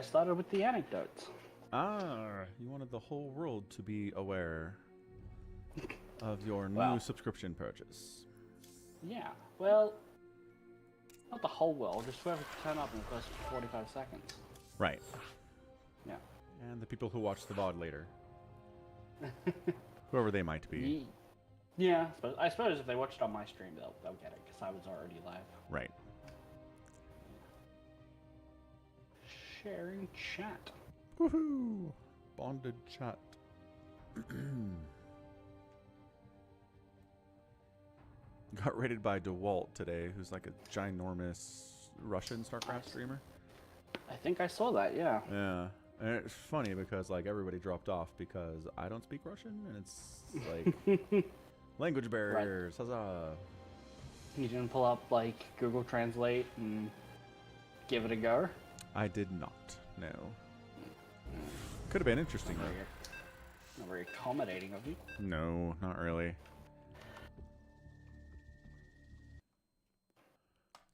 started with the anecdotes. Ah, you wanted the whole world to be aware of your Well. new subscription purchase. Yeah, well, not the whole world, just whoever can turn up in the first 45 seconds. Right. Yeah. And the people who watch the VOD later. Whoever they might be. Yeah, I suppose if they watch it on my stream, they'll get it, because I was already live. Right. Sharing chat. Woohoo! Bonded chat. Got rated by DeWalt today, who's like a ginormous Russian StarCraft streamer. I think I saw that, yeah. Yeah. And it's funny because like everybody dropped off because I don't speak Russian, and it's like language barriers. Right. Huzzah! You didn't pull up like Google Translate and give it a go? I did not. No. Could have been interesting though. Not very accommodating of you. No, not really.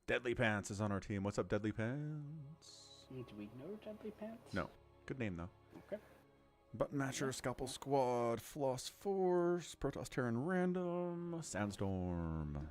Deadly Pants is on our team. What's up, Deadly Pants? Do we know Deadly Pants? No. Good name, though. Okay. Button Matcher, Scalpel Squad, Floss Force, Protoss Terran Random, Sandstorm.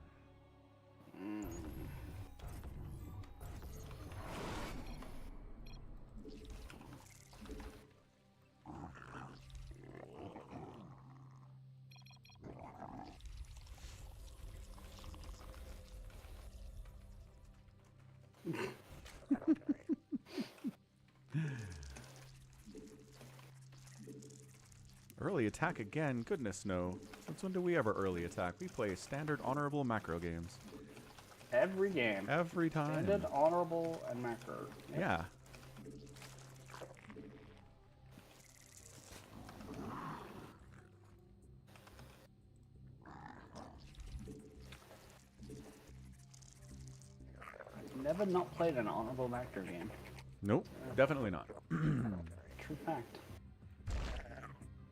Early attack again? Goodness no. Since when do we ever early attack? We play standard honorable macro games. Every game. Every time. Standard, honorable, and macro. Yep. Yeah. Never not played an honorable macro game. Nope, definitely not. True fact.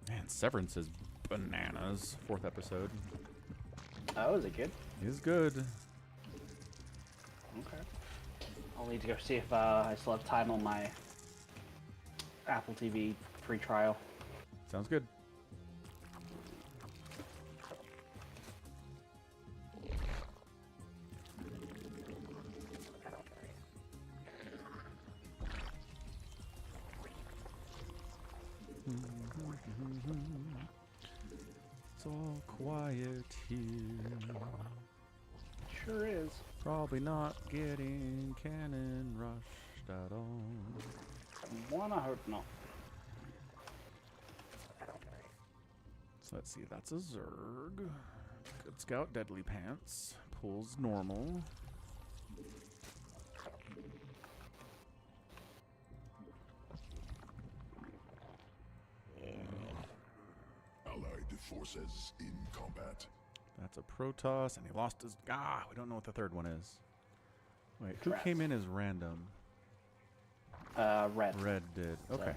Man, Severance is bananas. 4th episode. Oh, is it good? Is good. Okay. I'll need to go see if I still have time on my Apple TV free trial. Sounds good. It's all quiet here. Sure is. Probably not getting cannon rushed at all. Wanna hope not. So let's see, that's a Zerg. Good Scout, Deadly Pants. Pulls normal. Allied forces in combat. That's a Protoss, and he lost his... Ah, we don't know what the third one is. Wait, who Rats. came in as random? Red. Red did. Okay.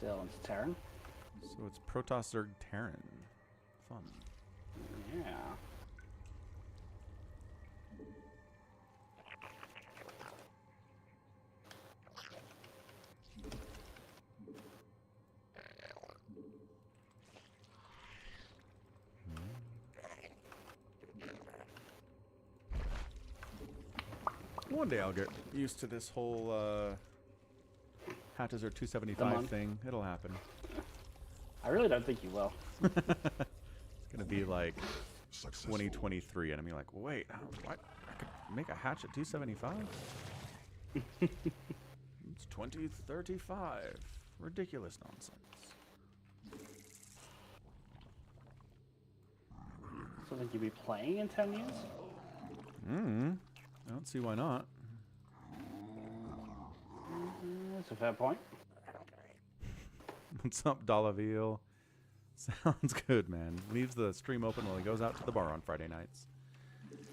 Dylan's Terran. So it's Protoss Zerg Terran. Fun. Yeah. One day I'll get used to this whole Hatches are 275 thing. It'll happen. I really don't think you will. It's gonna be like 2023, and I'm gonna be like, wait, what? I could make a hatch at 275? It's 2035. Ridiculous nonsense. So think you'd be playing in 10 years? I don't see why not. That's a fair point. What's up, Dollaville? Sounds good, man. Leaves the stream open while he goes out to the bar on Friday nights.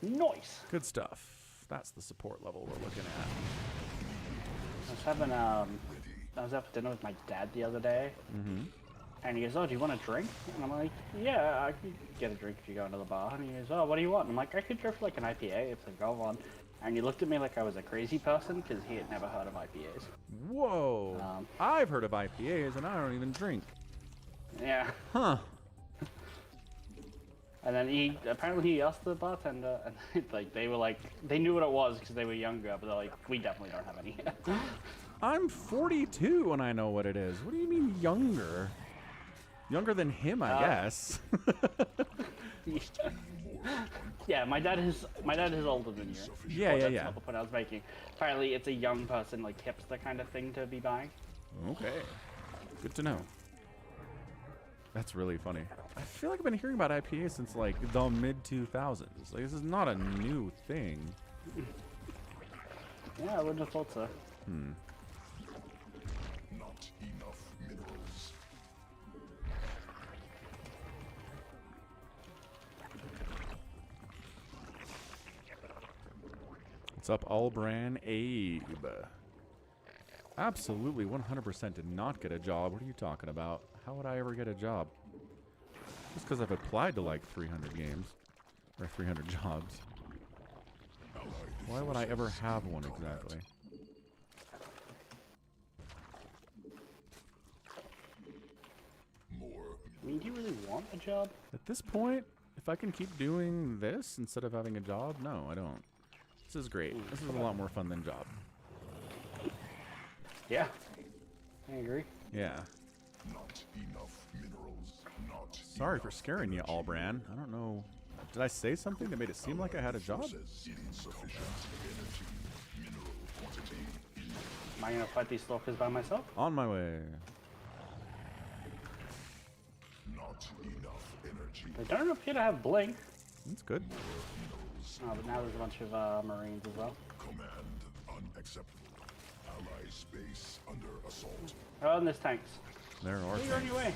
Nice. Good stuff. That's the support level we're looking at. I was having I was out for dinner with my dad the other day, and he goes, "Oh, do you want a drink?" And I'm like, "Yeah, I could get a drink if you go into the bar." And he goes, "Oh, what do you want?" And I'm like, "I could go for like an IPA if they go on." And he looked at me like I was a crazy person because he had never heard of IPAs. Whoa! I've heard of IPAs and I don't even drink. Yeah. Huh. And then he asked the bartender, and like they were like, they knew what it was because they were younger, but they're like, we definitely don't have any. I'm 42 and I know what it is. What do you mean younger? Younger than him, I guess. Yeah, my dad is older than you. Yeah, That's yeah. not the point I was making. Apparently, it's a young person, like hipster kind of thing to be buying. Okay. Good to know. That's really funny. I feel like I've been hearing about IPA since like the mid-2000s. Like this is not a new thing. Yeah, I wouldn't have thought so. Not enough minerals. What's up, Allbran Abe? Absolutely 100% did not get a job. What are you talking about? How would I ever get a job? Just because I've applied to like 300 games. Or 300 jobs. Why would I ever have one exactly? I mean, do you really want a job? At this point, if I can keep doing this instead of having a job, no, I don't. This is great. This is a lot more fun than job. Yeah, I agree. Yeah. Not enough minerals. Not Sorry for scaring you, Allbran. I don't know. Did I say something that made it seem like I had a job? insufficient energy. Mineral quantity. Am I gonna fight these stalkers by myself? On my way. Not enough energy. They don't appear to have blink. That's good. Oh, but now there's a bunch of Marines as well. Command unacceptable. Ally space under assault. Oh, and there's tanks. There are You're on your way.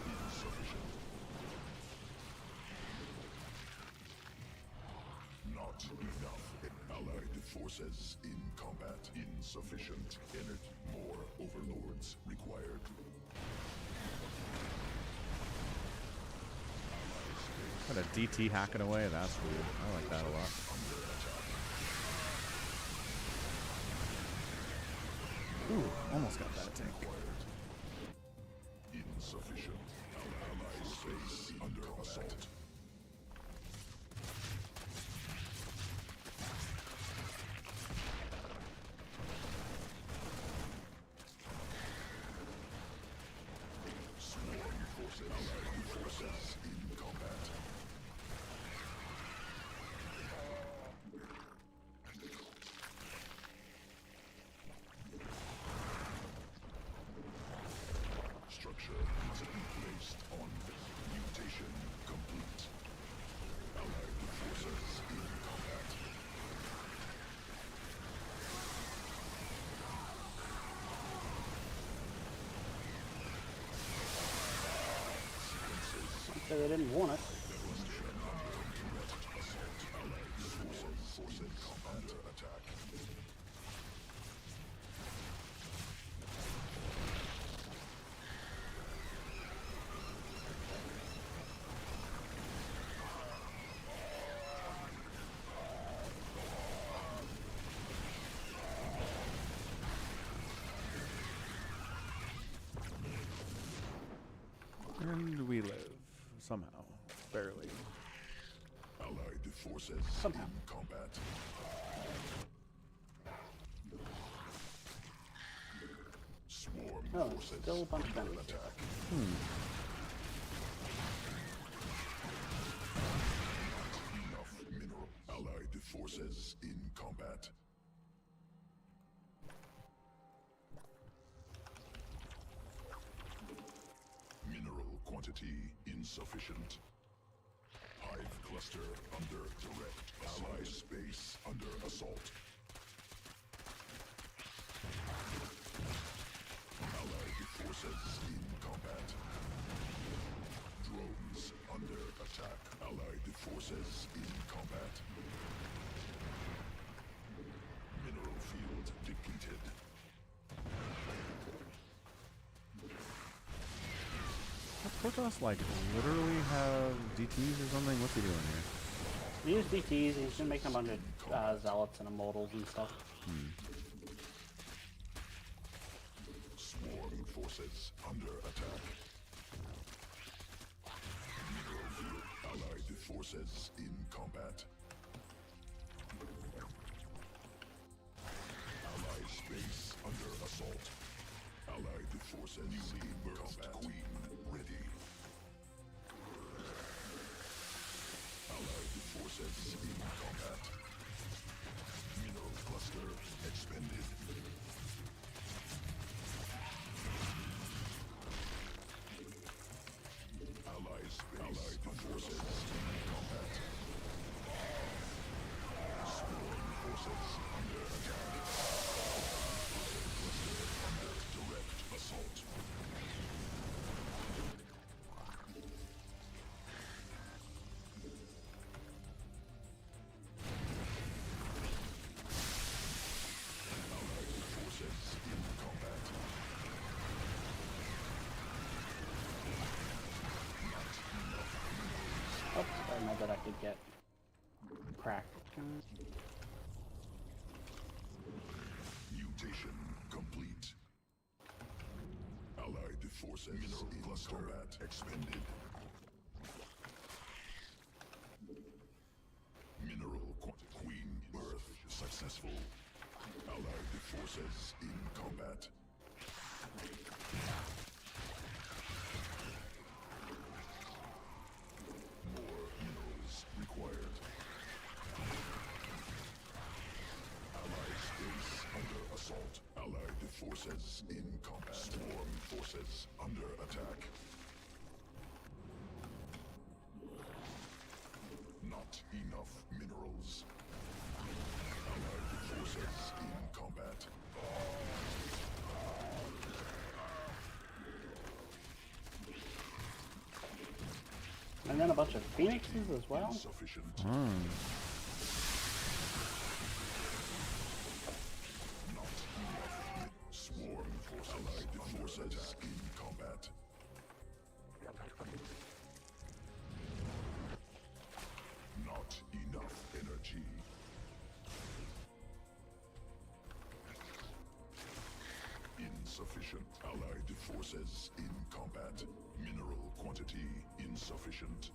Insufficient. Not enough. Allied forces in combat. Insufficient energy. More overlords required. Got a DT hacking away. That's cool. I like that a lot. Ooh, almost got that tank. Insufficient. Ally space under assault. Swarm forces. Allied forces in combat. Structure must be placed on mutation complete. Allied forces in combat. So they didn't want it. Forces under attack. And we live. Somehow. Barely. Allied forces Somehow. in combat. Swarm Oh, forces still a bunch of under enemies. attack. Enough mineral. Allied forces in combat. Mineral quantity insufficient. Hive cluster under direct ally space under assault. Allied forces in combat. Drones under attack. Allied forces in combat. Mineral field depleted. Does Protoss like literally have DTs or something? What's he doing here? Use DTs, he's gonna make a bunch of zealots and immortals and stuff. Swarm forces under attack. Mineral field. Allied forces in combat. Allied space under assault. Allied forces newly birthed queen ready. Allied forces in combat. Mineral cluster expended. Allied space forces in combat. Swarm forces under attack. Cluster under direct assault. Allied forces in combat. Oops, I know that I could get cracked. Mutation complete. Allied forces mineral cluster combat expended. Mineral queen birth successful. Allied forces in combat. More minerals required. Allied space under assault. Allied forces in combat. Swarm forces under attack. Not enough minerals. Allied forces in combat. And then a bunch of phoenixes as well. Insufficient. Not enough. Swarm forces. Allied forces in combat. Not enough energy. Insufficient. Allied forces in combat. Mineral quantity insufficient.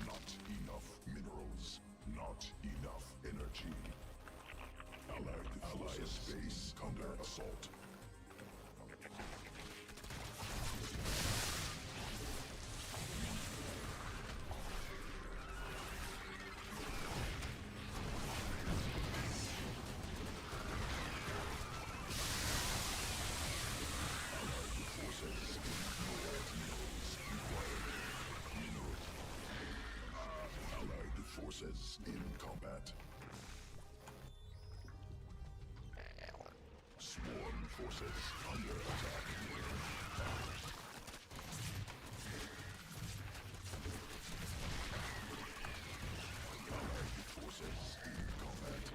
Not enough minerals. Not enough energy. Allied space under assault. Allied forces in combat. Swarm forces under attack. Allied forces in combat.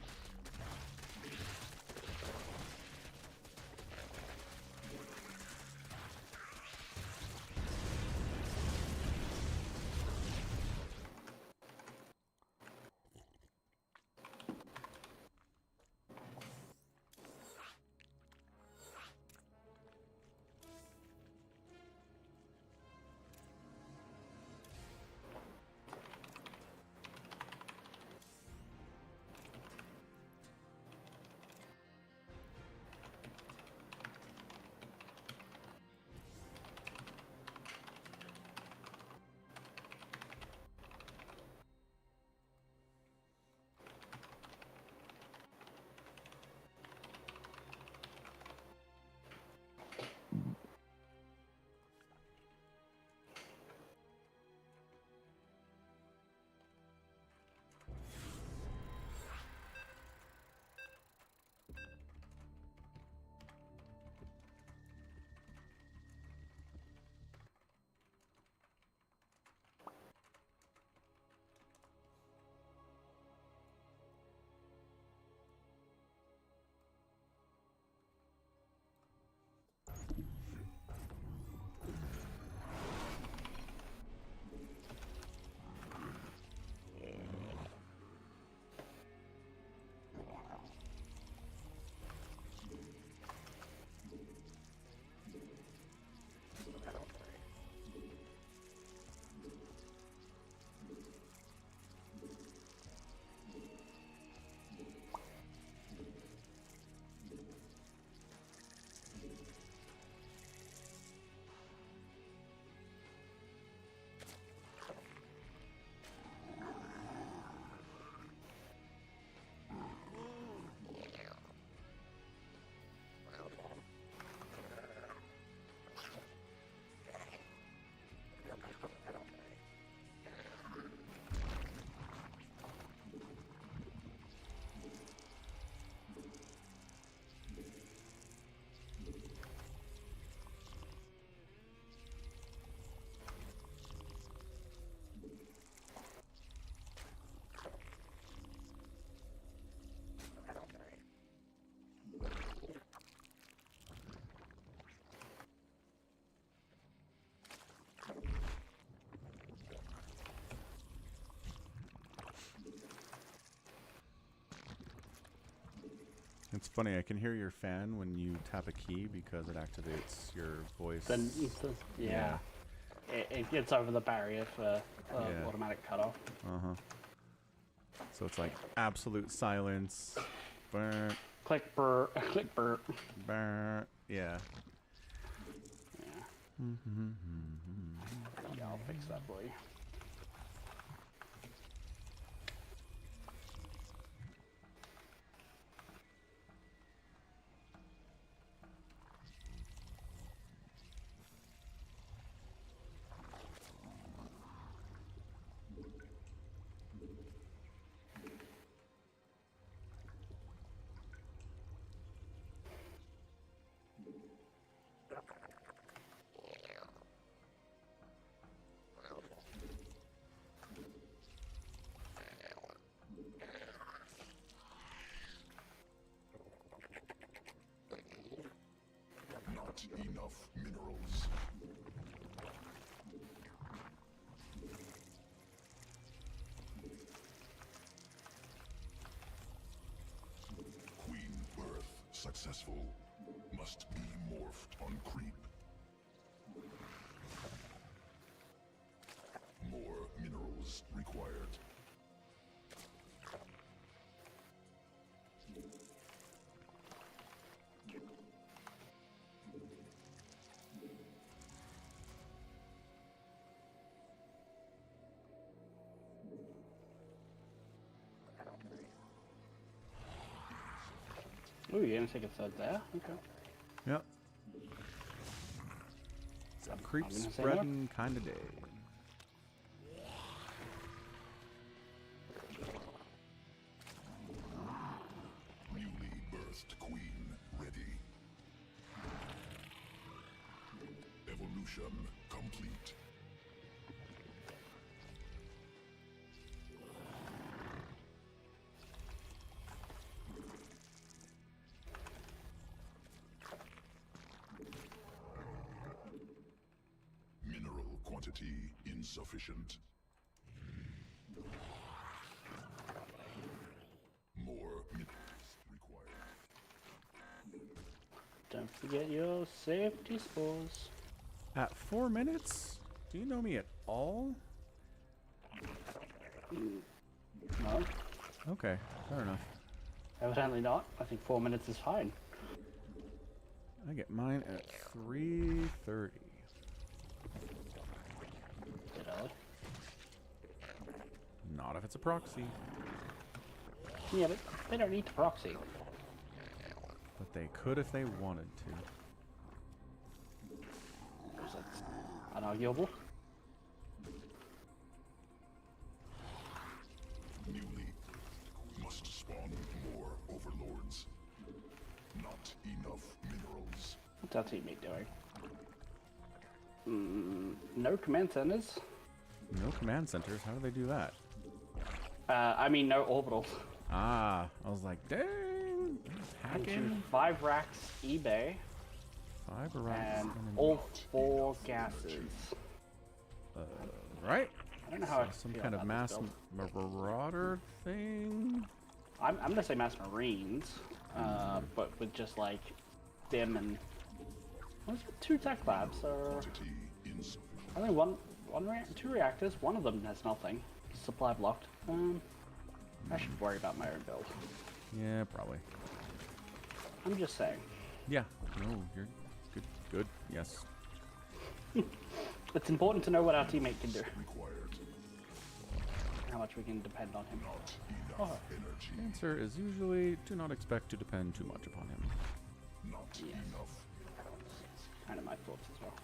It's funny, I can hear your fan when you tap a key because it activates your voice. Then, yeah. It gets over the barrier for automatic cutoff. Uh-huh. So it's like absolute silence. Burr. Click burr, click burr. Burr. Yeah. Yeah, I'll fix that for you. Not enough minerals. Queen birth successful. Must be morphed on creep. More minerals required. Ooh, you're gonna take a third there? Okay. Yep. It's a creep I'm gonna say spreading kind of day. Newly birthed queen ready. Evolution complete. Mineral quantity insufficient. More minerals required. Don't forget your safety spores. At 4 minutes? Do you know me at all? No, Okay, fair enough. evidently not. I think 4 minutes is fine. I get mine at 3:30. Bit early. Not if it's a proxy. Yeah, but they don't need to proxy. But they could if they wanted to. Because that's unarguable. Newly must spawn more overlords. Not enough minerals. What's our teammate doing? No command centers. No command centers. How do they do that? I mean, no orbitals. Ah, I was like, dang. Hacking. 5 racks eBay 5 racks. and all 4 gases. Right? I don't know how I Some feel kind of about mass this build. marauder thing. I'm gonna say mass marines, but with just like them and what's it? 2 tech labs. Quantity insufficient. Only two reactors. One of them has nothing. Supply blocked. I should worry about my own build. Yeah, probably. I'm just saying. Yeah. No, you're good. Good. Yes. It's important to know what our teammate can do. Required. How much we can depend on him. Not enough energy. Answer is usually do not expect to depend too much upon him. Not Yes. enough. Kind of my thoughts as well.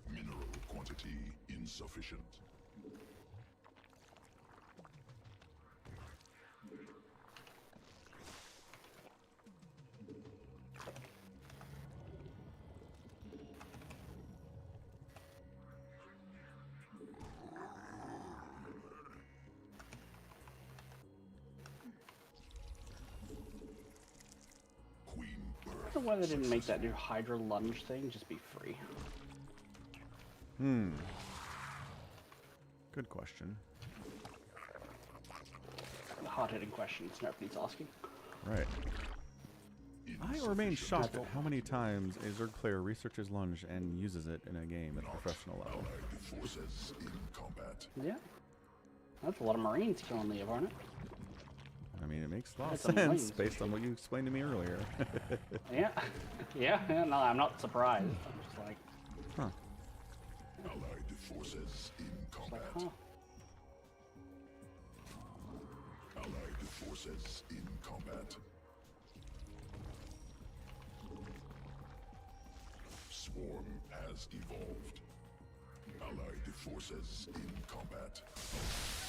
Mineral quantity insufficient. Queen I birth. don't know why they didn't make that new Hydra lunge thing just be free. Good question. Hard-hitting questions nobody's asking. Right. I remain shocked at how many times a Zerg player researches lunge and uses it in a game at a professional level. Forces in combat. Yeah. That's a lot of Marines killing Leo, aren't it? I mean, it makes a lot of That's some sense lanes. based on what you explained to me earlier. Yeah. Yeah, no, I'm not surprised. I'm just like, Huh. Allied forces in combat. huh. Allied forces in combat. Swarm has evolved. Allied forces in combat.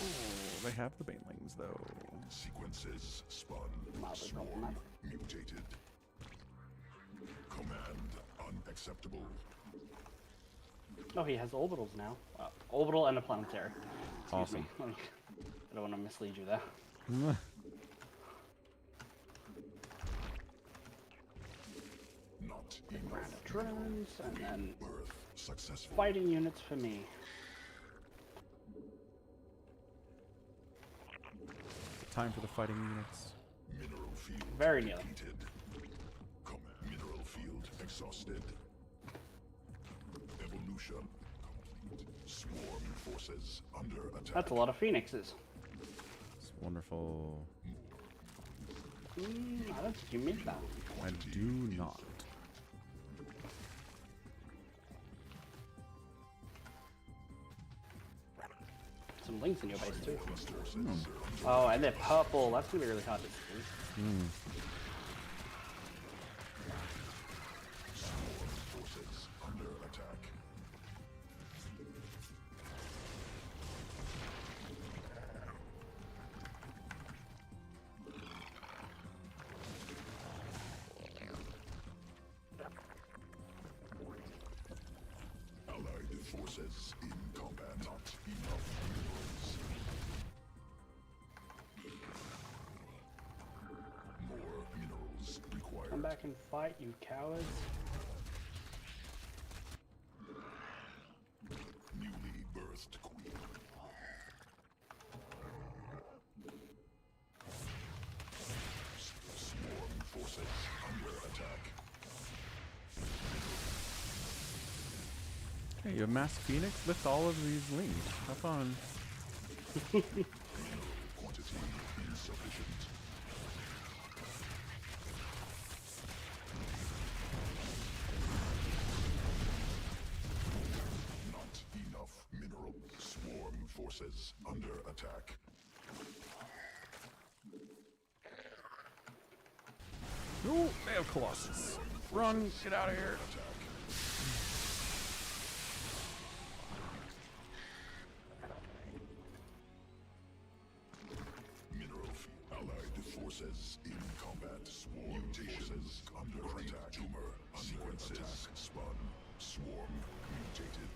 Oh, they have the banelings, though. Sequences spun. Mildly Swarm problematic. mutated. Command unacceptable. Oh, he has orbitals now. Orbital and a planetary. Excuse Awesome. me. I don't want to mislead you there. Not Round enough. of drones, and then Birth successful. fighting units for me. Time for the fighting units. Mineral field Very nearly. depleted. Mineral field exhausted. Evolution complete. Swarm forces under attack. That's a lot of phoenixes. It's wonderful. I don't think you meant that. I do not. Some links in your base too. Forces Oh, and they're purple. That's gonna be really hard to see. forces under attack. Allied forces in combat. Not enough minerals. More minerals required. Come back and fight, you cowards. Newly birthed queen. Swarm forces under attack. Hey, you have Mass Phoenix? Lift all of these lings. Have fun. Quantity insufficient. Not enough mineral. Swarm forces under attack. Oh, they have Colossus. Run, get out of here. Attack. Mineral field. Allied forces in combat. Swarm forces under attack. Tumor sequences spun. Swarm mutated.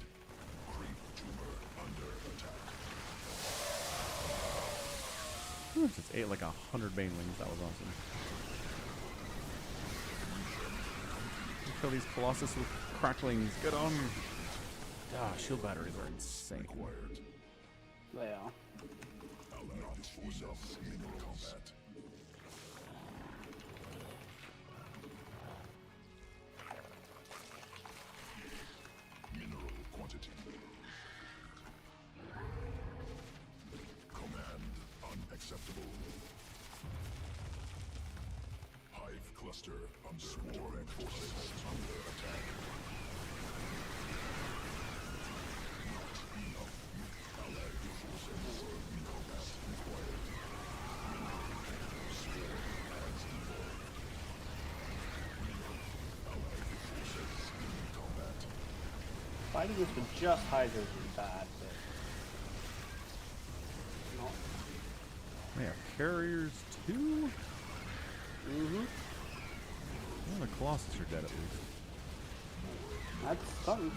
Creep tumor under attack. Just ate like 100 banelings. That was awesome. Kill these Colossus with cracklings. Get on. Ah, shield batteries are insane. Required. They are. Allied forces in combat. Mineral quantity. Command unacceptable. Hive cluster under swarm forces under attack. Not enough. Allied forces in combat required. Swarm has evolved. Allied forces in combat. Fighting this with just Hydras is bad, but not. They have carriers too? Mm-hmm. Well, the Colossus are dead at least. That's something.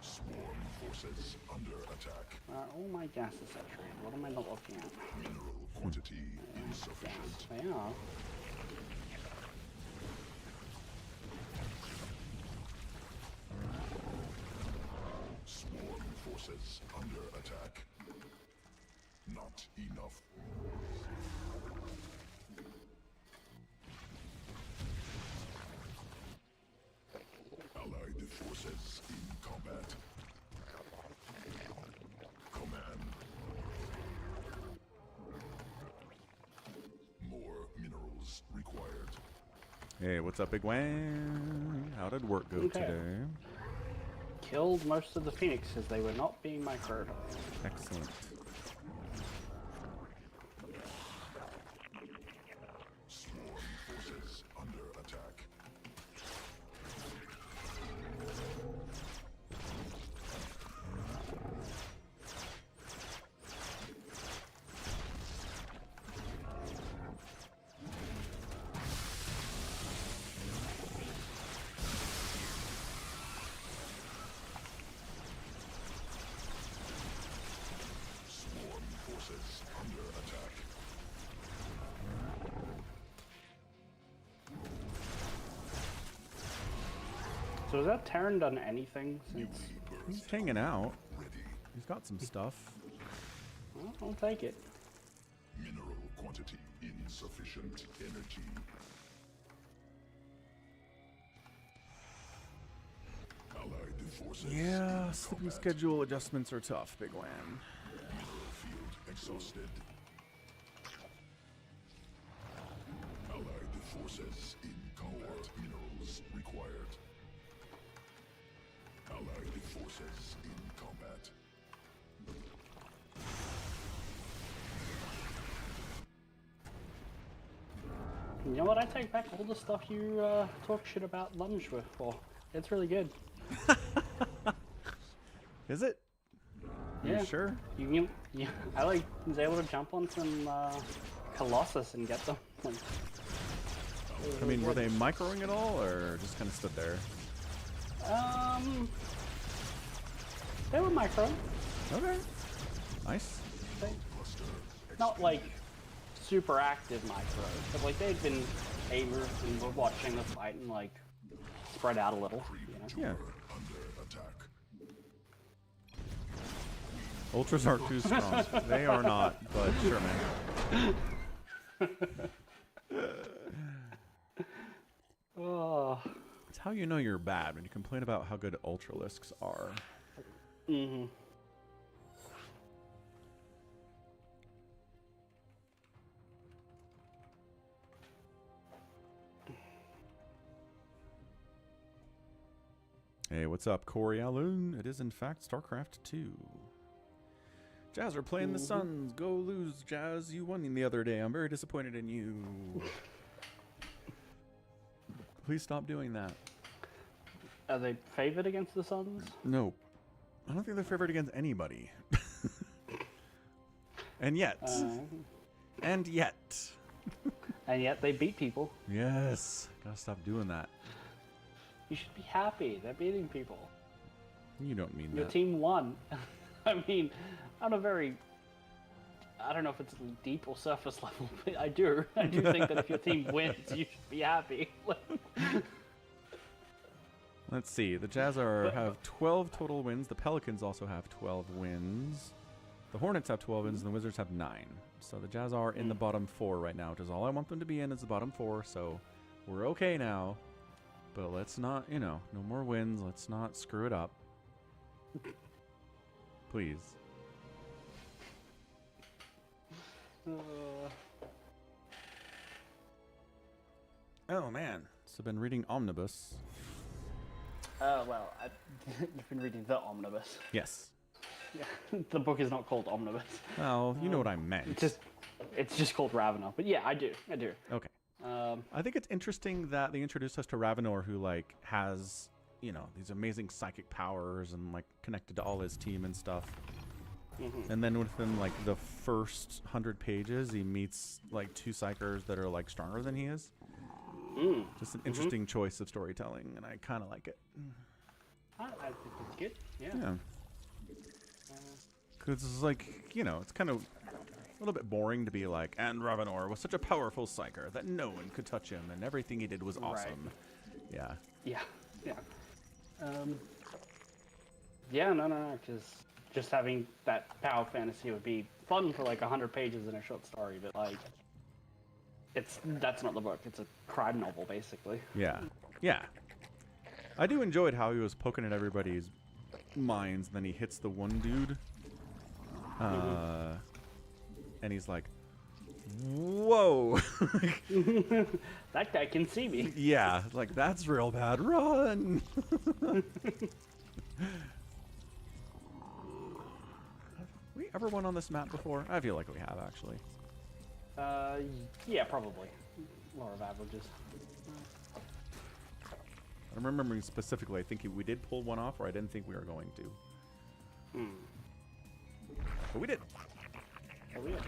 Swarm forces under attack. All my gas is saturated. What am I not looking at? Mineral quantity insufficient. Gas. They are. forces under attack. Not enough. Allied forces in combat. Command. More minerals required. Hey, what's up, Big Wang? How did work go today? Killed most of the phoenixes. They were not being microed. Excellent. Swarm forces under attack. Swarm forces under attack. So has that Terran done anything since? He's hanging out. Ready. He's got some stuff. Well, I'll take it. Mineral quantity insufficient. Energy. Allied forces Yeah, in sleeping combat. schedule adjustments are tough, Big Wang. Mineral field exhausted. Allied forces in combat. Minerals required. Allied forces in combat. You know what? I take back all the stuff you talk shit about lunge with. For. It's really good. Is it? Yeah. You sure? I like was able to jump on some Colossus and get them. Like, I mean, were they microing at all, or just kind of stood there? They were micro. Okay. Nice. Not like super active micro, but like they'd been aimers and were watching the fight and like spread out a little. You know? Yeah. Under attack. Ultras aren't too strong. They are not, but sure, man. Oh. It's how you know you're bad, when you complain about how good Ultralisks are. Mm-hmm. Hey, what's up, Corey Allen? It is, in fact, StarCraft 2. Jazz are playing the Suns. Go lose, Jazz. You won the other day. I'm very disappointed in you. Please stop doing that. Are they favored against the Suns? No. I don't think they're favored against anybody. And yet. And yet. And yet they beat people. Yes. Gotta stop doing that. You should be happy. They're beating people. You don't mean Your that. team won. I mean, on a very, I don't know if it's deep or surface level, but I do think that if your team wins, you should be happy. Let's see. The Jazz have 12 total wins. The Pelicans also have 12 wins. The Hornets have 12 wins, and the Wizards have 9. So the Jazz are in the bottom 4 right now, which is all I want them to be in, is the bottom 4. So we're okay now. But let's not, no more wins. Let's not screw it up. Please. Oh, man. So I've been reading Omnibus. Well, I've been reading The Omnibus. Yes. Yeah, the book is not called Omnibus. Well, you know what I meant. It's just called Ravenel. But yeah, I do. Okay. I think it's interesting that they introduced us to Ravenor, who has these amazing psychic powers and connected to all his team and stuff. Mm-hmm. And then within the first 100 pages, he meets 2 psychers that are stronger than he is. Just an interesting choice of storytelling, and I kind of like it. I think it's good. Yeah. Because it's it's kind of a little bit boring to be and Ravenor was such a powerful psyker that no one could touch him, and everything he did was awesome. Right. Yeah. Yeah. Yeah, no, because just having that power fantasy would be fun for like 100 pages in a short story, but like, that's not the book. It's a crime novel, basically. Yeah. Yeah. I do enjoyed how he was poking at everybody's minds, and then he hits the one dude. And he's like, whoa. That guy can see me. Yeah, like, that's real bad. Run. Have we ever won on this map before? I feel like we have, actually. Yeah, probably. Law of averages. I'm remembering specifically, I think we did pull one off, or I didn't think we were going to. But we did. Oh, yeah.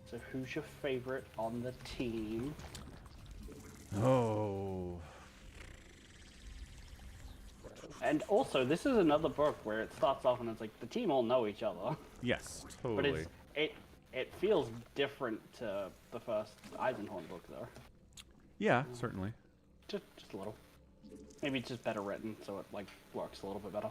So who's your favorite on the team? Oh. And also, this is another book where it starts off and it's like the team all know each other. Yes, But totally. it feels different to the first Eisenhorn book, though. Yeah, certainly. Just a little. Maybe it's just better written, so it like works a little bit better.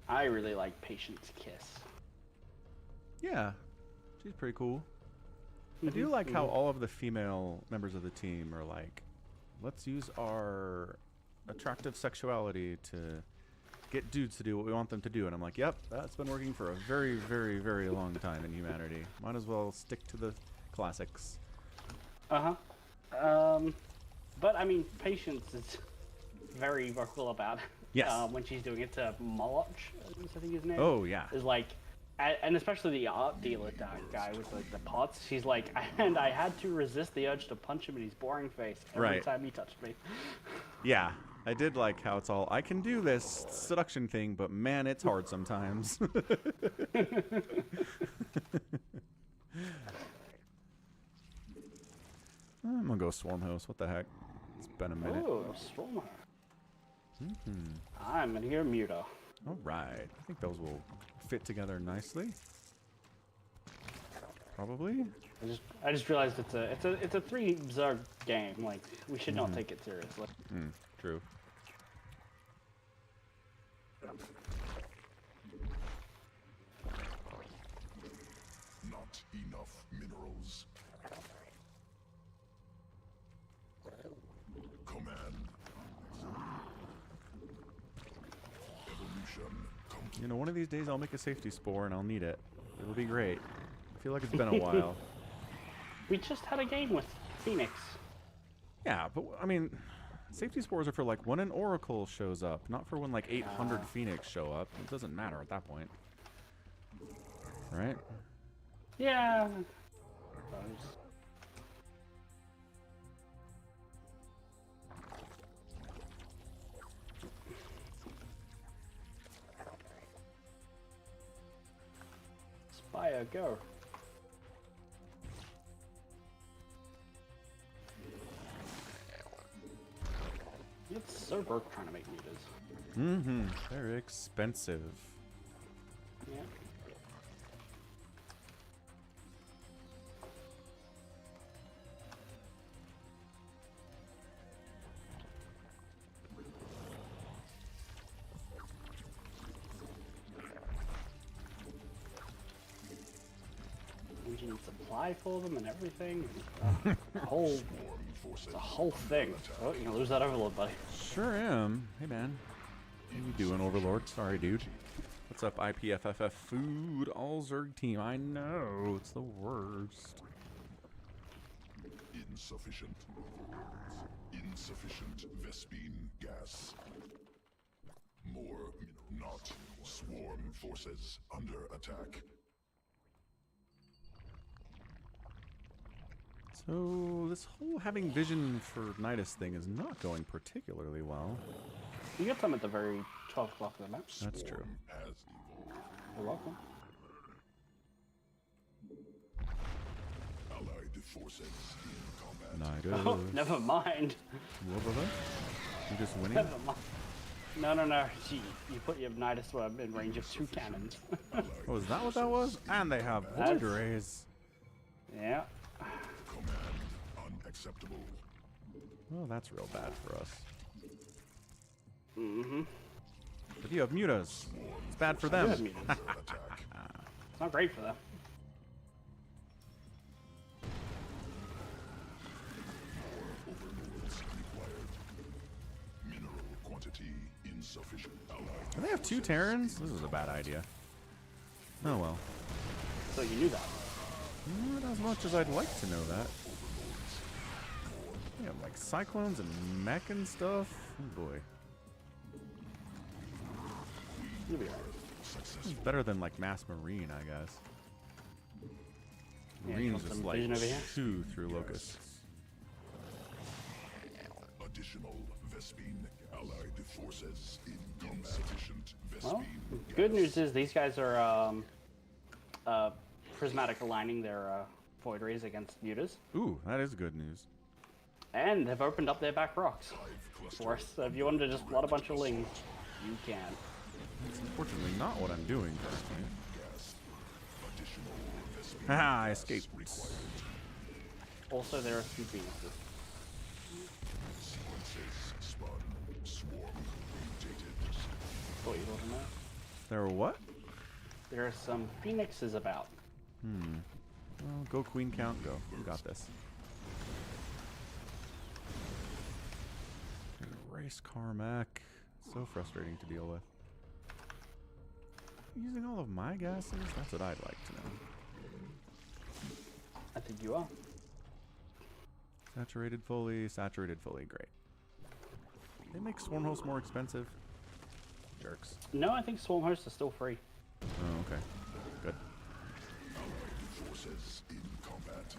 I really like Patience Kiss. Yeah, she's pretty cool. I do like how all of the female members of the team are like, let's use our attractive sexuality to get dudes to do what we want them to do. And I'm like, yep, that's been working for a very, very, very long time in humanity. Might as well stick to the classics. But I mean, Patience is very vocal about Yes. when she's doing it to Moloch, I think his name. Oh, yeah. Is like, and especially the art dealer guy with like the pots. She's like, and I had to resist the urge to punch him in his boring face every time he touched me. Yeah, I did like how it's all, I can do this seduction thing, but man, it's hard sometimes. I'm gonna go Swarm Host. What the heck? It's been a minute. Oh, Stormer. I'm in here, Muta. All right. I think those will fit together nicely. Probably. I just realized it's a 3 Zerg game. Like, we should not take it seriously. True. Not enough minerals. Command. Evolution complete. You know, one of these days I'll make a safety spore and I'll need it. It'll be great. I feel like it's been a while. We just had a game with Phoenix. Yeah, but I mean, safety spores are for like when an Oracle shows up, not for when like 800 Phoenix show up. It doesn't matter at that point. Right? Yeah. Spire, go. It's so broke trying to make meters. They're expensive. Yeah. Engine supply for them and everything. It's a whole thing. Oh, you're gonna lose that overload, buddy. Sure am. Hey, man. How you doing, Overlord? Sorry, dude. What's up, IPFFF Food? All Zerg team. I know. It's the worst. Insufficient. Insufficient Vespine gas. More not. Swarm forces under attack. So, this whole having vision for Nidus thing is not going particularly well. You get some at the very 12 o'clock of the map. That's true. Has evolved. You're welcome. Allied forces in combat. Nidus. Oh, never mind. What was that? You just winning? Never mind. No. You put your Nidus Worm in range of 2 cannons. Oh, is that what that was? And they have Void Rays. Yeah. Command unacceptable. Oh, that's real bad for us. Mm-hmm. But you have Mutas. It's bad for I do have them. mutants. It's not great for them. Overlords required. Mineral quantity insufficient. Do they have 2 Terrans? This is a bad idea. Oh well. So you knew that. Not as much as I'd like to know that. They have like Cyclones and Mech and stuff. Oh boy. You'll be alright. It's better than like Mass Marine, I guess. Yeah, Marine's want just some like vision over here? 2 through Locusts. Additional Vespine. Allied forces in insufficient Vespine. Well, good news is these guys are prismatic aligning their Void Rays against Mutas. Ooh, that is good news. And they've opened up their back rocks for us. So if you wanted to just flood a bunch of lings, you can. That's unfortunately not what I'm doing currently. Haha, I escaped. Also, there are 2 Phoenixes. Sequences spun. Swarm mutated. Thought you wouldn't know. There are what? There are some Phoenixes about. Well, go Queen Count, go. You got this. Race Carmack. So frustrating to deal with. Using all of my gases? That's what I'd like to know. I think you are. Saturated fully, great. They make Swarmhost more expensive. Jerks. No, I think Swarm Hosts are still free. Oh, okay. Good. Allied forces in combat.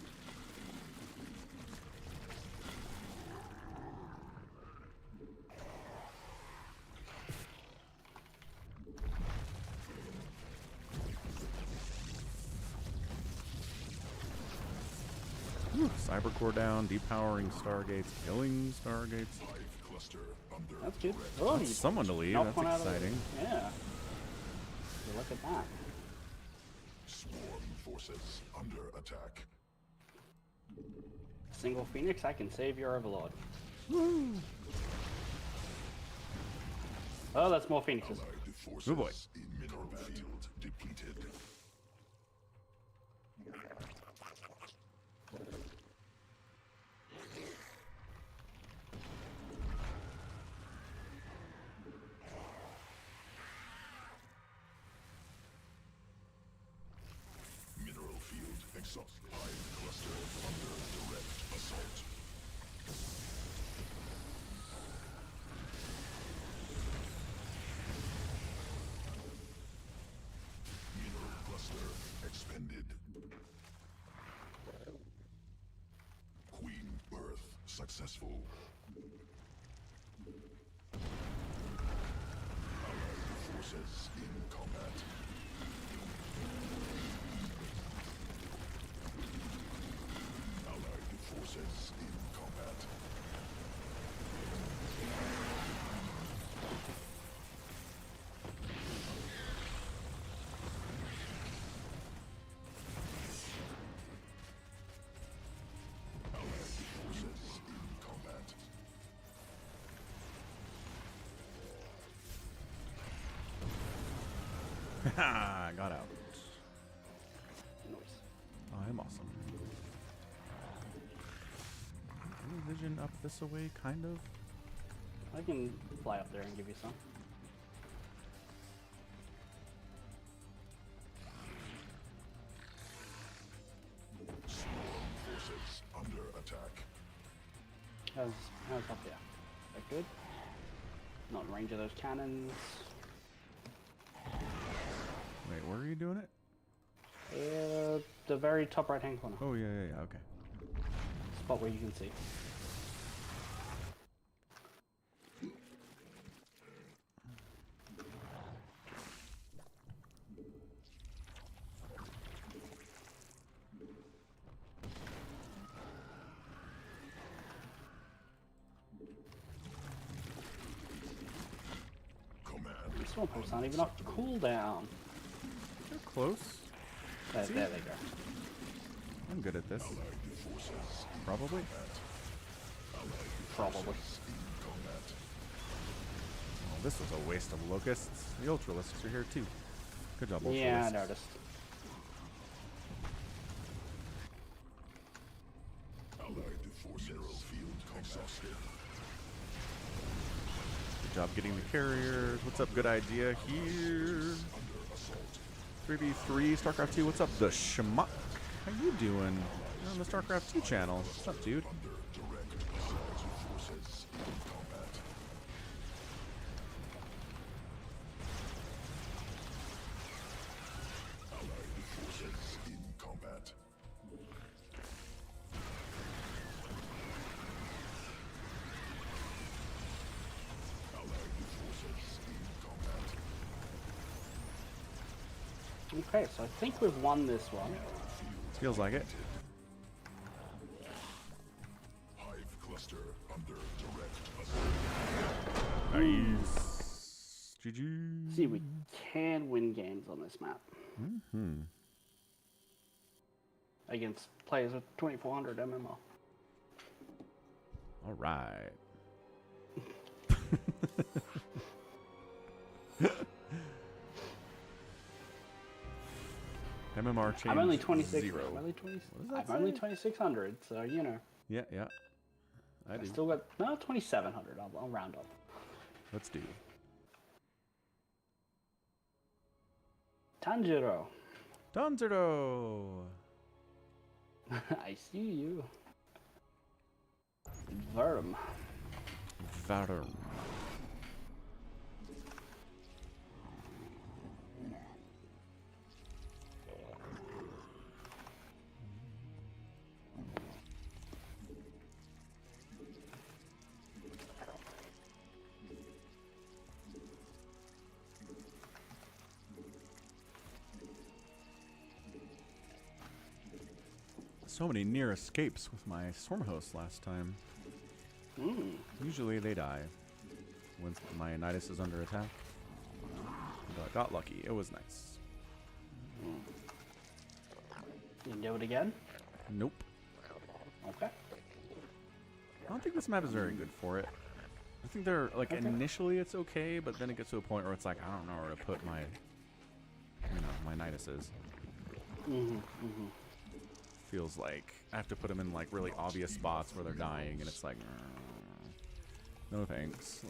Whew, Cybercore down, depowering Stargates, killing Stargates. Hive cluster under That's good. Oh, That's you someone to leave, knocked that's one out of the- exciting. Yeah. So look at that. Swarm forces under attack. Single Phoenix, I can save your Overlord. Woo! Oh, that's more Phoenixes. Allied forces Oh boy. in mineral field depleted. Mineral field exhaust. Hive cluster under direct assault. Mineral cluster expended. Queen birth successful. Allied forces in combat. Allied forces in combat. Allied forces in combat. Haha, got out. Nice. I'm awesome. Any vision up this away, kind of? I can fly up there and give you some. Swarm forces under attack. How's up there? That good? Not in range of those cannons. Wait, where are you doing it? The very top right hand corner. Oh, yeah, okay. Spot where you can see. Stormport's not even off cooldown. They're close. There they go. I'm good at this. Probably. Probably. Oh, this was a waste of locusts. The ultralisks are here too. Good job, ultralisks. Yeah, I noticed. Good job getting the carriers. What's up? Good idea here. 3v3 StarCraft 2. What's up, the schmuck? How you doing? You're on the StarCraft 2 channel. What's up, dude? Okay, so I think we've won this one. Feels like it. Hive cluster under direct Nice. GG. See, we can win games on this map. Mm-hmm. Against players with 2400 MMO. All right. MMR change. I'm only 26. 0. I'm only 20. What does that I'm only say? 2600, so you know. Yeah, yeah. I I do. still got 2700. I'll round up. Let's do. Tanjiro. Tanjiro. I see you. Verm. Varum. So many near escapes with my Storm host last time. Usually they die when my Nidus is under attack. But got lucky. It was nice. You can do it again? Nope. Okay. I don't think this map is very good for it. I think they're like initially it's okay, but then it gets to a point where it's like I don't know where to put my, my Niduses. Feels like I have to put them in like really obvious spots where they're dying, and it's like, no thanks.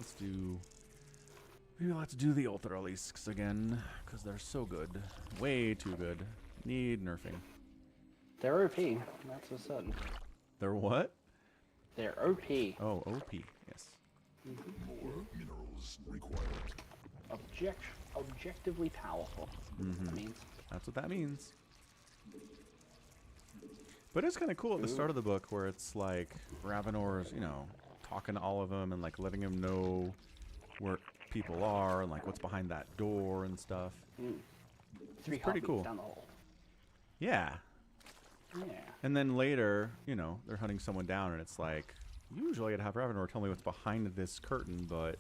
Maybe let's do the ultralisks again because they're so good, way too good. Need nerfing. They're OP. That's for certain. They're what? They're OP. Oh, OP. Yes. more minerals required. Objectively powerful. That means. That's what that means. But it's kind of cool at the start of the book where it's like Ravenor's, talking to all of them and like letting them know where people are and like what's behind that door and stuff. Three pretty cool. Down the hole. Yeah. Yeah. And then later, they're hunting someone down and it's like, usually I'd have Ravenor tell me what's behind this curtain, but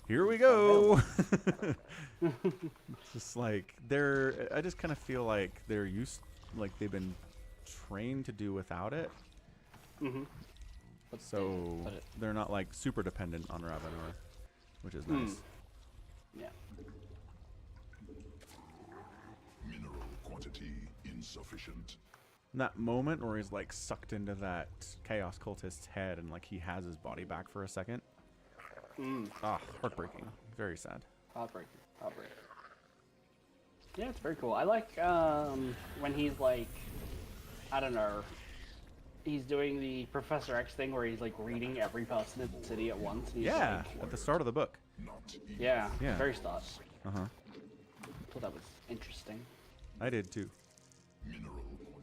here we go. It's just like I just kind of feel like they're they've been trained to do without it. So they're not like super dependent on Ravenor, which is nice. Yeah. Mineral quantity insufficient. That moment where he's like sucked into that Chaos Cultist's head and like he has his body back for a second. Heartbreaking. Very sad. Heartbreaker. Yeah, it's very cool. I like when he's like, I don't know, he's doing the Professor X thing where he's like reading every person in the city at once. And he's Yeah, like, at the start of the book. yeah, Yeah. very start. Uh-huh. Thought that was interesting. I did too. Mineral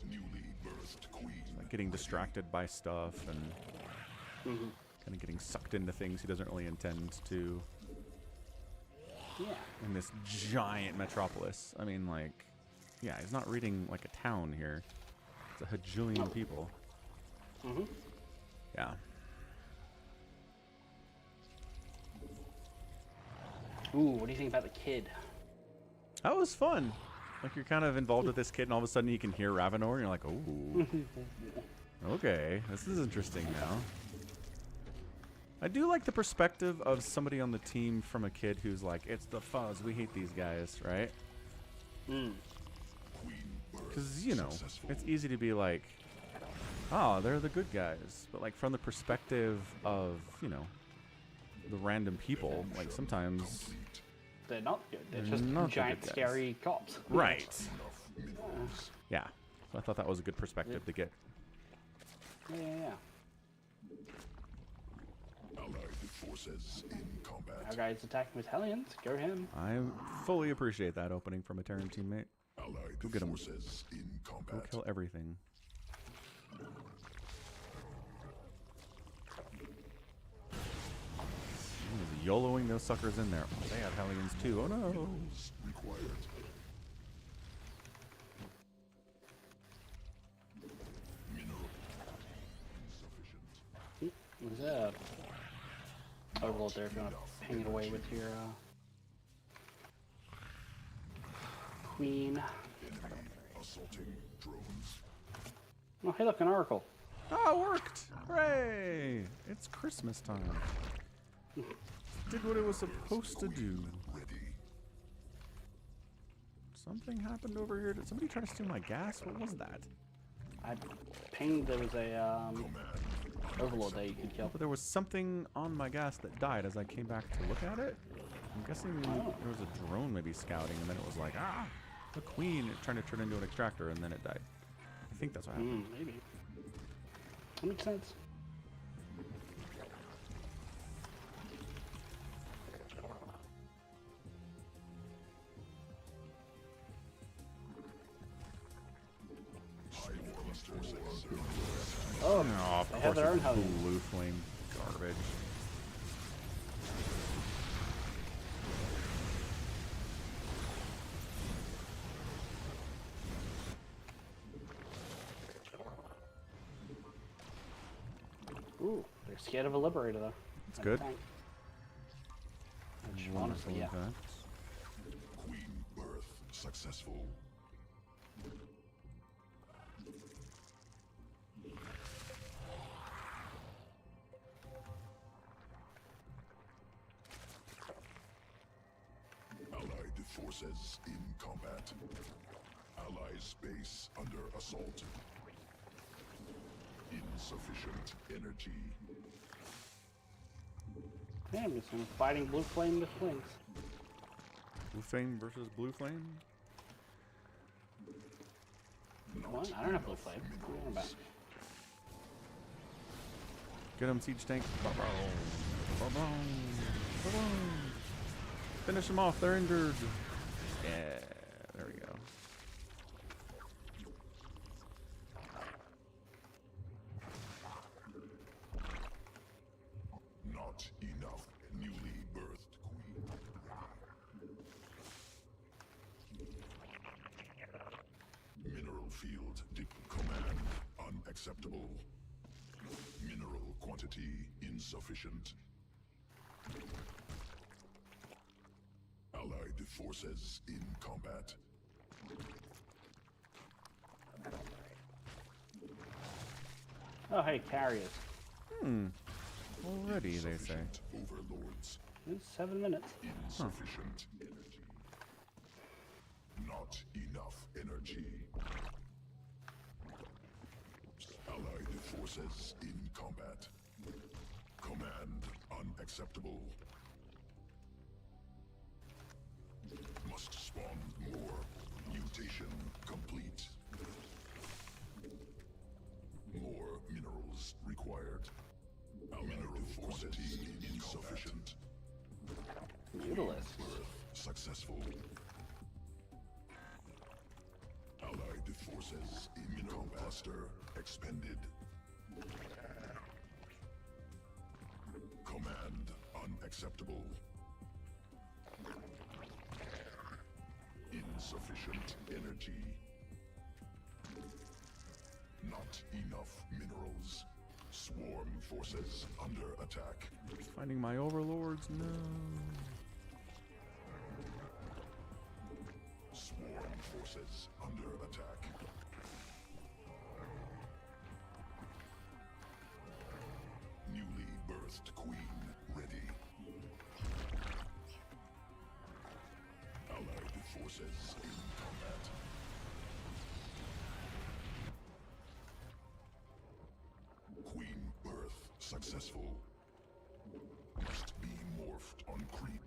newly birthed queen. Like getting distracted by stuff and kind of getting sucked into things he doesn't really intend to. Yeah. In this giant metropolis. I mean, like, yeah, he's not reading like a town here. It's a hajillion people. Yeah. Ooh, what do you think about the kid? That was fun. Like, you're kind of involved with this kid, and all of a sudden you can hear Ravenor, and you're like, ooh. Okay, this is interesting now. I do like the perspective of somebody on the team from a kid who's like, it's the fuzz, we hate these guys, right? Because, you know, it's easy to be like, oh, they're the good guys. But, like, from the perspective of, you know, the random people, like, sometimes... They're not good. They're just giant, scary cops. Right. Yeah. So I thought that was a good perspective to get. Yeah. Allied forces in combat. Our guy's attacking with Hellions. Go him. I fully appreciate that opening from a Terran teammate. Allied Go get him. forces in Go combat. kill everything. He's YOLOing those suckers in there. Oh, they have Hellions too. Oh no. Required. Mineral insufficient. There's a overload there if you want to ping it away with your queen. Assaulting drones. Oh, hey, look, an oracle. Oh, it worked! Hooray! It's Christmas time. Did what it was supposed to do. Ready. Something happened over here. Did somebody try to steal my gas? What was that? I pinged there was a overlord that you could kill. But there was something on my gas that died as I came back to look at it. I'm guessing there was a drone maybe scouting, and then it was like, ah, the queen trying to turn into an extractor, and then it died. I think that's what happened. Maybe. That makes sense. Oh, of they course have their own it's Hellions. blue flame garbage. Ooh, they're scared of a liberator though. It's good. Which, Wonderful, honestly, yeah. in fact. Queen birth successful. Allied forces in combat. Allies base under assault. Insufficient energy. Damn, it's some fighting blue flame with wings. Blue flame versus blue flame? What? I don't have blue flame. What are you talking about? Get him, siege tank. Ba-boom. Ba-boom. Ba-boom. Finish them off. They're injured. Yeah, there we go. Not enough newly birthed queen. Mineral field command unacceptable. Mineral quantity insufficient. Allied forces in combat. Oh, hey, carriers. Already, they say. Insufficient overlords. It's 7 minutes. Insufficient energy. Not enough energy. Allied forces in combat. Command unacceptable. Must spawn more. Mutation complete. More minerals required. Mineral forces insufficient. Mutalist. Birth successful. Allied forces in mineral cluster expended. Command unacceptable. Insufficient energy. Not enough minerals. Swarm forces under attack. Finding my overlords? No. forces under attack. Newly birthed queen ready. Allied forces in combat. Queen birth successful. Must be morphed on creep.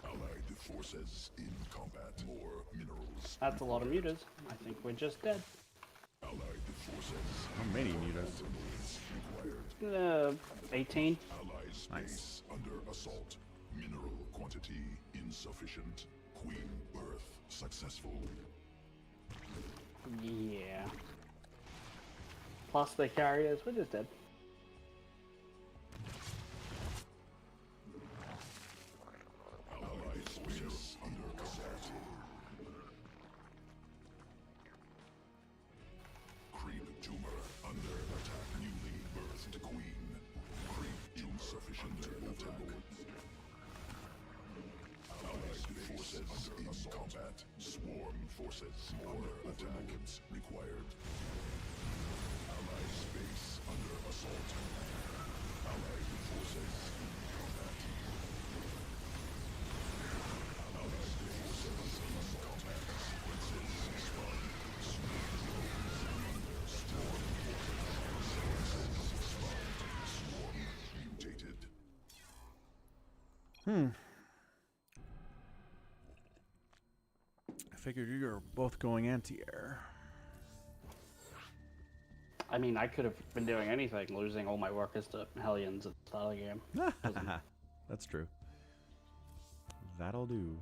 Allied forces in combat. More minerals. That's a lot of mutas. I think we're just dead. Allied forces. How many mutas? Required. 18. Allies Nice. base under assault. Mineral quantity insufficient. Queen birth successful. Yeah. Plus the carriers, we're just dead. Allied forces under assault. Creep tumor under attack. Newly birthed queen. Creep insufficient attack. Allied forces in combat. Swarm forces under attack. Required. Allied space under assault. Allied forces in combat. Allied forces in combat. Sequences spawn. Swarm forces spawned. Swarm mutated. I figured you were both going anti-air. I mean, I could have been doing anything, losing all my workers to Hellions at the start of the game. That's true. That'll do.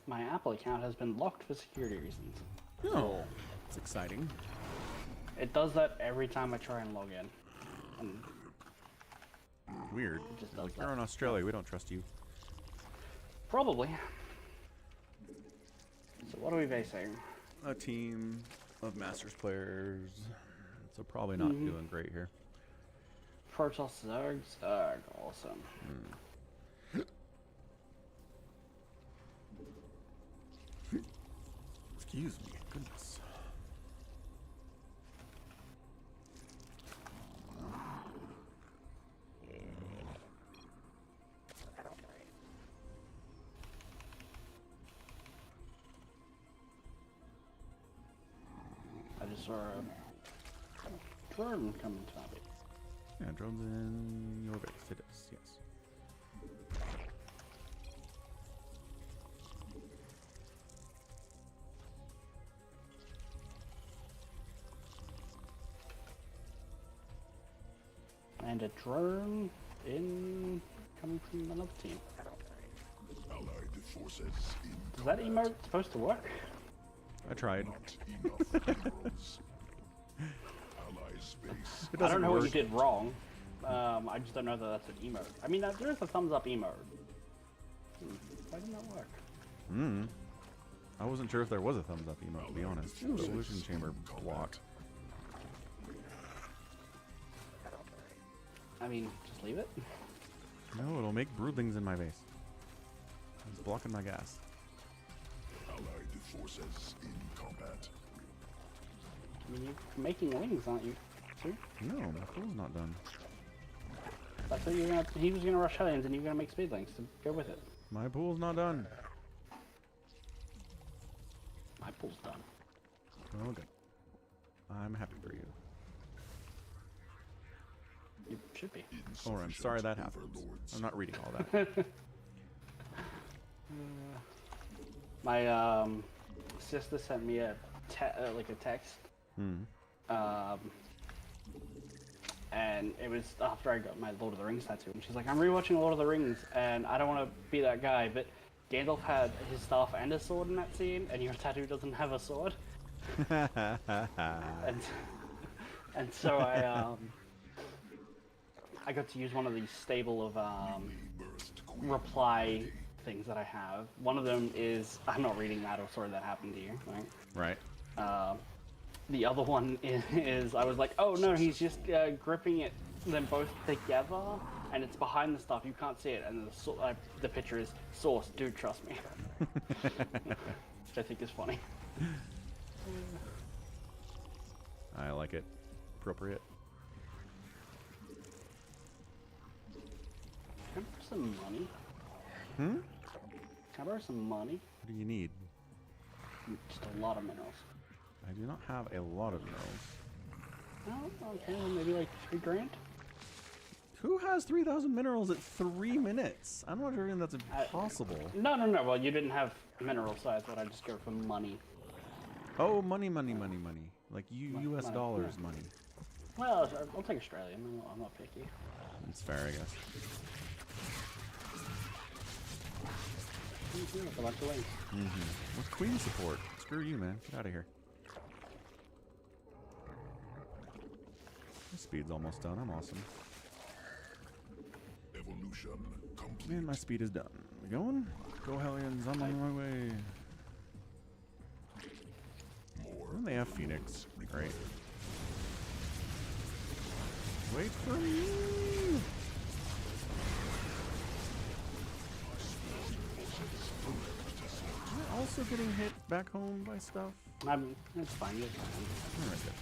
My Apple account has been locked for security reasons. Oh, it's exciting. It does that every time I try and log in. And Weird. it just does Like, that. you're in Australia, we don't trust you. Probably. So what are we facing? A team of Masters players, so probably not doing great here. Protoss Zerg, Zerg, awesome. Excuse me, goodness. I just saw a drone coming to me. Yeah, drones in your base. It is, yes. And a drone in coming from another team. Allied forces in Is that emote supposed to work? I tried. not enough minerals. Allied space. It I doesn't don't know work. what you did wrong. I just don't know that that's an emote. I mean, there is a thumbs up emote. Why didn't that work? I wasn't sure if there was a thumbs up emote, to be honest. Ooh, illusion chamber blocked. I mean, just leave it. No, it'll make broodlings in my base. It's blocking my gas. Allied forces in combat. I mean, you're making wings, aren't you? See? No, my pool's not done. That's what you're gonna. He was gonna rush Hellions, and you're gonna make speedlings to go with it. My pool's not done. My pool's done. Oh, good. I'm happy for you. You should be. Or I'm sorry that happened. I'm not reading all that. My sister sent me a like a text. And it was after I got my Lord of the Rings tattoo, and she's like, "I'm rewatching Lord of the Rings, and I don't want to be that guy, but Gandalf had his staff and a sword in that scene, and your tattoo doesn't have a sword." and so I got to use one of these stable of reply things that I have. One of them is, "I'm not reading that," or "Sorry that happened to you," right? Right. The other one is I was like, "Oh no, he's just gripping them both together, and it's behind the stuff. You can't see it." And the picture is source. Dude, trust me. Which I think is funny. I like it. Appropriate. Can I borrow some money? Hmm? Can I borrow some money? What do you need? Just a lot of minerals. I do not have a lot of minerals. Oh, okay, well, maybe like 3 grand? Who has 3,000 minerals at 3 minutes? I'm not sure if that's impossible. No. Well, you didn't have minerals, so I thought I'd just go for money. Oh, money. Like U.S. money, dollars yeah. money. Well, I'll take Australian. I'm not picky. That's fair, I guess. A bunch of links. With queen support. Screw you, man. Get out of here. My speed's almost done. I'm awesome. Evolution complete. Man, my speed is done. We going? Go Hellions. I'm on my way. And they have Phoenix. Great. Wait for me! Am I also getting hit back home by stuff? It's fine. It's fine. Alright, good.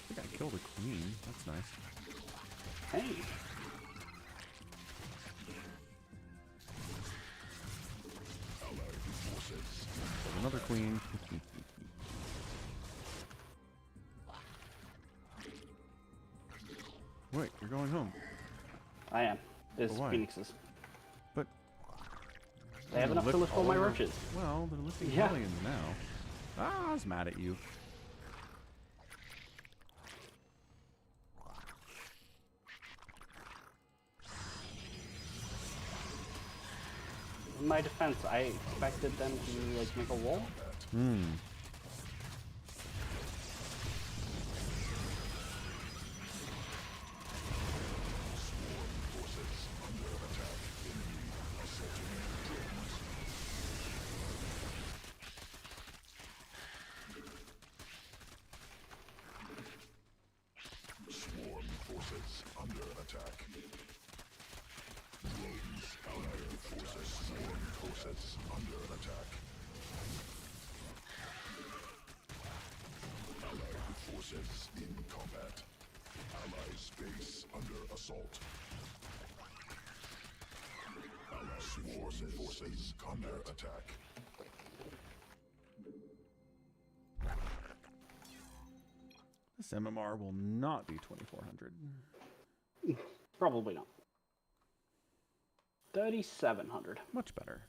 I think I killed a queen. That's nice. Hey. Killed another queen. Wait, you're going home. I am. There's But why? phoenixes. But They have enough to lift all my roaches. Well, they're lifting Yeah. Hellions now. Ah, I was mad at you. In my defense, I expected them to like make a wall. Swarm forces under attack. Drones, allied forces, swarm forces under attack. Allied forces in combat. Allies base under assault. Allied swarm forces under attack. This MMR will not be 2400. Probably not. 3,700. Much better.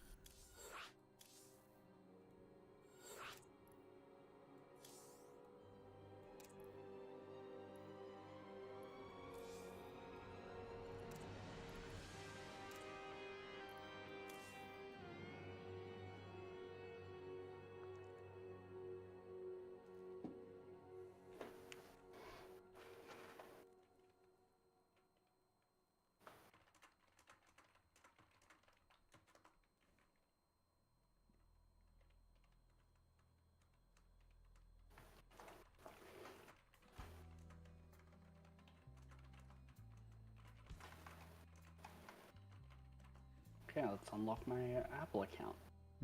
Okay, let's unlock my Apple account.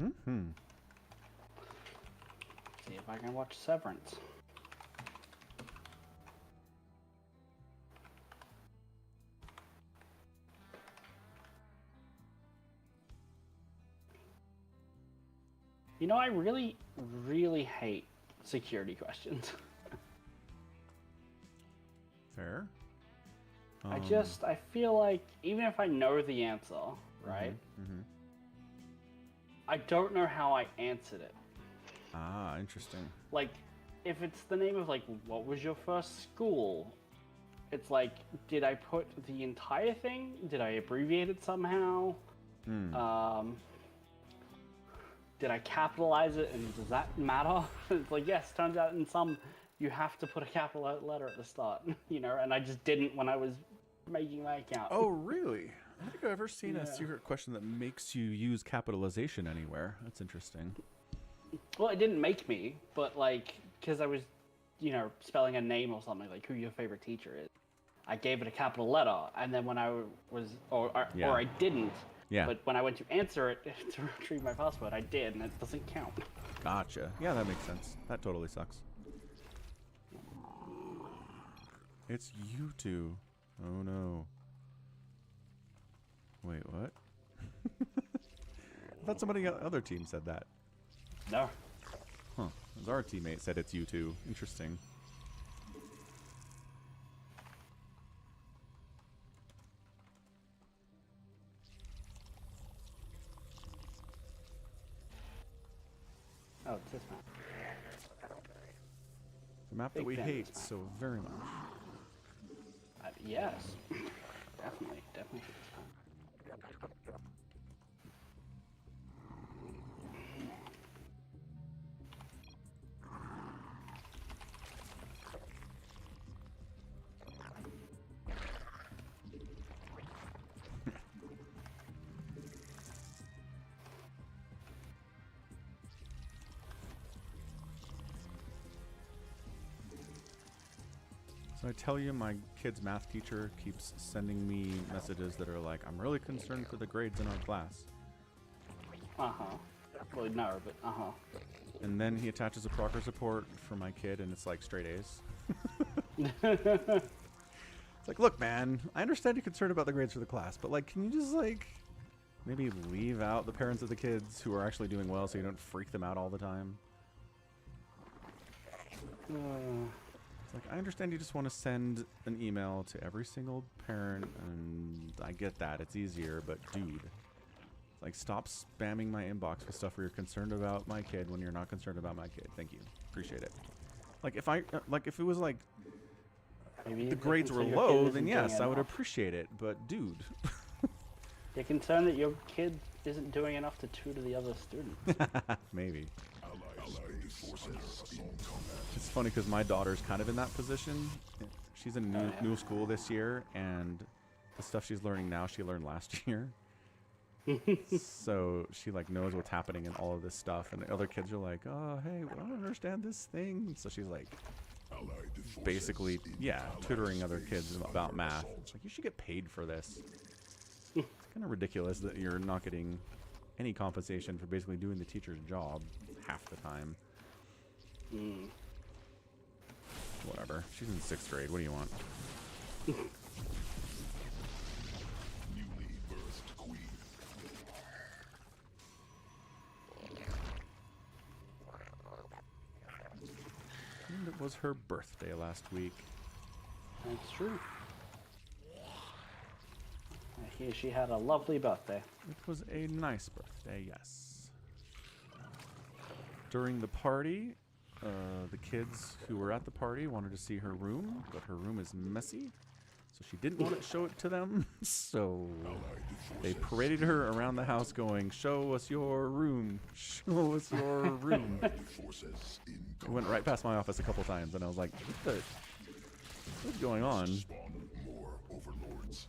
Mm-hmm. See if I can watch Severance. You know, I really, really hate security questions. Fair. I feel like even if I know the answer, right? Mm-hmm. I don't know how I answered it. Ah, interesting. Like, if it's the name of, like, what was your first school? It's like, did I put the entire thing? Did I abbreviate it somehow? Did I capitalize it, and does that matter? It's like, yes, turns out in some, you have to put a capital letter at the start, you know, and I just didn't when I was making my account. Oh, really? I don't think I've ever seen a secret question that makes you use capitalization anywhere. That's interesting. Well, it didn't make me, but, like, because I was, you know, spelling a name or something, like who your favorite teacher is. I gave it a capital letter, and then when I was, or I didn't, but when I went to answer it to retrieve my password, I did, and it doesn't count. Gotcha. Yeah, that makes sense. That totally sucks. It's you two. Oh no. Wait, what? I thought somebody on the other team said that. No. Huh. It was our teammate said it's you two. Interesting. Oh, it's this map. The map that we hate so very much. Yes. Definitely this map. So I tell you, my kid's math teacher keeps sending me messages that are like, I'm really concerned for the grades in our class. Uh-huh. Well, no, but uh-huh. And then he attaches a progress report for my kid, and it's like straight A's. It's like, look, man, I understand you're concerned about the grades for the class, but, like, can you just, like, maybe leave out the parents of the kids who are actually doing well so you don't freak them out all the time? It's like, I understand you just want to send an email to every single parent, and I get that. It's easier, but dude, like, stop spamming my inbox with stuff where you're concerned about my kid when you're not concerned about my kid. Thank you. Appreciate it. Like, if it was like, Maybe the grades were low, then yes, I would appreciate it, but dude. You're concerned that your kid isn't doing enough to tutor the other students. Maybe. It's funny because my daughter's kind of in that position. She's in a new school this year, and the stuff she's learning now she learned last year. So she, like, knows what's happening in all of this stuff, and the other kids are like, oh, hey, well, I don't understand this thing. So she's like, basically, yeah, tutoring other kids about math. It's like, you should get paid for this. It's kind of ridiculous that you're not getting any compensation for basically doing the teacher's job half the time. Whatever. She's in 6th grade. What do you want? Newly birthed queen. And it was her birthday last week. That's true. I hear she had a lovely birthday. It was a nice birthday, yes. During the party, the kids who were at the party wanted to see her room, but her room is messy, so she didn't want to show it to them. So they paraded her around the house going, show us your room, show us your room. It went right past my office a couple times, and I was like, what's going on? More overlords.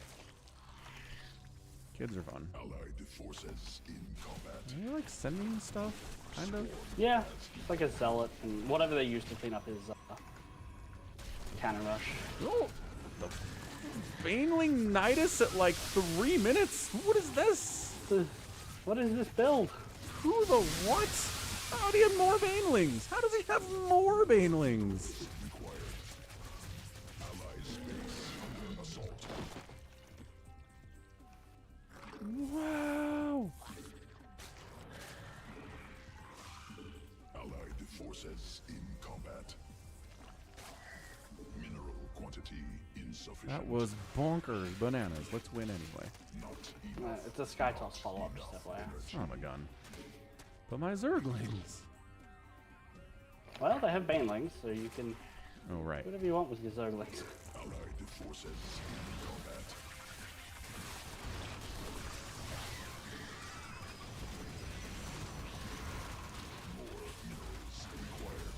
Kids are fun. Allied forces in combat. Are they, like, sending stuff? Kind of? Yeah, it's like a zealot, and whatever they use to clean up his cannon rush. Oh, the Baneling Nidus at like 3 minutes? What is this? What is this build? Who the what? How do you have more Banelings? How does he have more Banelings? Wow. forces in combat. Mineral quantity insufficient. That was bonkers bananas. Let's win anyway. Not enough. It's a Sky Toss follow-up, just FYI. Son of a gun. But my Zerglings. Well, they have Banelings, so you can Oh, right. do whatever you want with your Zerglings. Allied forces in combat. More minerals required.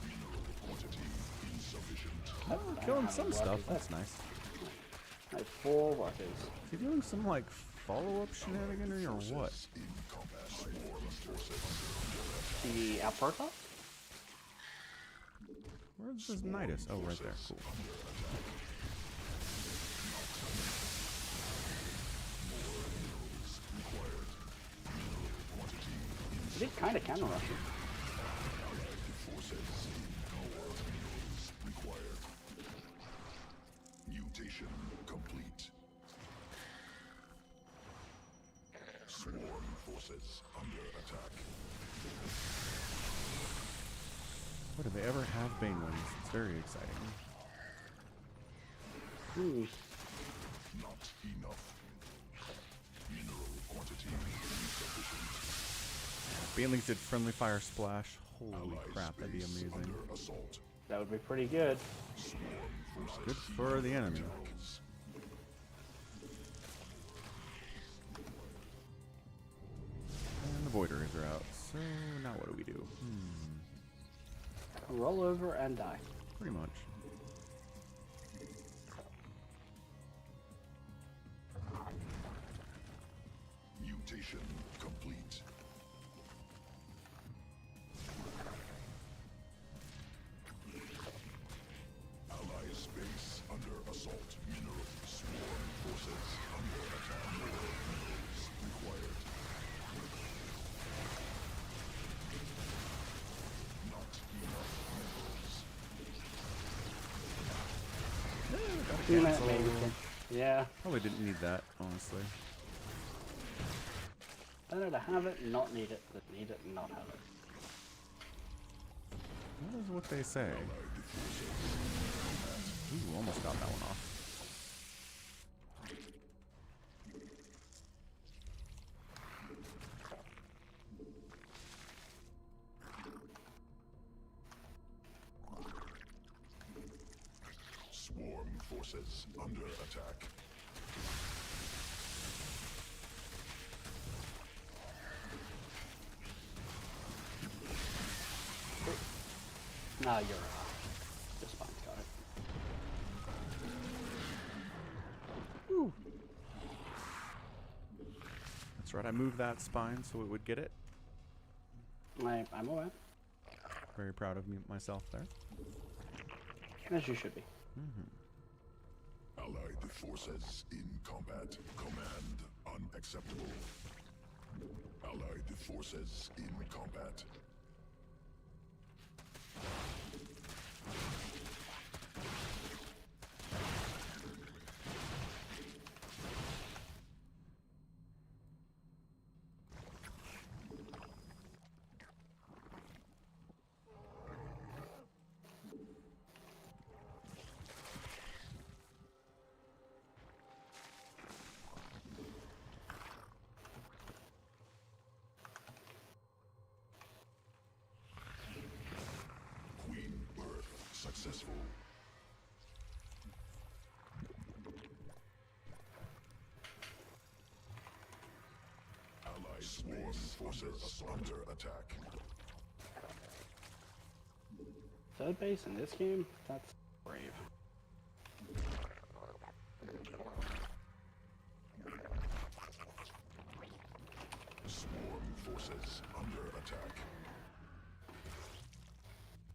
Mineral quantity insufficient. Oh, killing some stuff. That's nice. I have 4 rockets. Is he doing some, like, follow-up shenanigan or what? In combat. Swarm forces. The Alberta? Where's this Nidus? Oh, right there. Cool. It did kind of counter rush him. Mutation complete. Swarm forces under attack. What, do they ever have Banelings? It's very exciting. Hmm. Not enough. Mineral quantity insufficient. Banelings did friendly fire splash. Holy Allied crap, that'd be space amazing. under assault. That would be pretty good. Swarm forces. Good for the enemy. Minerals. And the Voiders are out. So now what do we do? Roll over and die. Pretty much. Mutation complete. Allied space under assault. Mineral swarm forces under attack. More minerals required. Not enough minerals. Maybe we can. Yeah. Probably didn't need that, honestly. Better to have it and not need it than need it and not have it. That is what they say. Ooh, almost got that one off. Swarm forces under attack. Nah, you're just fine. Got it. Ooh. That's right, I moved that spine so it would get it. I'm aware. Very proud of me myself there. As you should be. Allied forces in combat. Command unacceptable. Allied forces in combat. Queen birth successful. Allied swarm forces under attack. Third base in this game? That's brave. Swarm forces under attack.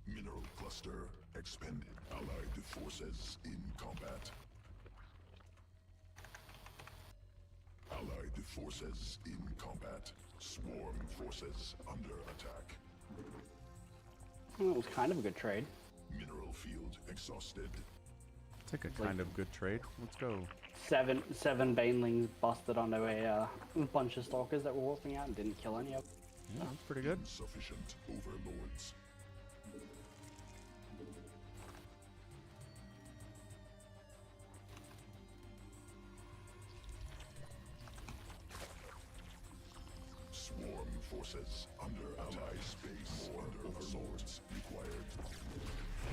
Mineral cluster expended. Allied forces in combat. Allied forces in combat. Swarm forces under attack. Well, it was kind of a good trade. Mineral field exhausted. Take a kind of good trade. Let's go. Seven Banelings busted onto a bunch of stalkers that were walking out and didn't kill any of them. Yeah, that's pretty good. Insufficient overlords. Swarm forces under ally space. More overlords required.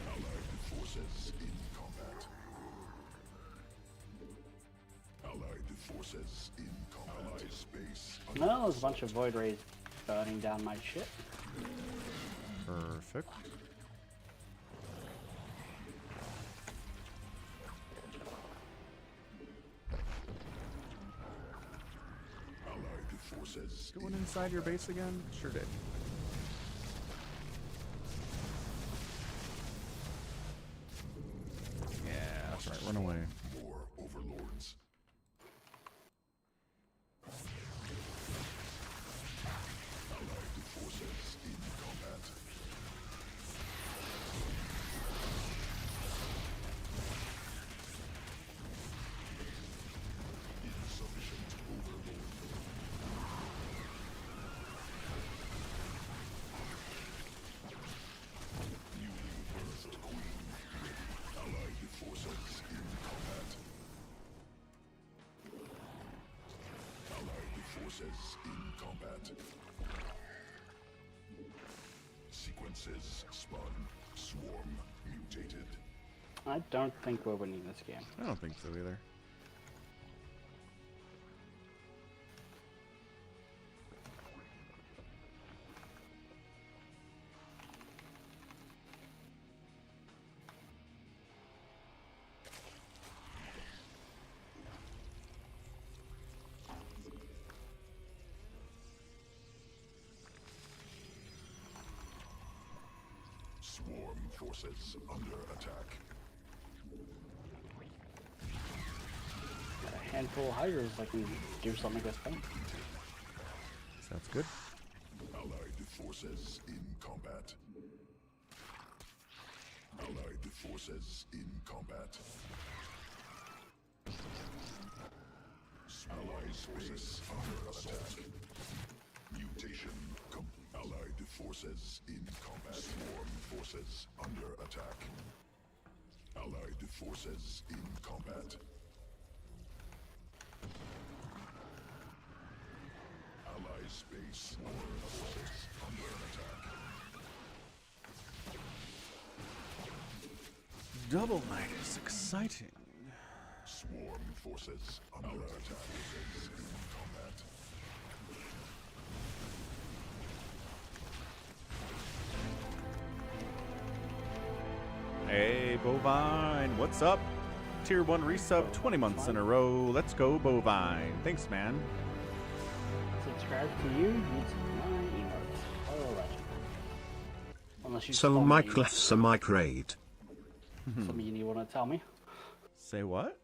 Allied forces in combat. Allied forces in combat. Allied space. No, there's a bunch of void rays burning down my shit. Perfect. Allied forces. Going inside your base again? Sure did. Yeah, that's right. Run away. More overlords. Allied forces in combat. Insufficient overlord. Newly birthed queen. Allied forces in combat. Allied forces in combat. Sequences spun. Swarm mutated. I don't think we're winning this game. I don't think so either. Swarm forces under attack. Got a handful of hydras I can do something with them. Sounds good. Allied forces in combat. Allied forces in combat. Allied forces under attack. Mutation complete. Allied forces in combat. Swarm forces under attack. Allied forces in combat. Allied space. Swarm forces under attack. Double Knight is exciting. Swarm forces under attack. Forces in combat. Hey, Bovine, what's up? Tier 1 resub 20 months in a row. Let's go, Bovine. Thanks, man. Subscribe to you, use my emotes. Oh, legend. Unless you So stole my emotes. SOMICRON. Something you want to tell me? Say what?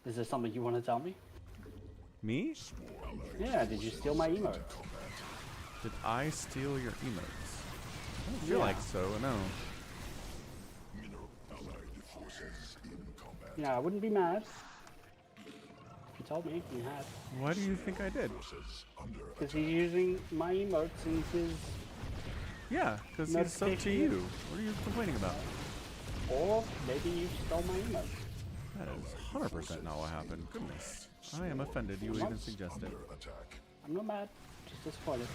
Is there something you want to tell me? Me? Yeah, did you steal my emotes? Did I steal your emotes? I don't feel Yeah. like so, no. Mineral allied forces in combat. Yeah, I wouldn't be mad. If you told me you had. Why do you think I did? Forces under Because he's using my emotes in his... Yeah, because he's sub to Notification. you. What are you complaining about? Or maybe you stole my emotes. That is 100% not what happened. Goodness. I am offended you even suggested. under attack. I'm not mad, just disappointed.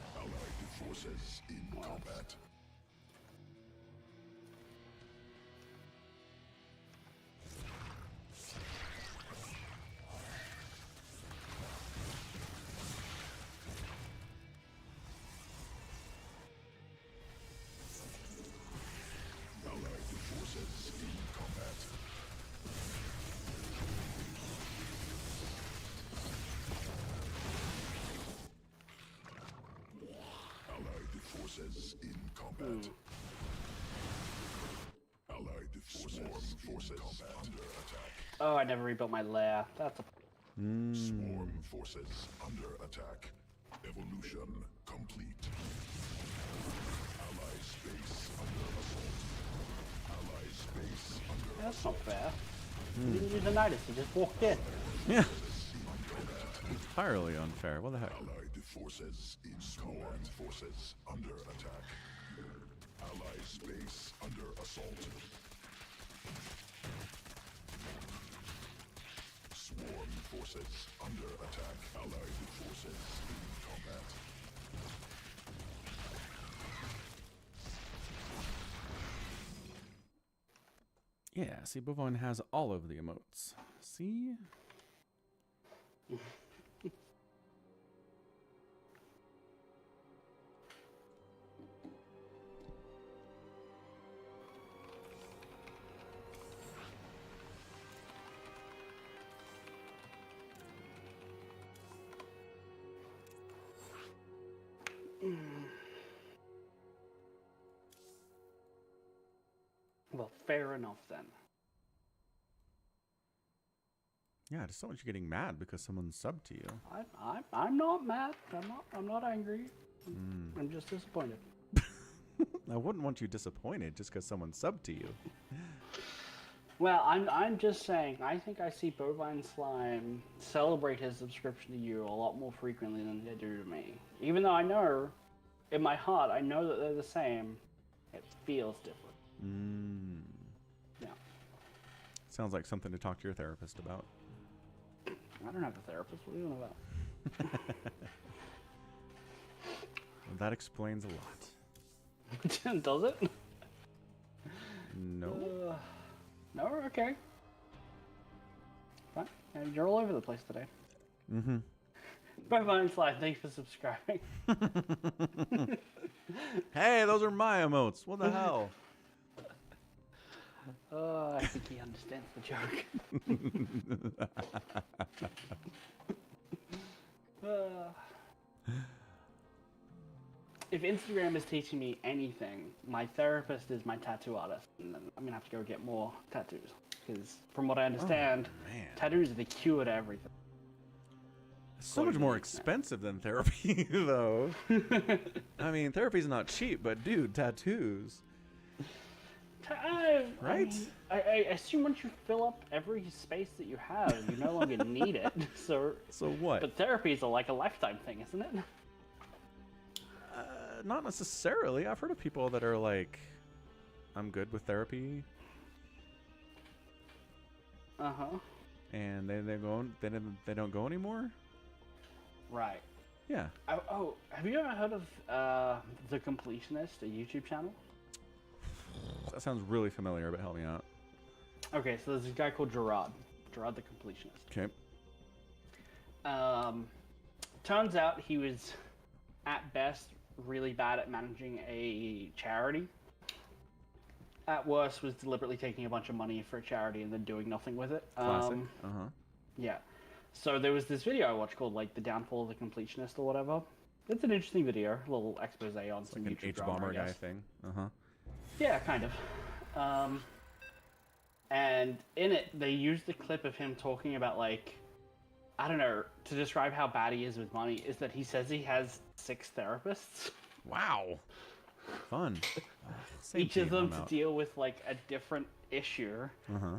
Allied forces in combat. Allied forces in combat. Allied forces in combat. Allied forces under attack. Oh, I never rebuilt my lair. That's a... Swarm forces under attack. Evolution complete. space under assault. Ally space under That's not fair. He didn't even notice, he just walked in. Yeah. Entirely unfair. What the heck? Allied forces in combat. Forces under attack. Ally space under assault. Swarm forces under attack. Allied forces in combat. Yeah, see, Bovine has all of the emotes. See? Well, fair enough then. Yeah, just so much getting mad because someone subbed to you. I'm not mad. I'm not angry. I'm just disappointed. I wouldn't want you disappointed just because someone subbed to you. Well, I'm just saying, I think I see Bovine Slime celebrate his subscription to you a lot more frequently than they do to me. Even though I know, in my heart, I know that they're the same, it feels different. Yeah. Sounds like something to talk to your therapist about. I don't have a therapist. What are you on about? Well, that explains a lot. Does it? No. No? Okay. Fine. You're all over the place today. Mm-hmm. Bovine Slime, thanks for subscribing. Hey, those are my emotes. What the hell? Oh, I think he understands the joke. If Instagram is teaching me anything, my therapist is my tattoo artist. And then I'm going to have to go get more tattoos. Because from what I understand, man. tattoos are the cure to everything. So much more expensive than therapy, though. I mean, therapy's not cheap, but dude, tattoos. Right? I assume once you fill up every space that you have, you no longer need it. So what? But therapy is like a lifetime thing, isn't it? Not necessarily. I've heard of people that are like, I'm good with therapy. Uh-huh. And they don't go anymore? Right. Yeah. Oh, have you ever heard of The Completionist, a YouTube channel? That sounds really familiar, but help me out. Okay, so there's a guy called Gerard the Completionist. Okay. Turns out he was, at best, really bad at managing a charity. At worst, was deliberately taking a bunch of money for a charity and then doing nothing with it. Classic. Yeah. So there was this video I watched called, like, The Downfall of the Completionist or whatever. It's an interesting video, a little expose on some Like YouTube an drama, H-bomber I guy guess. thing. Yeah, kind of. And in it, they used the clip of him talking about, like, I don't know, to describe how bad he is with money, is that he says he has 6 therapists. Wow. Fun. Same Each of team, them I'm to out. deal with, like, a different issue.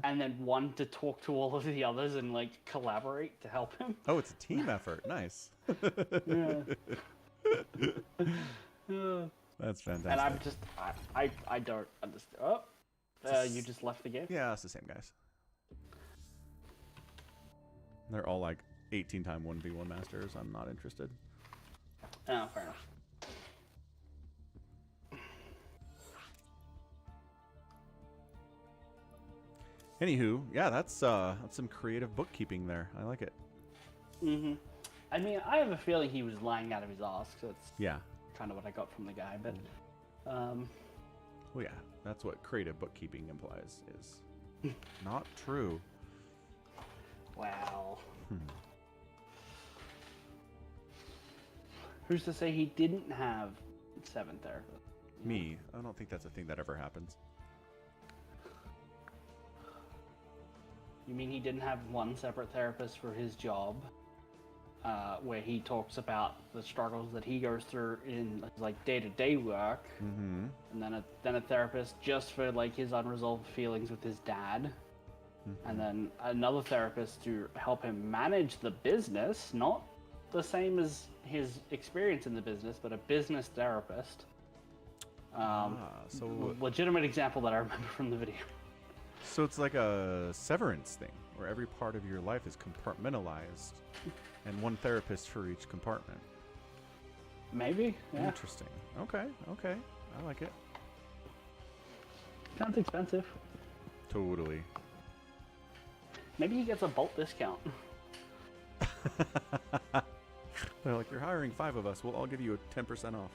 And then one to talk to all of the others and, like, collaborate to help him. Oh, it's a team effort. Nice. That's fantastic. And I'm just, I don't understand. Oh, you just left the game? Yeah, it's the same guys. They're all like 18-time 1v1 masters. I'm not interested. Oh, fair enough. Anywho, yeah, that's some creative bookkeeping there. I like it. Mm-hmm. I mean, I have a feeling he was lying out of his ass, so it's Yeah. kind of what I got from the guy, but... Well, yeah, that's what creative bookkeeping implies is not true. Wow. Who's to say he didn't have 7 therapists? Me, I don't think that's a thing that ever happens. You mean he didn't have one separate therapist for his job, where he talks about the struggles that he goes through in like day-to-day work, Mm-hmm. and then a therapist just for like his unresolved feelings with his dad, and then another therapist to help him manage the business, not the same as his experience in the business, but a business therapist. So Legitimate example that I remember from the video. So it's like a severance thing, where every part of your life is compartmentalized, and one therapist for each compartment. Maybe, yeah. Interesting. Okay, okay. I like it. Sounds expensive. Totally. Maybe he gets a bulk discount. They're like, you're hiring 5 of us. We'll all give you a 10% off.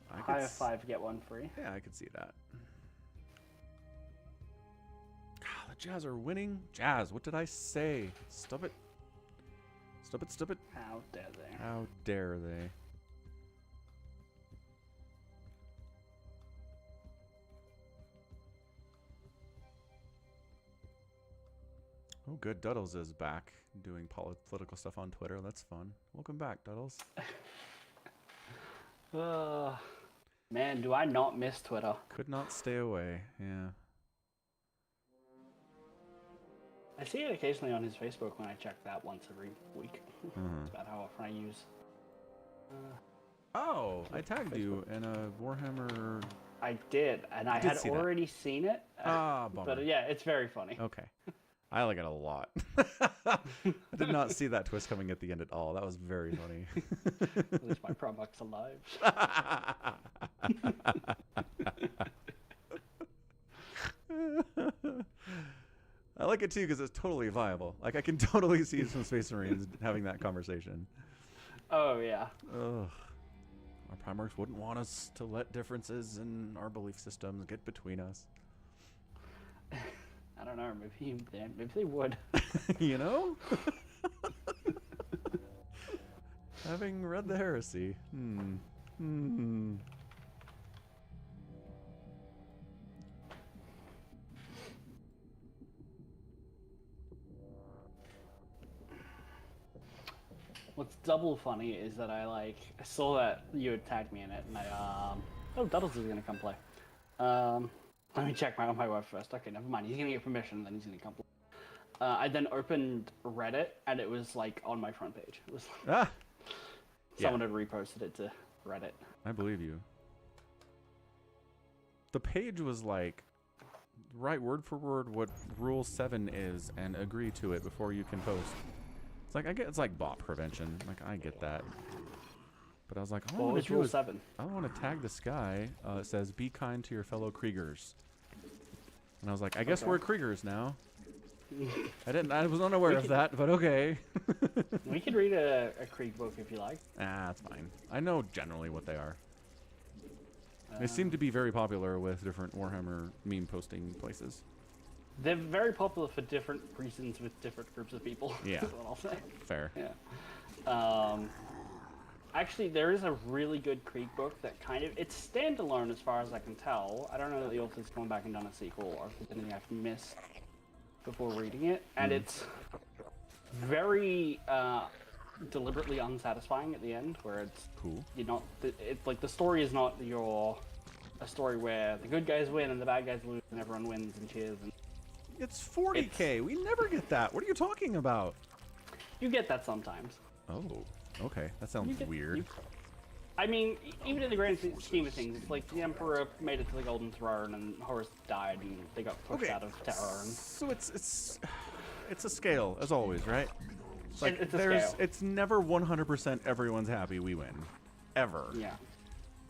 Hire 5, get 1 free. Yeah, I could see that. The Jazz are winning. Jazz, what did I say? Stop it. Stop it, stop it. How dare they? How dare they? Oh, good. Duddles is back doing political stuff on Twitter. That's fun. Welcome back, Duddles. Man, do I not miss Twitter. Could not stay away. Yeah. I see it occasionally on his Facebook when I check that once every week. That's about how often I use. Oh, I tagged you in a Warhammer. I did, and I had already seen it. Bummer. But yeah, it's very funny. Okay. I like it a lot. I did not see that twist coming at the end at all. That was very funny. At least my product's alive. I like it too because it's totally viable. Like I can totally see some Space Marines having that conversation. Oh yeah. Ugh. Our Primarchs wouldn't want us to let differences in our belief systems get between us. I don't know. Maybe they would. You know? Having read the heresy. What's double funny is that I saw that you had tagged me in it, and oh, Duddles is gonna come play. Let me check my wife first. Okay, never mind. He's gonna get permission, and then he's gonna come play. I then opened Reddit, and it was like on my front page. It was like, someone had reposted it to Reddit. I believe you. The page was like, write word for word what Rule 7 is and agree to it before you can post. It's like it's like bot prevention. Like I get that. But I was like, what was Rule 7? I don't want to tag this guy. It says, be kind to your fellow Kriegers. And I was like, I guess we're Kriegers now. I was unaware of that, but okay. We could read a Krieg book if you like. That's fine. I know generally what they are. They seem to be very popular with different Warhammer meme posting places. They're very popular for different reasons with different groups of people. Yeah. Is what I'll say. Fair. Yeah. Actually, there is a really good Krieg book that it's standalone as far as I can tell. I don't know that the author's gone back and done a sequel or if there's anything I've missed before reading it. And it's very deliberately unsatisfying at the end, where it's cool. It's like the story is not a story where the good guys win and the bad guys lose and everyone wins and cheers. And it's 40K. We never get that. What are you talking about? You get that sometimes. Oh. Okay, that sounds weird. I mean, even in the grand scheme of things, it's like the Emperor made it to the Golden Throne and Horus died and they got pushed out of Terror. And... So it's a scale, as always, right? Like it's a scale. It's never 100% everyone's happy we win. Ever. Yeah.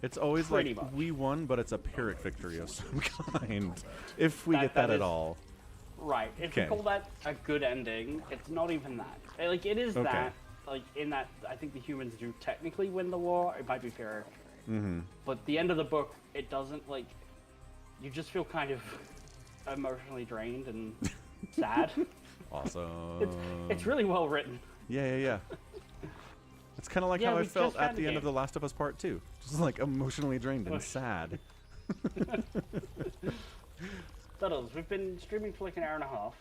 It's always Pretty like much. we won, but it's a Pyrrhic victory of some kind. If we get that at all. Right. If you call that a good ending, it's not even that. Like, it is that. Like, in that, I think the humans do technically win the war. It might be Pyrrhic. But the end of the book, it doesn't, like... You just feel kind of emotionally drained and sad. Awesome. It's really well written. Yeah. It's kind of like how I felt at the end of The Last of Us Part 2. Just, like, emotionally drained and sad. Duddles, we've been streaming for like an hour and a half.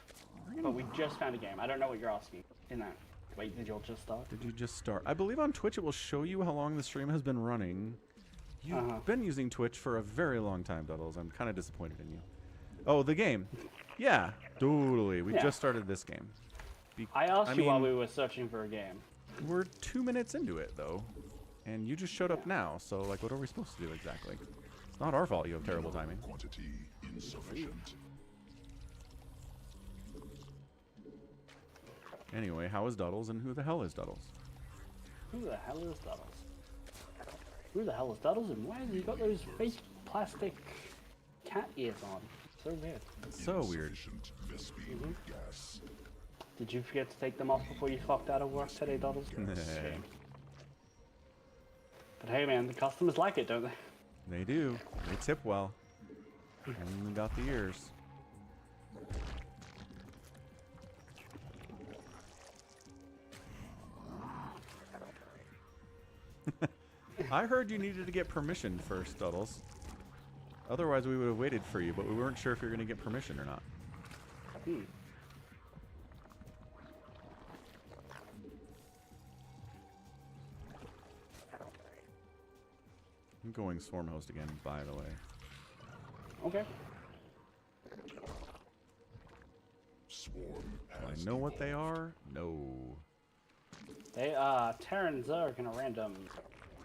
But we just found a game. I don't know what you're asking in that. Wait, did you all just start? Did you just start? I believe on Twitch it will show you how long the stream has been running. You've been using Twitch for a very long time, Duddles. I'm kind of disappointed in you. Oh, the game. Yeah, totally. We just started this game. I asked you while we were searching for a game. We're 2 minutes into it, though. And you just showed up now, so, like, what are we supposed to do exactly? It's not our fault you have terrible timing. Quantity insufficient. Anyway, how is Duddles, and who the hell is Duddles? Who the hell is Duddles? Who the hell is Duddles, and why has he got those fake plastic cat ears on? So weird. So weird. Gas. Did you forget to take them off before you fucked out of work today, Duddles? Shame. But hey man, the customers like it, don't they? They do. They tip well. Only got the ears. I heard you needed to get permission first, Duddles. Otherwise we would have waited for you, but we weren't sure if you were going to get permission or not. I'm going Swarm Host again, by the way. Okay. Swarm. Do I know what they are? No. They Terran Zerg in a random.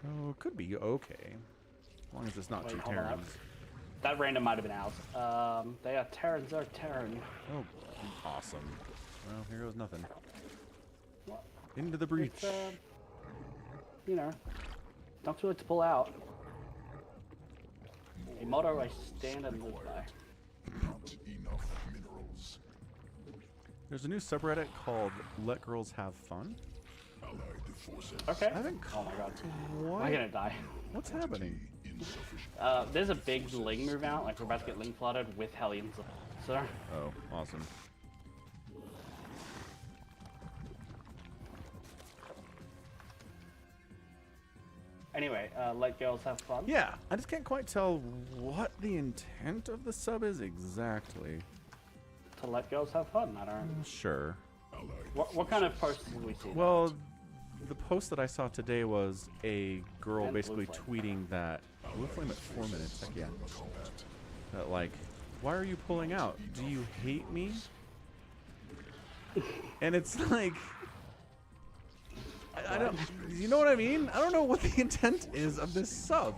Oh, could be okay. As long as it's not two hold on. Terrans. That random might have been ours. They are Terran Zerg Terran. Oh, awesome. Well, here goes nothing. What? Into the breach. It's, you know, not too late to pull out. A motto I stand and live by. Not enough minerals. There's a new subreddit called Let Girls Have Fun. Allied forces. Okay. I haven't. Oh my god. What? I'm gonna die. What's happening? Insufficient. There's a big Ling move out, like we're about to get Ling flooded with Hellions. So, Oh, awesome. anyway, let girls have fun. Yeah, I just can't quite tell what the intent of the sub is exactly. To let girls have fun, I don't. Sure. What kind of posts did we see? Well, the post that I saw today was a girl And basically Blue Flame. tweeting that Blue Flame at 4 minutes. Heck yeah. That like, why are you pulling out? Do you hate me? And it's like, I don't. You know what I mean? I don't know what the intent is of this sub.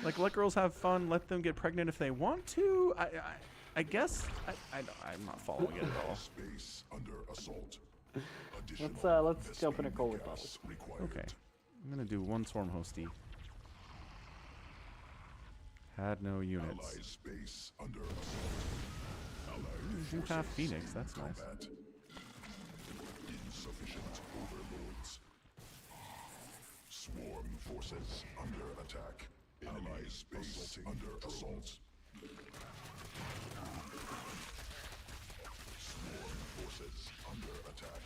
Like, let girls have fun. Let them get pregnant if they want to. I guess I'm not following it at all. Space under assault. Let's jump in a call with us. Okay, I'm gonna do one Swarm Hosty. Had no units. Allied space under assault. Allied You have forces Phoenix, in that's nice. combat. Insufficient overlords. Swarm forces under attack. Allied space under assault. Swarm forces under attack.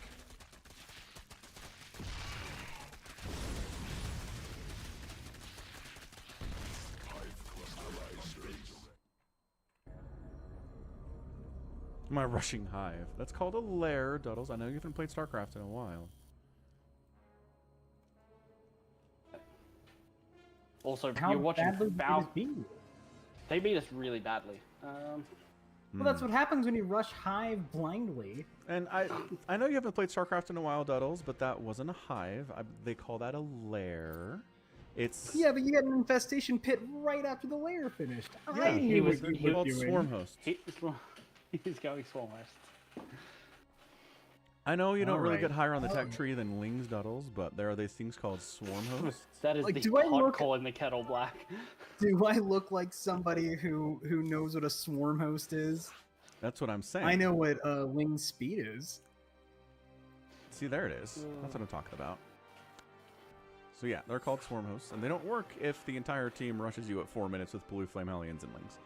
Hive cluster allied space. My rushing hive. That's called a lair, Duddles. I know you haven't played StarCraft in a while. Also, How you're watching badly did Val. it beat? They beat us really badly. Well, that's what happens when you rush Hive blindly. And I know you haven't played StarCraft in a while, Duddles, but that wasn't a hive. They call that a lair. It's Yeah, but you had an infestation pit right after the lair finished. Yeah, I knew was- what he you were called doing. Swarm Host. He's going foremost. I know you don't really Alright. get higher on the tech tree than Ling's, Duddles, but there are these things called Swarm Hosts. That is Like, the do I pot look- calling the kettle black. Do I look like somebody who knows what a swarm host is? That's what I'm saying. I know what Ling's speed is. See, there it is. That's what I'm talking about. So yeah, they're called Swarm Hosts, and they don't work if the entire team rushes you at 4 minutes with Blue Flame Hellions and Lings.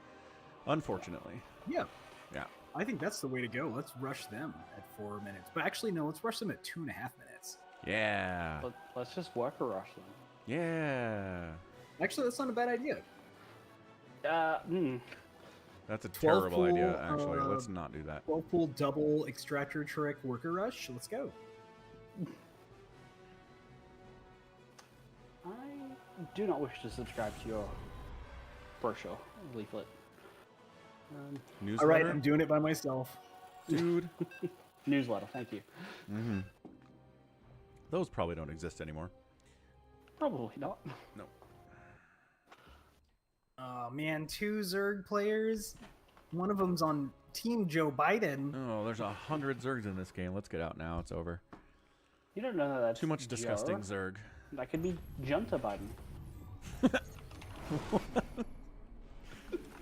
Unfortunately. Yeah, Yeah. I think that's the way to go. Let's rush them at 4 minutes. But actually, no, let's rush them at 2.5 minutes. Yeah. Let's just worker rush them. Yeah. Actually, that's not a bad idea. That's a 12 terrible idea, pool, actually. Let's not do that. 12 pool double extractor trick worker rush. Let's go. I do not wish to subscribe to your brochure leaflet. Newsletter? All right, I'm doing it by myself. Dude. Newsletter, thank you. Mm-hmm. Those probably don't exist anymore. Probably not. No. Oh man, 2 Zerg players. One of them's on Team Joe Biden. Oh, there's 100 Zergs in this game. Let's get out now. It's over. You don't know that's Too much disgusting Joe. Zerg. That could be Junta Biden.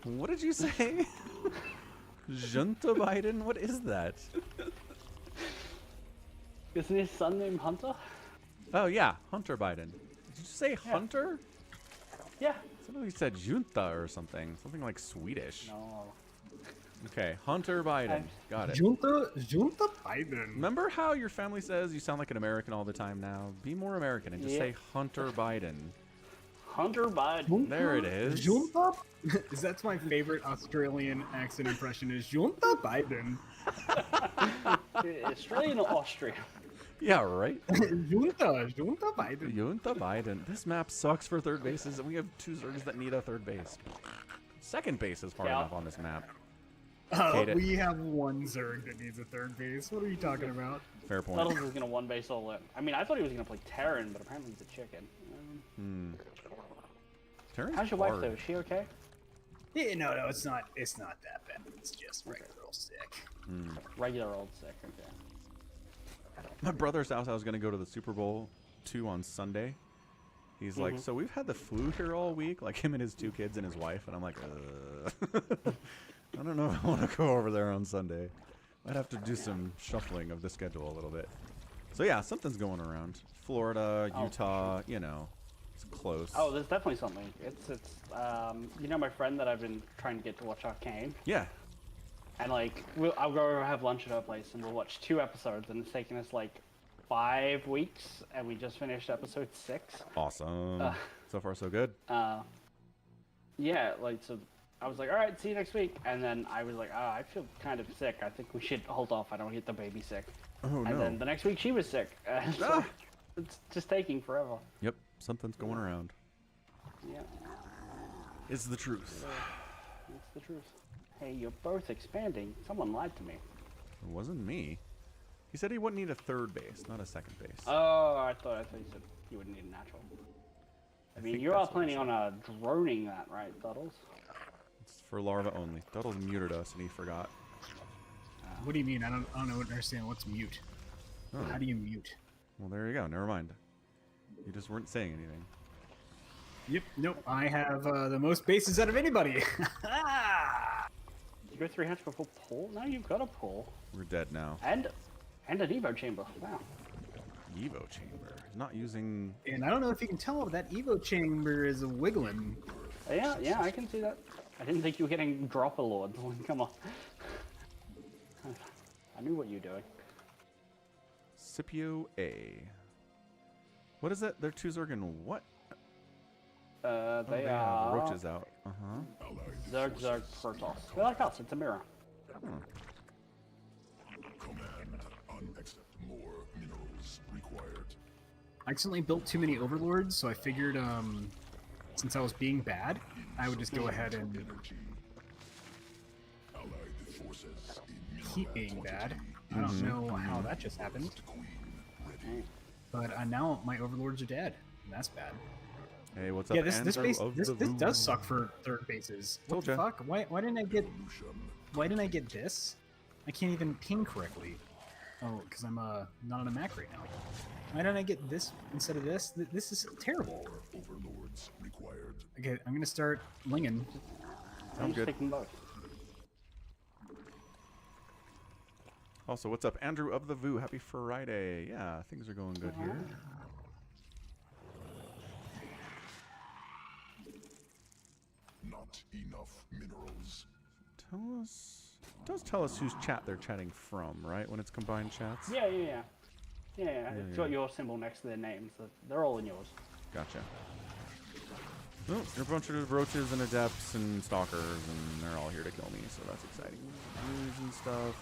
What did you say? Junta Biden? What is that? Isn't his son named Hunter? Oh, yeah. Hunter Biden. Did you say Hunter? Yeah. Somebody said Junta or something. Something like Swedish. No. Okay, Hunter Biden. Got it. Junta Biden. Remember how your family says you sound like an American all the time now? Be more American and just say Hunter Biden. Hunter Biden. There it is. Junta? That's my favorite Australian accent impression is Junta Biden. Australian or Austrian? Yeah, right? Junta Biden. Junta Biden. This map sucks for third bases, and we have 2 Zergs that need a third base. Second base is far enough on this map. Hate it. We have 1 Zerg that needs a third base. What are you talking about? Fair point. Tuttles is gonna one base all in. I mean, I thought he was gonna play Terran, but apparently he's a chicken. Terran's How's your hard. wife though? Is she okay? Yeah, no, it's not that bad. It's just regular old sick. Regular old sick. Okay. My brother's house, I was going to go to the Super Bowl 2 on Sunday. He's like, so we've had the flu here all week, like him and his 2 kids and his wife. And I'm like, I don't know if I want to go over there on Sunday. Might have to do some shuffling of the schedule a little bit. So yeah, something's going around. Florida, Utah, you know, it's close. Oh, there's definitely something. It's you know my friend that I've been trying to get to watch Arcane? Yeah. And like, I'll go have lunch at her place and we'll watch 2 episodes and it's taken us like 5 weeks and we just finished episode 6. Awesome. So far so good. Yeah, like, so I was like, all right, see you next week. And then I was like, oh, I feel kind of sick. I think we should hold off. I don't get the baby sick. Oh, And then the next week she was sick. So it's just taking forever. Yep, something's going around. Yeah, It's the truth. it's the truth. Hey, you're both expanding. Someone lied to me. It wasn't me. He said he wouldn't need a third base, not a second base. Oh, I thought you said you wouldn't need a natural. I mean, think you are that's what he planning on droning that, right, Duddles? It's for larva only. Duddles muted us and he forgot. What do you mean? I don't understand. What's mute? Oh. How do you mute? Well, there you go. Never mind. You just weren't saying anything. Yep. Nope. I have the most bases out of anybody. Did you go 3 hatch before pull? No, you've got a pull. We're dead now. And an Evo chamber. Wow. Evo chamber. Not using... And I don't know if you can tell, but that Evo chamber is a wiggling. Yeah, I can see that. I didn't think you were getting dropper lords. Come on. I knew what you were doing. Scipio A. What is it? They're 2 Zerg and what? They have are roaches out. Uh-huh. Zerg Protoss. They're like us, it's a mirror. Command. Unaccept more minerals required. I accidentally built too many overlords, so I figured since I was being bad, I would just go ahead and Energy. Allied forces in keep being bad. I don't know how that just happened, Queen ready. but now my overlords are dead. And that's bad. Hey, what's up, Yeah, this Andrew base of this the Room? does suck for third bases. What Told the ya. fuck? Why didn't I get Solution. this? I can't even ping correctly. Oh, because I'm not on a Mac right now. Why didn't I get this instead of this? This is terrible. Overlords required. Okay, I'm gonna start linging. I'm just good. taking both. Also, what's up, Andrew of the Voo? Happy Friday. Yeah, things are going good here. Not enough minerals. Tell us whose chat they're chatting from, right? When it's combined chats? Yeah. It's got your symbol next to their name, so they're all in yours. Gotcha. Oh, there are a bunch of roaches and adepts and stalkers, and they're all here to kill me, so that's exciting. News and stuff.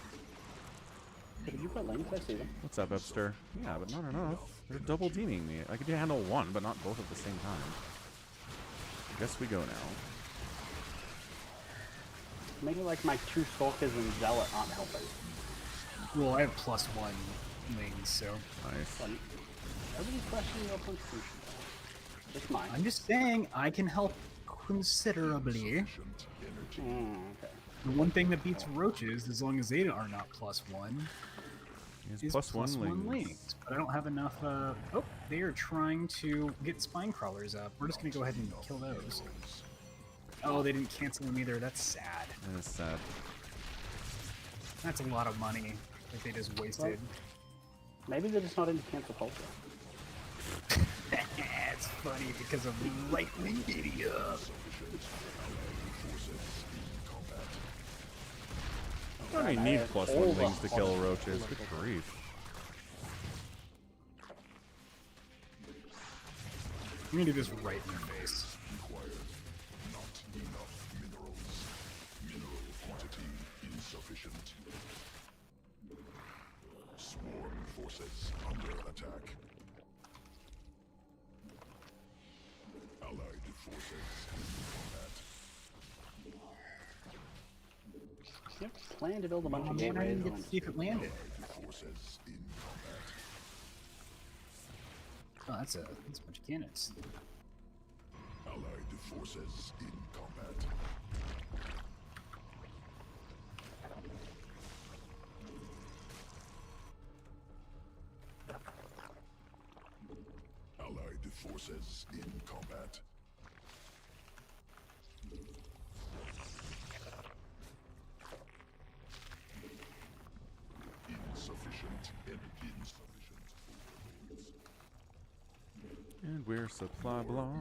Did you put links? I see them. What's up, Epster? Yeah, but not enough. They're double teaming me. I could handle one, but not both at the same time. I guess we go now. Maybe like my 2 stalkers and zealot aren't helping. Well, I have +1 lanes, so Nice. But nobody's questioning your constitution. Just mine. I'm just saying I can help considerably. Okay. The one thing that beats roaches, as long as they are not +1, He's is +1 lanes. lanes. But I don't have enough. Oh, they are trying to get spine crawlers up. We're just gonna go ahead and kill those. Oh, they didn't cancel them either. That's sad. That is sad. That's a lot of money that they just wasted. Maybe they're just not into cancel culture. It's funny because of right-wing media. I don't even I need have +1 all the lanes to kill hard- roaches. Good grief. I'm gonna do this right in your face. Not enough minerals. Mineral quantity insufficient. Swarm forces under attack. Allied forces in combat. Yep. Plan to build a bunch of Man, I gateways. didn't get to see if it landed. Forces in combat. Oh, that's a bunch of cannons. Allied forces in combat. Allied forces in combat. Insufficient and insufficient overloads. And we're supply block.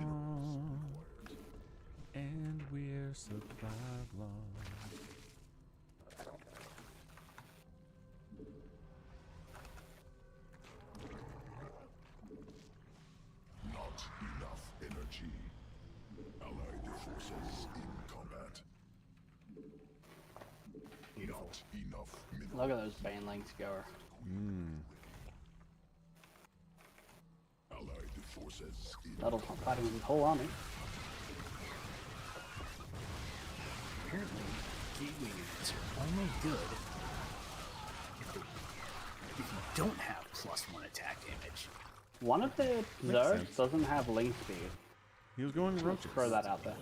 And we're supply block. Not enough energy. Allied forces in combat. Not enough minerals. Look at those banelings go. Allied forces in That'll not fighting with his whole army. Apparently, gateway units are only good if you don't have +1 attack damage. One of the sense. Zergs doesn't have link speed. He was going roaches. Throw that out there.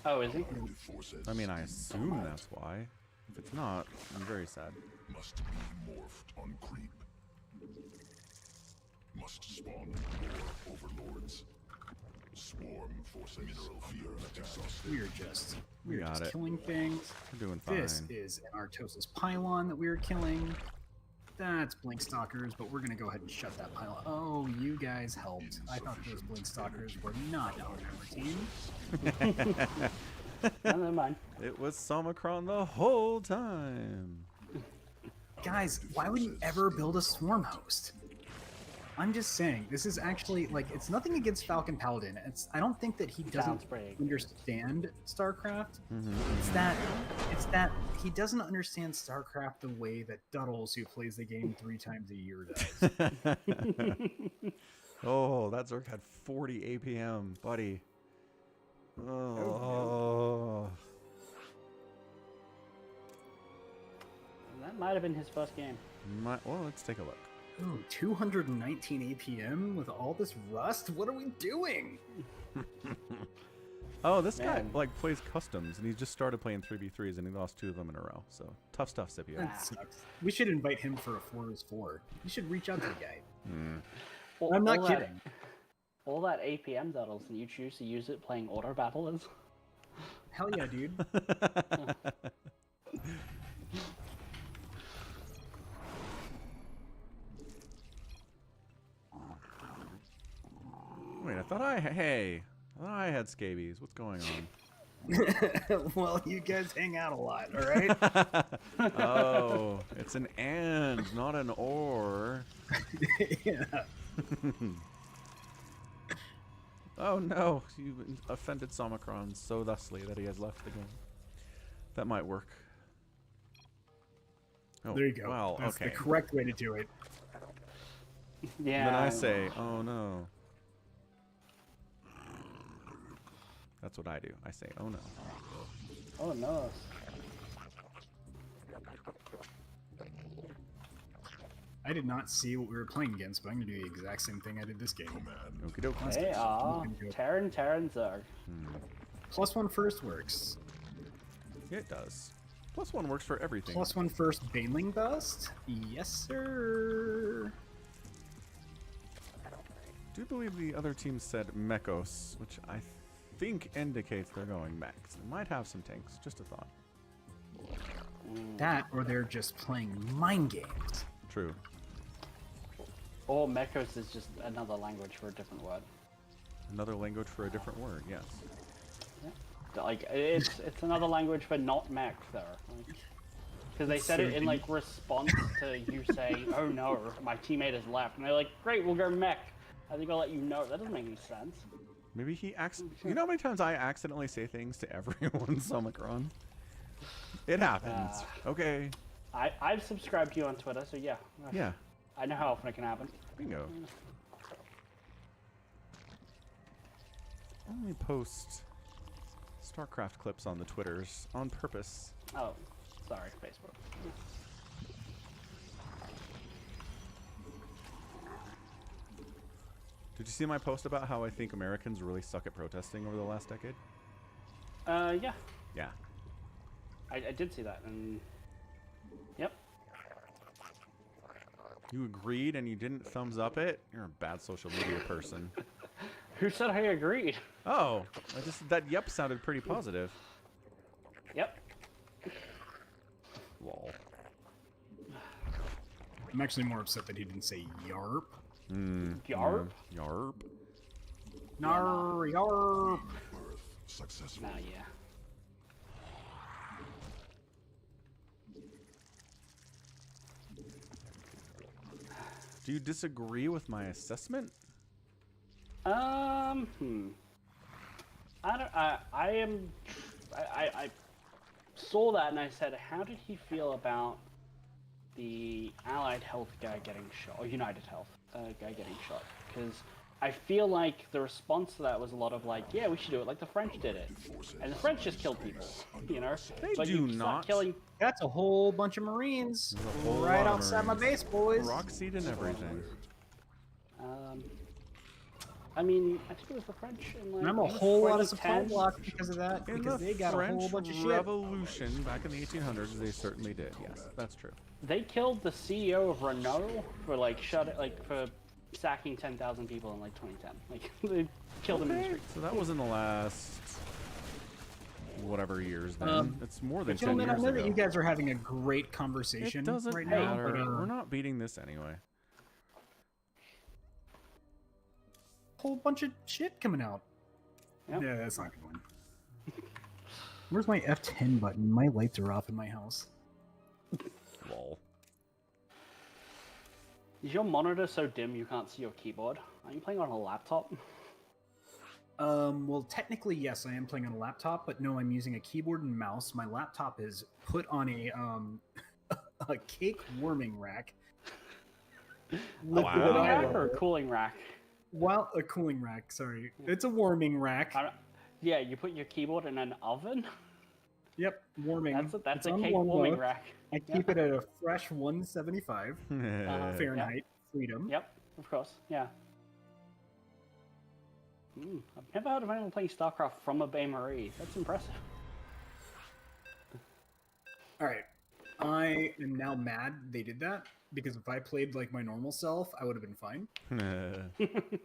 Oh, is he? Allied forces I mean, I assume that's why. If it's not, I'm very sad. must be morphed on creep. Must spawn more overlords. Swarm forces mineral fear exhausted. We are got just it. killing things. We're doing fine. This is an Artosis pylon that we are killing. That's Blink Stalkers, but we're gonna go ahead and shut that pylon. Oh, you guys helped. I thought those Blink Stalkers were not on our team. No, never mind. It was SOMICRON the whole time. Guys, why would you ever build a swarm host? I'm just saying, this is actually, like, it's nothing against Falcon Paladin. I don't think that he doesn't Sounds pretty good. understand StarCraft. It's that he doesn't understand StarCraft the way that Duddles, who plays the game 3 times a year, does. Oh, that Zerg had 40 APM, buddy. Oh. That might have been his first game. Well, let's take a look. Ooh, 219 APM with all this rust? What are we doing? Oh, this guy Man. like plays customs, and he just started playing 3v3s, and he lost 2 of them in a row. So tough stuff, Scipio. That sucks. We should invite him for a 4v4. You should reach out to the guy. All- I'm not all that- kidding. All that APM Duddles, and you choose to use it playing auto battlers. Hell yeah, dude. Wait, I thought I had scabies. What's going on? Well, you guys hang out a lot, all right? Oh, it's an and, not an or. Yeah. Oh no, you offended SOMICRON so thusly that he has left the game. That might work. Oh, There you go. Well, That's okay. the correct way to do it. Yeah. Then I say, oh no. That's what I do. I say, oh no. Oh no. I did not see what we were playing against, but I'm going to do the exact same thing I did this game. Okie dokie. They are Terran Zerg. +1 first works. It does. +1 works for everything. +1 first Baneling bust? Yes, sir. Do you believe the other team said Mechos, which I think indicates they're going mechs. They might have some tanks. Just a thought. That, or they're just playing mind games. True. Or Mechos is just another language for a different word. Another language for a different word, yes. Yeah. Like, it's another language for not mech, though. Because they said it in, like, response to you saying, oh no, my teammate has left. And they're like, great, we'll go mech. I think I'll let you know. That doesn't make any sense. Maybe he You know how many times I accidentally say things to everyone, SOMICRON? It happens. Okay. I've subscribed to you on Twitter, so yeah. Yeah. I know how often it can happen. Bingo. Only post StarCraft clips on the Twitters on purpose. Oh, sorry, Facebook. Did you see my post about how I think Americans really suck at protesting over the last decade? Yeah. Yeah. I did see that, and... Yep. You agreed and you didn't thumbs up it? You're a bad social media person. Who said I agreed? Oh, that yep sounded pretty positive. Yep. Lol. I'm actually more upset that he didn't say yarp. Yarp? Yarp. Nar, yarp. Birth successful. Nah, yeah. Do you disagree with my assessment? I saw that and I said, how did he feel about the Allied Health guy getting shot, or United Health guy getting shot? Because I feel like the response to that was a lot of like, yeah, we should do it like the French did it, and the French just killed people, you know? They so do you start not. killing. That's a whole bunch of Marines There's a whole right lot of outside my Marines. base, boys. Rock seed and everything. I mean, I think it was the French. In, like, And I'm a in the whole lot of 2010s. supply blocks because of that, In because the they got French a whole bunch of shit. Revolution back in the 1800s, they certainly did. Yes, that's true. They killed the CEO of Renault for for sacking 10,000 people in like 2010. Like they killed him in the street. So that was in the last whatever years then. It's more than 10 Gentlemen, years I know ago. that you guys are having a great conversation It doesn't right matter. now, but We're not beating this anyway. whole bunch of shit coming out. Yep. Yeah, that's not a good one. Where's my F10 button? My lights are off in my house. Lol. Is your monitor so dim you can't see your keyboard? Are you playing on a laptop? Well, technically, yes, I am playing on a laptop, but no, I'm using a keyboard and mouse. My laptop is put on a a cake warming rack. Wow. Warming rack or a cooling rack? Well, a cooling rack, sorry. It's a warming rack. Yeah, you put your keyboard in an oven? Yep, warming. That's It's a on cake warm warming mode. rack. I keep it at a fresh 175 Fahrenheit. Freedom. Yep, of course, yeah. I've never heard of anyone playing StarCraft from a bain-marie. That's impressive. Alright. I am now mad they did that, because if I played like my normal self, I would have been fine.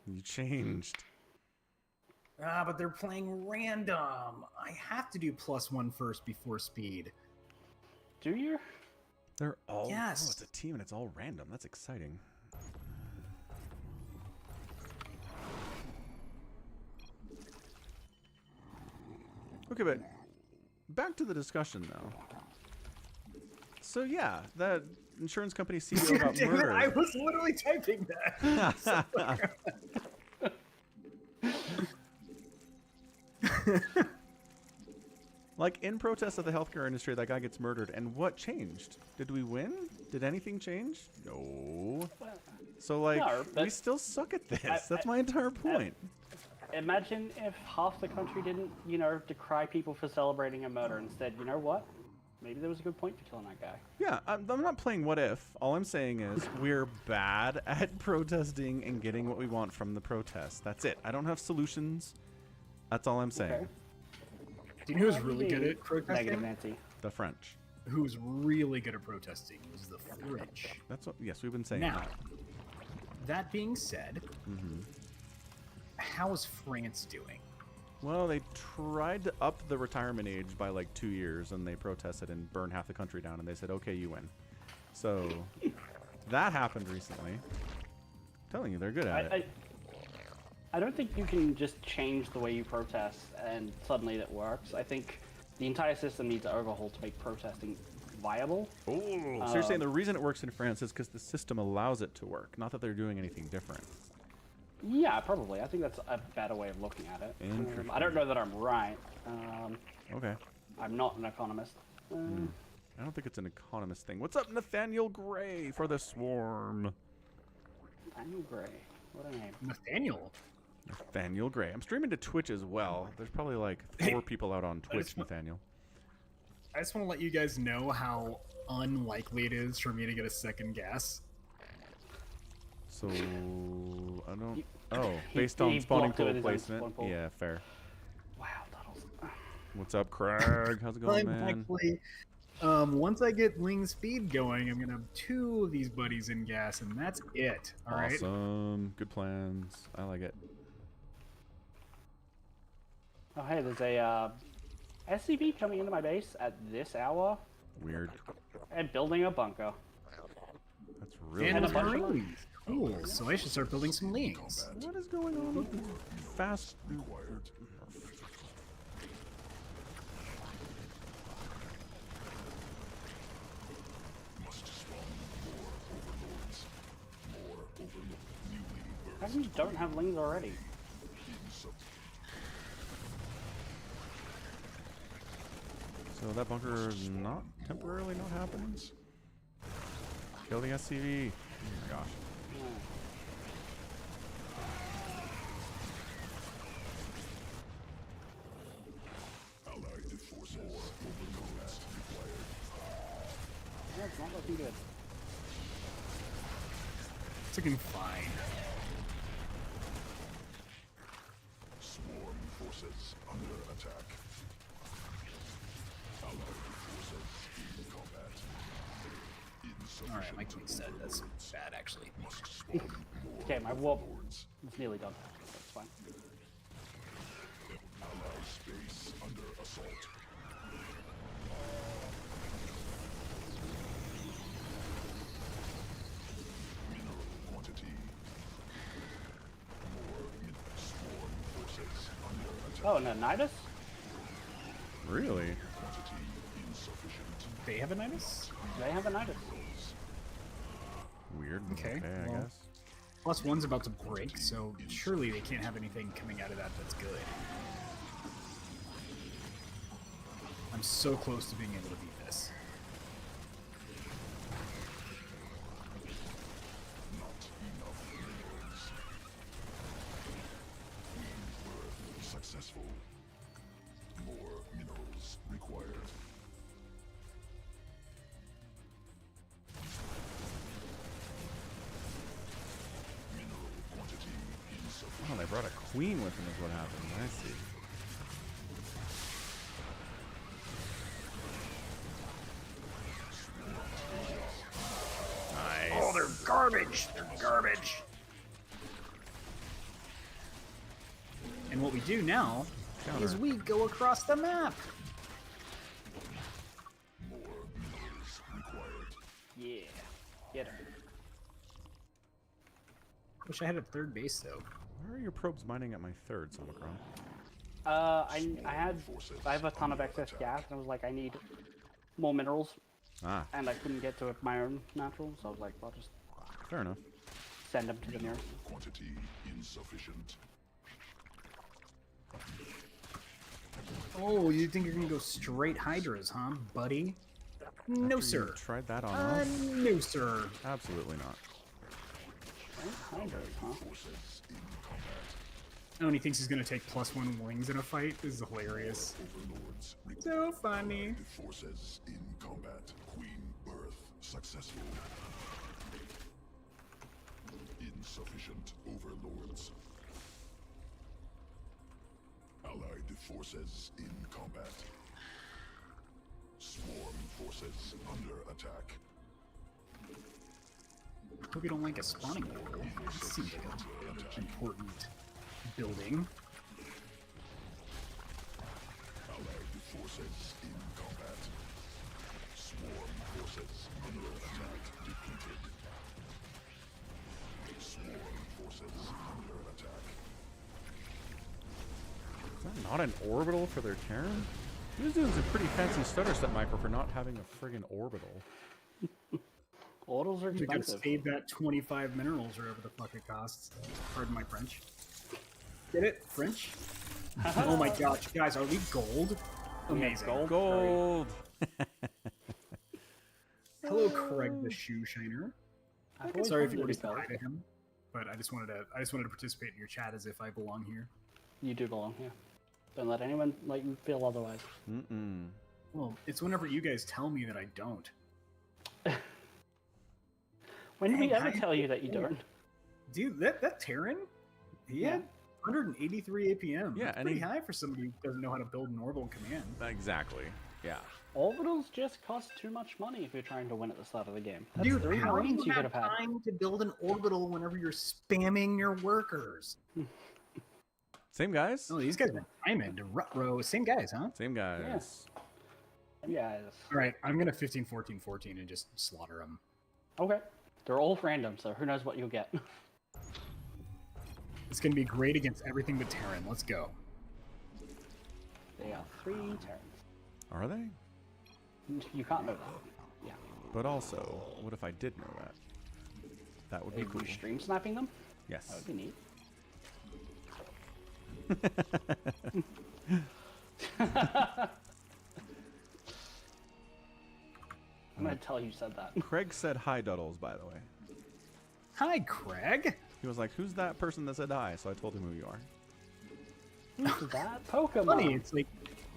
You changed. But they're playing random. I have to do +1 first before speed. Do you? They're all. Yes. Oh, it's a team and it's all random. That's exciting. Okay, but back to the discussion though. So yeah, that insurance company CEO got Damn it, murdered. I was literally typing that. Like, in protest of the healthcare industry, that guy gets murdered, and what changed? Did we win? Did anything change? No. So, like, No, we still suck at this. That's my entire point. Imagine if half the country didn't, you know, decry people for celebrating a murder. Instead, you know what? Maybe there was a good point for killing that guy. Yeah, I'm not playing what if. All I'm saying is we're bad at protesting and getting what we want from the protest. That's it. I don't have solutions. That's all I'm saying. Okay. Do you know who's really good at Negative protesting? Nancy. The French. Who's really good at protesting is the French. That's what. Yes, we've been saying Now, that. that being said, how is France doing? Well, they tried to up the retirement age by like 2 years, and they protested and burned half the country down, and they said, okay, you win. So that happened recently. I'm telling you, they're good at it. I don't think you can just change the way you protest and suddenly that works. I think the entire system needs an overhaul to make protesting viable. Oh, so you're saying the reason it works in France is because the system allows it to work, not that they're doing anything different. Yeah, probably. I think that's a better way of looking at it. Interesting. I don't know that I'm right. Okay. I'm not an economist. I don't think it's an economist thing. What's up, Nathaniel Gray, for the swarm? Daniel Gray. What a name. Nathaniel. Nathaniel Gray. I'm streaming to Twitch as well. There's probably like 4 people out on Twitch, Nathaniel. I just want to let you guys know how unlikely it is for me to get a second gas. So, I don't... Oh, based on spawning pool placement. Yeah, fair. Wow, Tuttles. What's up, Craig? How's it going, man? Actually, once I get wing speed going, I'm gonna have 2 of these buddies in gas, and that's it. All right. Awesome. Good plans. I like it. Oh, hey, there's a SCV coming into my base at this hour Weird. and building a bunker. That's really And a bunch of weird. them. Marines. Cool. So I should start building some lings. What is going on with the fast... Required. Must spawn more overlords. More newly How come you don't have lings already? So that bunker is not temporarily not happening? Kill the SCV. Oh my gosh. Allied forces overlords required. Yeah, it's not looking good. It's looking fine. Swarm forces under attack. Allied forces in combat. All right, my king said that's bad actually. Must spawn more Okay, my warp overlords. is nearly done. That's fine. Allied space under assault. Mineral quantity. More swarm forces under attack. Oh, and a Nidus? Really? Quantity insufficient. They have a Nidus? They have a Nidus. Weird. Okay, I well. guess. +1's about to break, so surely they can't have anything coming out of that that's good. I'm so close to being able to beat this. Not enough minerals. We were successful. More minerals required. Mineral quantity insufficient. Oh, they brought a queen with them is what happened. I see. Nice. Oh, they're garbage! They're garbage! And what we do now is Counter. we go across the map! More minerals required. Yeah. Get her. Wish I had a 3rd base though. Where are your probes mining at my 3rd, SOMICRON? I have a ton of excess gas, and I was like, I need more minerals, Ah, and I couldn't get to my own natural, so I was like, I'll just fair enough. send them to the nearest. Quantity insufficient. Oh, you think you're gonna go straight Hydras, huh, buddy? No, After sir. you tried that on us? No, sir. Absolutely not. Hydras, huh? Oh, and he thinks he's gonna take +1 wings in a fight? This is hilarious. Overlords So funny. forces in combat. Queen birth successful. Insufficient overlords. Allied forces in combat. Swarm forces under attack. Hope you don't like a spawning portal. This seems like an important building. Allied forces in combat. Swarm forces under attack. Defeated. Swarm forces under attack. Is that not an orbital for their Terran? He was doing some pretty fancy stutter step micro for not having a friggin' orbital. Orders are We gotta expensive. save that 25 minerals or whatever the fuck it costs. Pardon my French. Get it? French? Oh my gosh, guys, are we gold? Amazing. Gold. Gold! Hello, Craig the Shoe Shiner. I've always Sorry if wanted you to already be said gold. hi to him, but I just wanted to participate in your chat as if I belong here. You do belong here. Don't let anyone let you feel otherwise. Mm-mm. Well, it's whenever you guys tell me that I don't. When did we Dang, ever I- tell you that you don't? Dude, that Terran, he had 183 APM. Yeah, That's and pretty he- high for somebody who doesn't know how to build an orbital command. Exactly. Yeah. Orbitals just cost too much money if you're trying to win at the start of the game. That's Dude, 3 how do Marines you you could have have had. time to build an orbital whenever you're spamming your workers? Same guys? Oh, these guys are diamond, Rutro, same guys, huh? Same guys. Yes. Yes. All right, I'm gonna 15, 14, 14 and just slaughter them. Okay. They're all random, so who knows what you'll get. It's gonna be great against everything but Terran. Let's go. They are 3 Terrans. Are they? You can't know that. Yeah. But also, what if I did know that? That would be Are cool. you stream sniping them? Yes. That would be neat. I'm gonna tell you said that. Craig said hi, Duddles, by the way. Hi, Craig. He was like, who's that person that said hi? So I told him who you are. Who's that Pokemon? Funny, it's like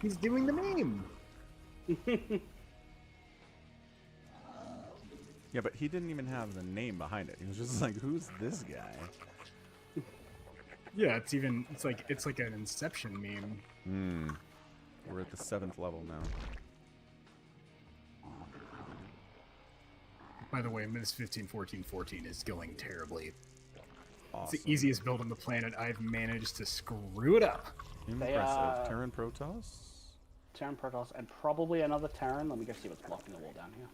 he's doing the meme. Yeah, but he didn't even have the name behind it. He was just like, who's this guy? Yeah, it's like an Inception meme. Hmm. We're at the 7th level now. By the way, Miss 15, 14, 14 is going terribly. Awesome. It's the easiest build on the planet. I've managed to screw it up. Impressive. Terran Protoss? Terran Protoss and probably another Terran. Let me go see what's blocking the wall down here.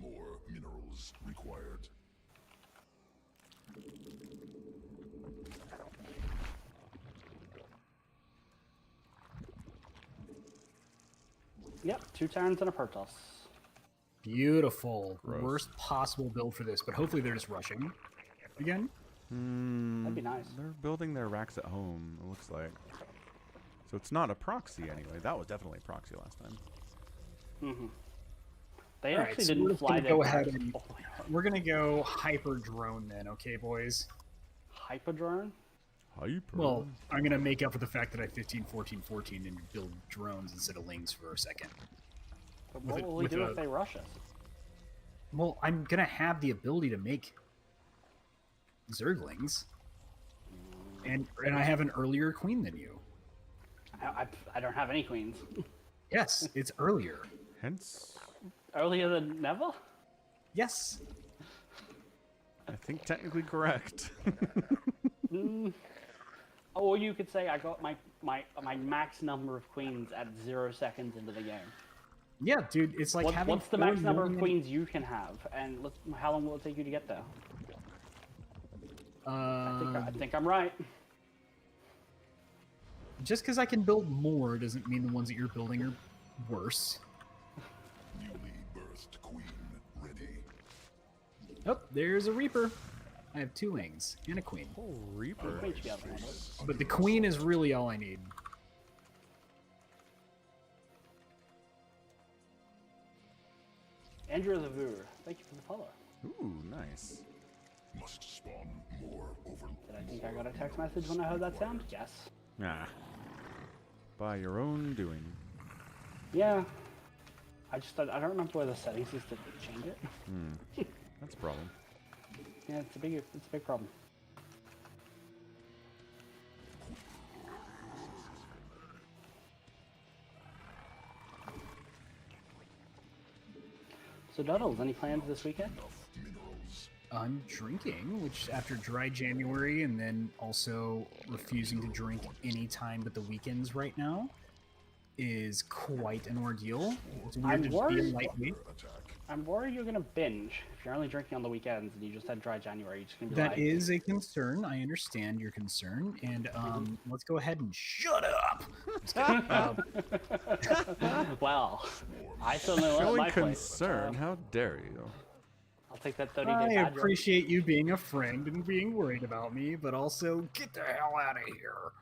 More minerals required. Yep, 2 Terrans and a Protoss. Beautiful. Gross. Worst possible build for this, but hopefully they're just rushing again. That'd be nice. They're building their racks at home, it looks like. So it's not a proxy anyway. That was definitely a proxy last time. Mm-hmm. They All right, actually so didn't we're fly gonna their go ahead barracks and- all the way up. We're gonna go hyper drone then, okay, boys? Hyperdrone? Hyper. Well, I'm gonna make up for the fact that I 15, 14, 14 and build drones instead of lings for a second. But With what it- will we with do a- if they rush us? Well, I'm gonna have the ability to make Zerglings, and I have an earlier queen than you. I don't have any queens. Yes, it's earlier. Hence, Earlier than never? Yes. I think technically correct. Or you could say I got my max number of queens at 0 seconds into the game. Yeah, dude, it's like having. What's the 4 max number of million- queens you can have? And how long will it take you to get there? I think I'm right. Just because I can build more doesn't mean the ones that you're building are worse. Newly birthed queen ready. Oh, there's a Reaper. I have 2 wings and a queen. Oh, Reaper. Queen should be able to handle it. But the queen is really all I need. Andrew the Viewer, thank you for the follow. Ooh, nice. Must spawn more overlords. Did I think I got a text message when I heard that sound? Yes. Ah. By your own doing. Yeah. I don't remember where the settings is to change it. That's a problem. Yeah, it's a big problem. So Doddles, any plans this weekend? I'm drinking, which after dry January and then also refusing to drink any time but the weekends right now is quite an ordeal. It's weird to just be a lightweight. I'm worried you're gonna binge if you're only drinking on the weekends and you just had dry January. You're just gonna be That like, is a concern. I understand your concern, and let's go ahead and shut up. Just kidding. well, I still know Showing my place. concern, how dare you? I'll take that 30-day I bad job. appreciate you being a friend and being worried about me, but also get the hell out of here.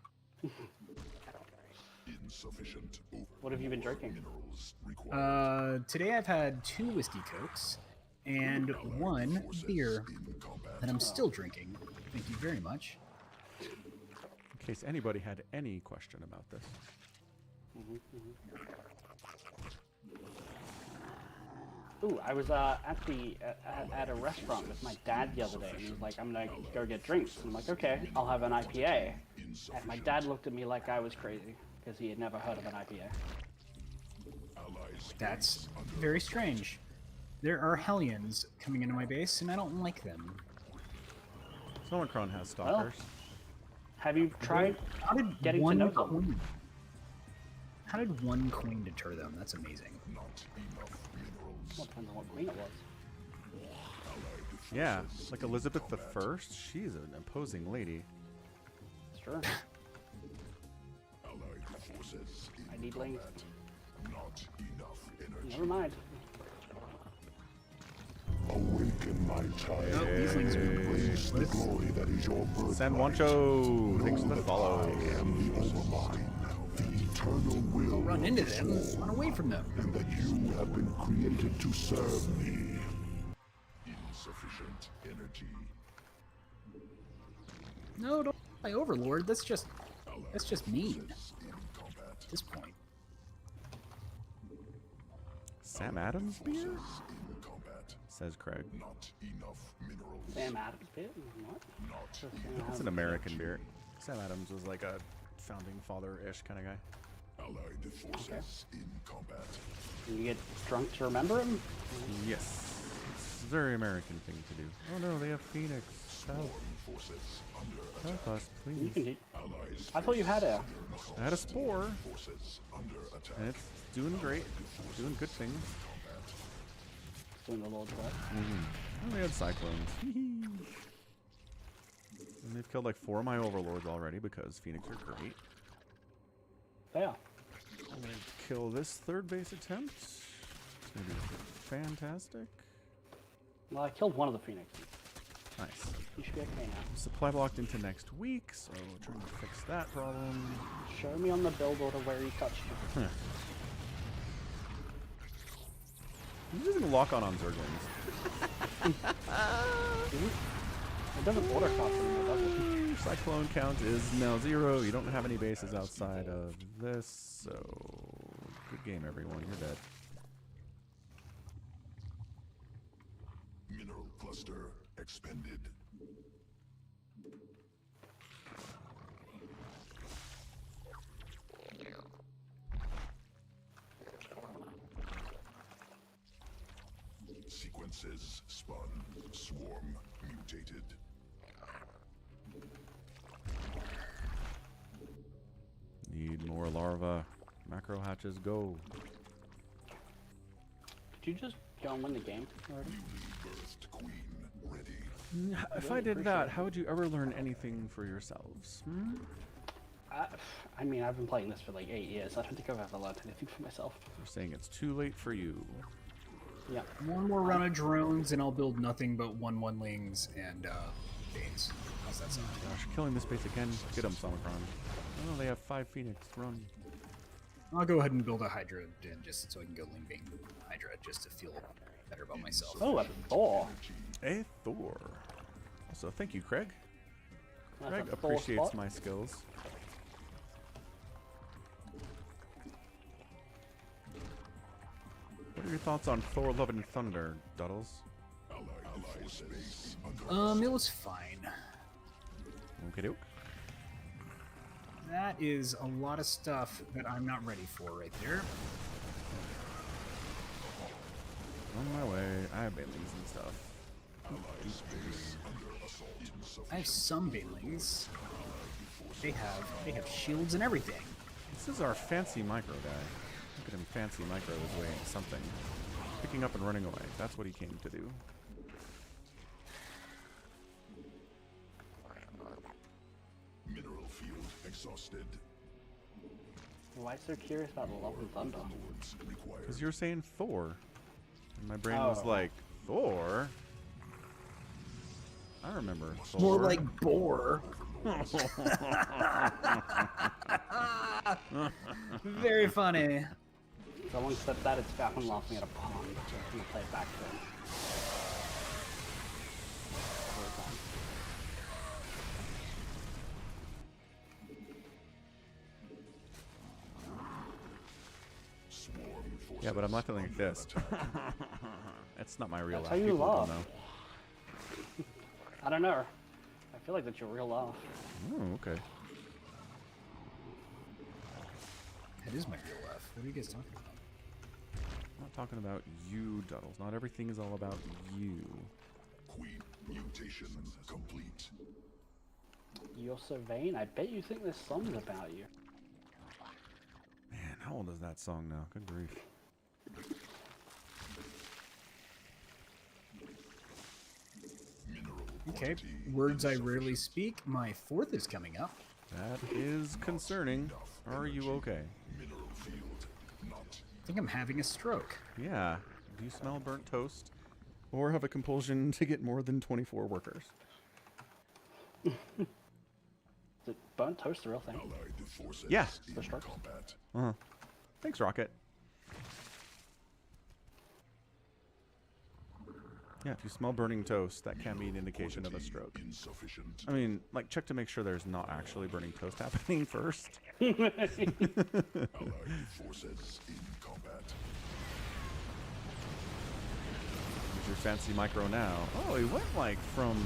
Insufficient What have you been drinking? minerals required. Today I've had 2 whiskey cokes and 1 beer that I'm still drinking. Thank you very much. In case anybody had any question about this. Ooh, I was at a restaurant with my dad the other day, and he was like, "I'm gonna go get drinks." And I'm like, "Okay, I'll have an IPA." And my dad looked at me like I was crazy because he had never heard of an IPA. That's very strange. There are Hellions coming into my base, and I don't like them. SOMICRON has stalkers. Have you tried How did getting to one know them? queen? How did 1 queen deter them? That's amazing. Well, depends on what queen it was. Yeah, like Elizabeth I. She's an imposing lady. Sure. Allied forces in I need lings. not enough energy. Never mind. Awaken, my child. Oh, these things are Embrace the glory that is your birth. San Juancho, thanks for the follow. I am the Overmind, the eternal will. Run into them, run away from them. And that you have been created to serve me. Insufficient energy. No, don't play Overlord. That's just mean In combat. at this point. Sam Adams beer? In combat. Says Craig. Not enough minerals. Sam Adams bit? What? Not It's an American beer. Sam Adams was like a founding father-ish kind of guy. allied forces in combat. Can you get drunk to remember him? Yes. It's a very American thing to do. Oh no, they have Phoenix. Help, Forces under help us, You please. can do. allies. I thought you had a. I had a spore, Forces under attack. and it's doing great. Doing good things. Doing the Lord's work. Oh, they had cyclones. And they've killed like 4 of my overlords already because Phoenix are great. They are. I'm gonna kill this 3rd base attempt. It's gonna be fantastic. Well, I killed one of the Phoenixes. Nice. You should be okay now. Supply blocked into next week, so we're trying to fix that problem. Show me on the build order where he touched you. I'm using lock on Zerglings. It doesn't order cost anymore, does it? Cyclone count is now 0. You don't have any bases outside of this, so good game, everyone. You're dead. Mineral cluster expended. Sequences spun. Swarm mutated. Need more larva. Macro hatches go. Did you just go and win the game already? Birthed queen ready. If I did that, how would you ever learn anything for yourselves? I mean, I've been playing this for like 8 years. I don't think I've ever learned anything for myself. We're saying it's too late for you. Yeah. One more run of drones, and I'll build nothing but 1/1lings and base. How's that sound? Gosh, killing this base again. Get them, SOMICRON. Oh, they have 5 Phoenix. Run. I'll go ahead and build a Hydra in just so I can go Ling Bane Hydra just to feel better about myself. Oh, a Thor. A Thor. Also, thank you, Craig. That's Craig a Thor appreciates spot. my skills. What are your thoughts on Thor, Love and Thunder, Duddles? It was fine. Okay, doke. That is a lot of stuff that I'm not ready for right there. On my way. I have Banelings and stuff. I have some Banelings. They have shields and everything. This is our fancy micro guy. Look at him fancy micro his way into something. Picking up and running away. That's what he came to do. Mineral field exhausted. Why so curious about Love and Thunder? Lords required. Because you're saying Thor. And my brain was Oh. like, Thor? I remember Thor. More like boar. Very funny. Someone said that it's Falcon laughing at a pond. I'm gonna play it back to him. Swarm forces Yeah, but I'm not feeling like under this. attack. It's not my real That's laugh. how you People don't laugh. know. I don't know. I feel like that's your real laugh. Oh, okay. That is my real laugh. What are you guys talking about? I'm not talking about you, Duddles. Not everything is all about you. Queen mutation complete. You're so vain. I bet you think this song's about you. Man, how old is that song now? Good grief. Mineral Okay, quantity words I rarely speak. My 4th is coming up. That is concerning. Are you okay? mineral field not. I think I'm having a stroke. Yeah. Do you smell burnt toast? Or have a compulsion to get more than 24 workers? Is it burnt toast the real thing? Allied forces Yeah. in The strokes? combat. Uh-huh. Thanks, Rocket. Yeah, if you smell burning toast, that can be an indication of a stroke. Insufficient. I mean, like, check to make sure there's not actually burning toast happening first. Allied forces in combat. Use your fancy micro now. Oh, he went, like, from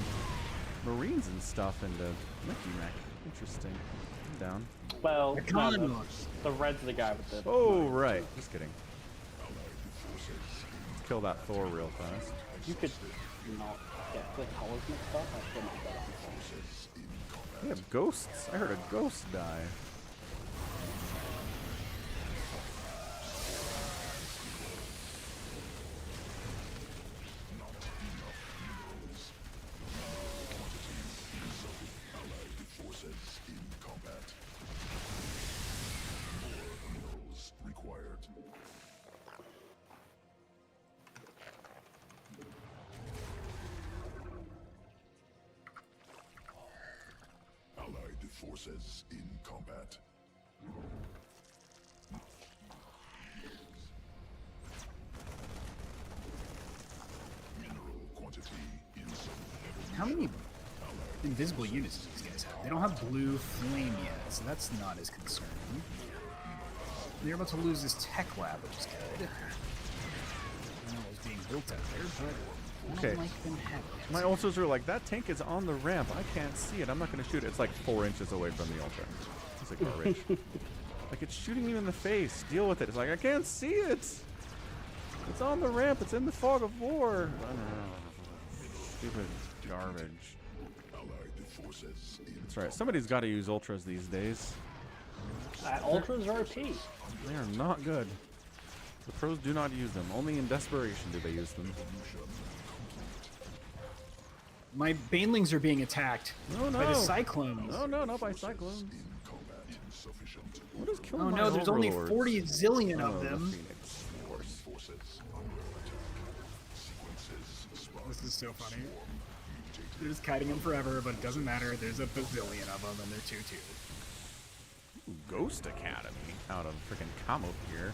Marines and stuff into Mickey Mac. Interesting. I'm down. Well, no, Econo. the red's the guy with the. Oh, right. Just kidding. Kill that Thor real fast. You could not get the colors mixed up. I still make that up. We have ghosts. I heard a ghost die. Allied forces in combat. More minerals required. Allied forces in combat. Mineral quantity insufficient. How many invisible units do these guys have? They don't have blue flame yet, so that's not as concerning. They're about to lose this tech lab, which is good. I don't know what's being built out there, but I Okay. don't like them having it. My ultras are like, that tank is on the ramp. I can't see it. I'm not going to shoot it. It's like 4 inches away from the ultra. It's like garbage. Like, it's shooting you in the face. Deal with it. It's like, I can't see it. It's on the ramp. It's in the fog of war. I don't know. Stupid garbage. Allied forces in That's right. Somebody's got to use ultras these days. Ultras are OP. They are not good. The pros do not use them. Only in desperation do they use them. My banelings are being attacked No, by the no. cyclones. No, no, not by cyclones. in combat insufficient. What is killing Oh my no, there's only overlords? 40 zillion Oh, of the them. Phoenix Force. Forces under attack. Sequences spun. This is so funny. They're just kiting them forever, but it doesn't matter. There's a bazillion of them, and they're 2-2. Ooh, Ghost Academy out of freaking Kamo here.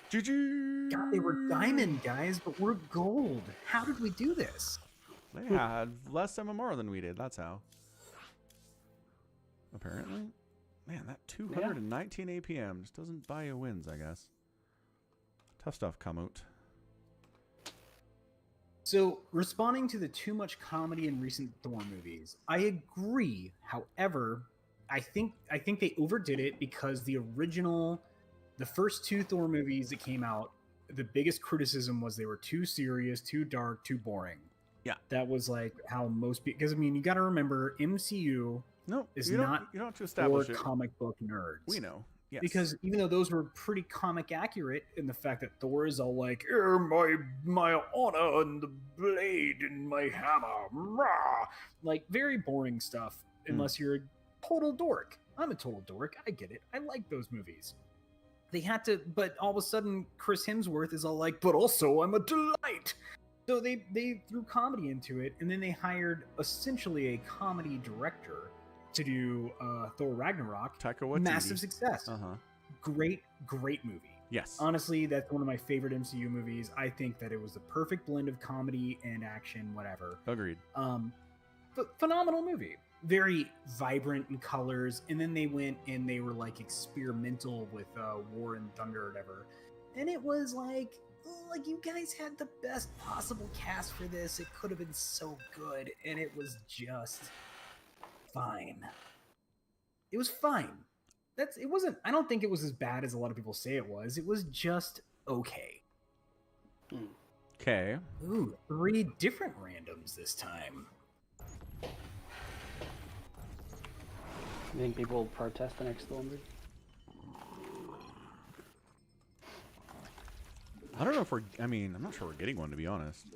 GG! God, they were diamond, guys, but we're gold. How did we do this? They had less MMR than we did, that's how. Apparently. Man, that 219 APM just doesn't buy you wins, I guess. Tough stuff, Kamut. So, responding to the too much comedy in recent Thor movies, I agree. However, I think they overdid it because the first 2 Thor movies that came out, the biggest criticism was they were too serious, too dark, too boring. Yeah. That was like how most people, because I mean, you got to remember MCU is not you don't have to establish for it. comic book nerds. We know. Yes. Because even though those were pretty comic accurate in the fact that Thor is all like, my honor and the blade and my hammer, rah! Like very boring stuff unless you're a total dork. I'm a total dork. I get it. I like those movies. They had to, but all of a sudden Chris Hemsworth is all like, but also I'm a delight. So they threw comedy into it, and then they hired essentially a comedy director to do Thor Ragnarok. Taika Waititi. Massive success. Great movie. Yes. Honestly, that's one of my favorite MCU movies. I think that it was the perfect blend of comedy and action, whatever. Agreed. Phenomenal movie. Very vibrant in colors, and then they went and they were like experimental with War and Thunder or whatever. And it was like you guys had the best possible cast for this. It could have been so good, and it was just fine. It was fine. It wasn't, I don't think it was as bad as a lot of people say it was. It was just okay. Okay. Ooh, 3 different randoms this time. You think people will protest the next Thor movie? I don't know if I'm not sure we're getting one, to be honest.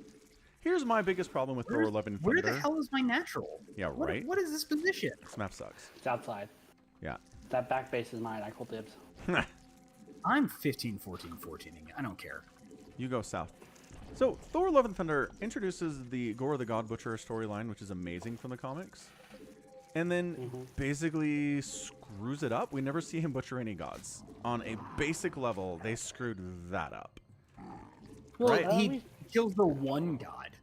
Here's my biggest problem with Thor 11 Thunder. Where the hell is my natural? Yeah, right? What is this position? This map sucks. It's outside. Yeah. That back base is mine. I call dibs. I'm 15, 14, 14ing. I don't care. You go south. So, Thor Love and Thunder introduces the Gore the God Butcher storyline, which is amazing from the comics. And then basically screws it up. We never see him butcher any gods. On a basic level, they screwed that up. Well, right? he kills the one god.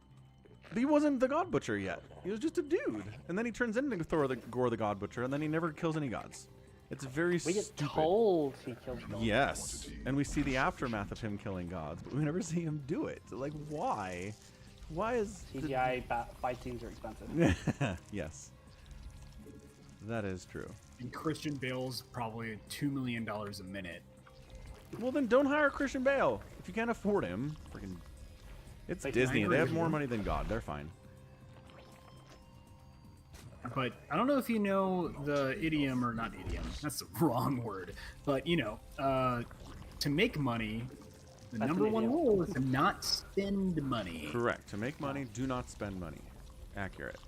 He wasn't the God Butcher yet. He was just a dude. And then he turns into Gore the God Butcher, and then he never kills any gods. It's very stupid. We get told he killed gods. Yes. And we see the aftermath of him killing gods, but we never see him do it. Like, why? Why is... CGI fight scenes are expensive. Yes. That is true. And Christian Bale's probably $2 million a minute. Well, then don't hire Christian Bale. If you can't afford him, freaking... It's Disney. They have more money than God. They're fine. But I don't know if you know the idiom, or not idiom, that's the wrong word. But, you know, to make money, the That's number an one idiom. rule is to not spend money. Correct. To make money, do not spend money. Accurate.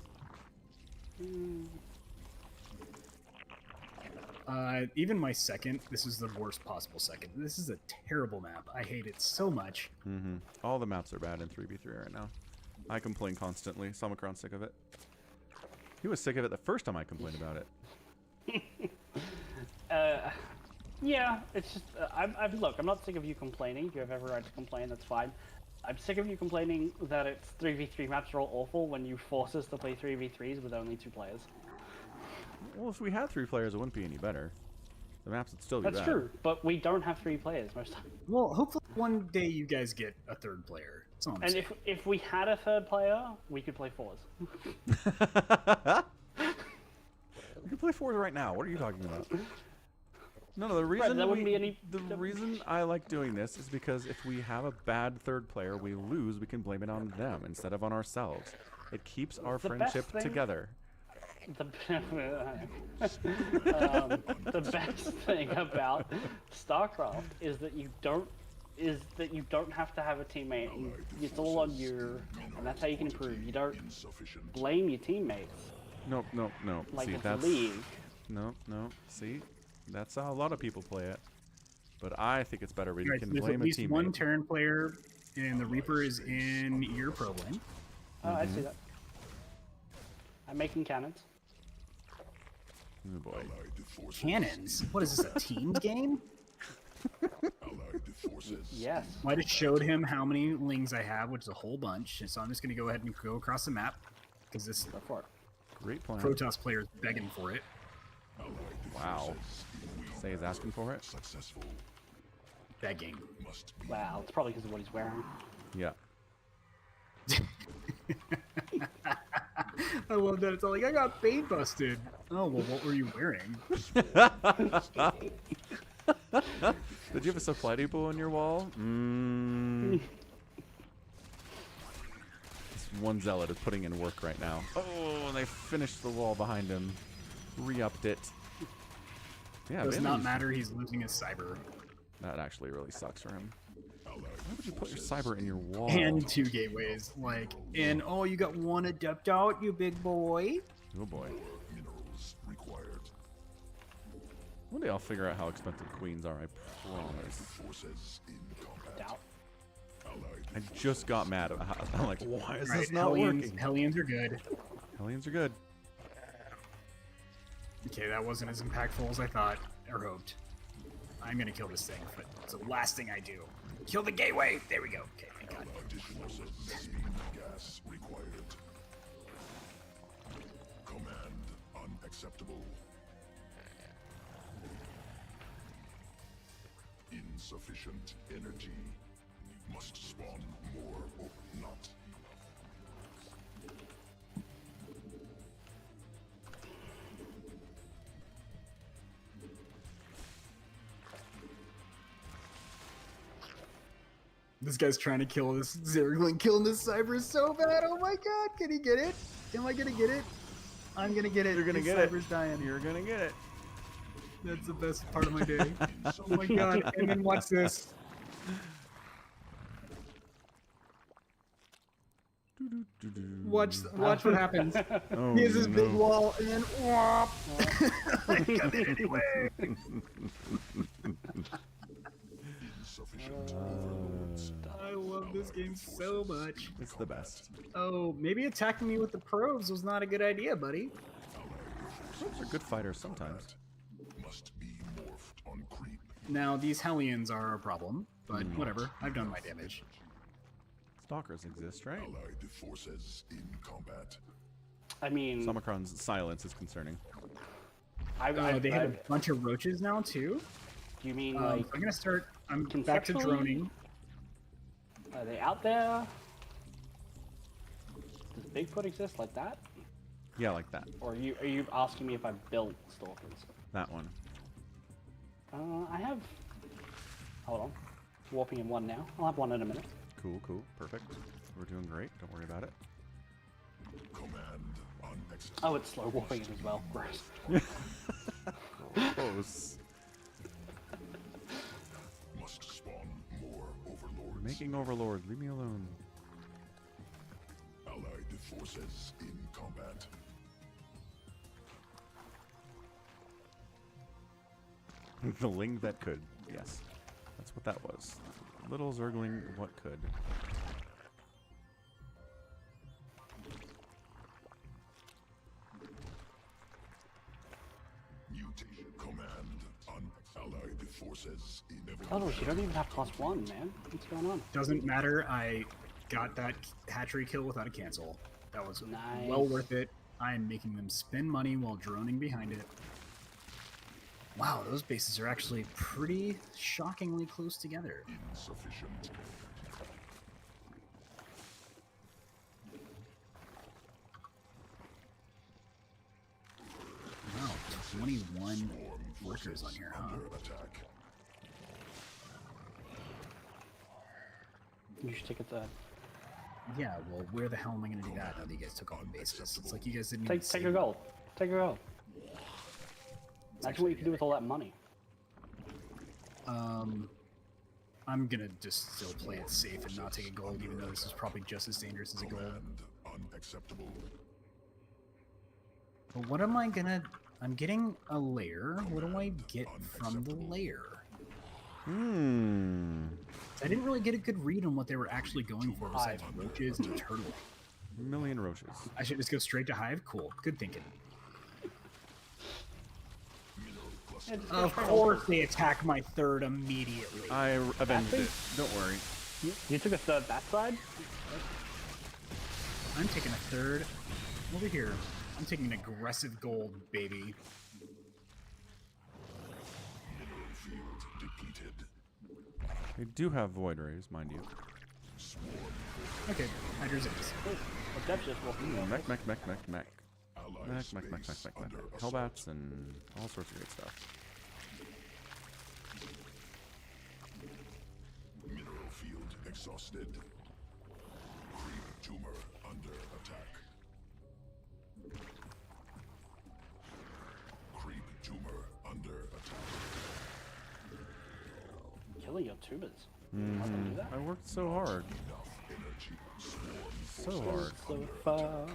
Even my second, this is the worst possible second. This is a terrible map. I hate it so much. All the maps are bad in 3v3 right now. I complain constantly. SOMICRON's sick of it. He was sick of it the first time I complained about it. Yeah, it's just, look, I'm not sick of you complaining. If you have every right to complain, that's fine. I'm sick of you complaining that it's 3v3 maps are all awful when you force us to play 3v3s with only 2 players. Well, if we had 3 players, it wouldn't be any better. The maps would still be bad. That's true, but we don't have 3 players most of the time. Well, hopefully one day you guys get a third player. That's all I'm And saying. if we had a third player, we could play 4s. We can play 4s right now. What are you talking about? No, the reason there wouldn't be any- the reason I like doing this is because if we have a bad third player, we lose, we can blame it on them instead of on ourselves. It keeps our The best friendship thing- together. The best thing about StarCraft is that you don't have to have a teammate. It's all on you, and that's how you can improve. You don't blame your teammates No, no, no. like See, it's that's a league. no, no. See, that's how a lot of people play it. But I think it's better when you Right, can so there's blame at a least one teammate. Terran player, and the Reaper is in your pro lane. Oh, I see that. I'm making cannons. Oh boy. Allied forces. Cannons? What is this, a teams game? Allied forces. Yes. I just showed him how many lings I have, which is a whole bunch. And so I'm just going to go ahead and go across the map, because this Go for it. Great plan. Protoss player is begging for it. Wow. Say he's asking for it? Successful. Begging. Must be Wow, it's probably because of what he's wearing. Yeah. I love that. It's all like, I got bait busted. Oh, well, what were you wearing? Did you have a supply depot on your wall? This one zealot is putting in work right now. Oh, and they finished the wall behind him. Re-upped it. Yeah, Does not Bailey's- matter. He's losing his cyber. That actually really sucks for him. Why would you put your cyber in your wall? And 2 gateways. Like, and oh, you got 1 adept out, you big boy. Oh boy. minerals required. One day I'll figure out how expensive queens are, I promise. Forces in combat. Doubt. Allied I just got mad at how, I'm like, why is Right, this not Hellions, working? Hellions are good. Hellions are good. Okay, that wasn't as impactful as I thought or hoped. I'm gonna kill this thing, but it's the last thing I do. Kill the gateway! There we go. Okay, thank God. Allied forces. Speed gas required. Command unacceptable. Insufficient energy. Must spawn more or not. This guy's trying to kill this Zergling, killing this Cyber so bad. Oh my God, can he get it? Am I gonna get it? I'm gonna get it. You're gonna His get it. Cyber's dying. You're gonna get it. That's the best part of my day. Oh my God, and then watch this. Watch what happens. Oh, He has this big no. wall, and then whop. Come in anyway. Insufficient I love this game so much. It's the best. Oh, maybe attacking me with the probes was not a good idea, buddy. Probes are good fighters sometimes. must be morphed on creep. Now, these Hellions are a problem, but whatever. I've done my damage. Stalkers exist, right? Allied forces in combat. I mean, SOMICRON's silence is concerning. They have a bunch of roaches now, too. Do you mean like I'm gonna start. I'm back to conceptually? droning. Are they out there? Does Bigfoot exist like that? Yeah, like that. Or are you asking me if I've built stalkers? That one. I have. Hold on. Warping in one now. I'll have one in a minute. Cool, cool. Perfect. We're doing great. Don't worry about it. Command unacceptable. Oh, it's slow warping in as well. Gross. Close. Must spawn more overlords. Making overlord. Leave me alone. Allied forces in combat. The ling that could. Yes. That's what that was. Little Zergling what could. Mutation command allied forces in Oh, you don't even have +1, man. What's going on? Doesn't matter. I got that hatchery kill without a cancel. That was Nice. well worth it. I am making them spend money while droning behind it. Wow, those bases are actually pretty shockingly close together. insufficient. Wow, 21 workers on here, huh? Under attack. You should take it to Yeah, well, where the hell am I going to do that now that you guys took all the bases? It's like you guys didn't even take save your gold. Take your gold. Imagine what you can do with all that money. I'm gonna just still play it safe and not take a gold, even though this is probably just as dangerous as a gold. Command unacceptable. But what am I gonna... I'm getting a layer. What do I get from the layer? I didn't really get a good read on what they were actually going for besides roaches and turtle. Million roaches. I should just go straight to hive? Cool. Good thinking. Of course they attack my third immediately. I avenged it. Don't worry. You took a third that side? I'm taking a third over here. I'm taking an aggressive gold, baby. Field depleted. They do have void rays, mind you. Okay, Hydra's in this. But that's just walking Mech, around. mech, mech, mech, mech. Mech, Allied mech, mech, mech, space mech, mech. under Hellbats and all sorts of great stuff. Mineral field exhausted. Creep tumor under attack. Creep tumor under attack. Killing your tubers. How can you do that? I worked so hard. Enough energy. Swarm So hard. So far,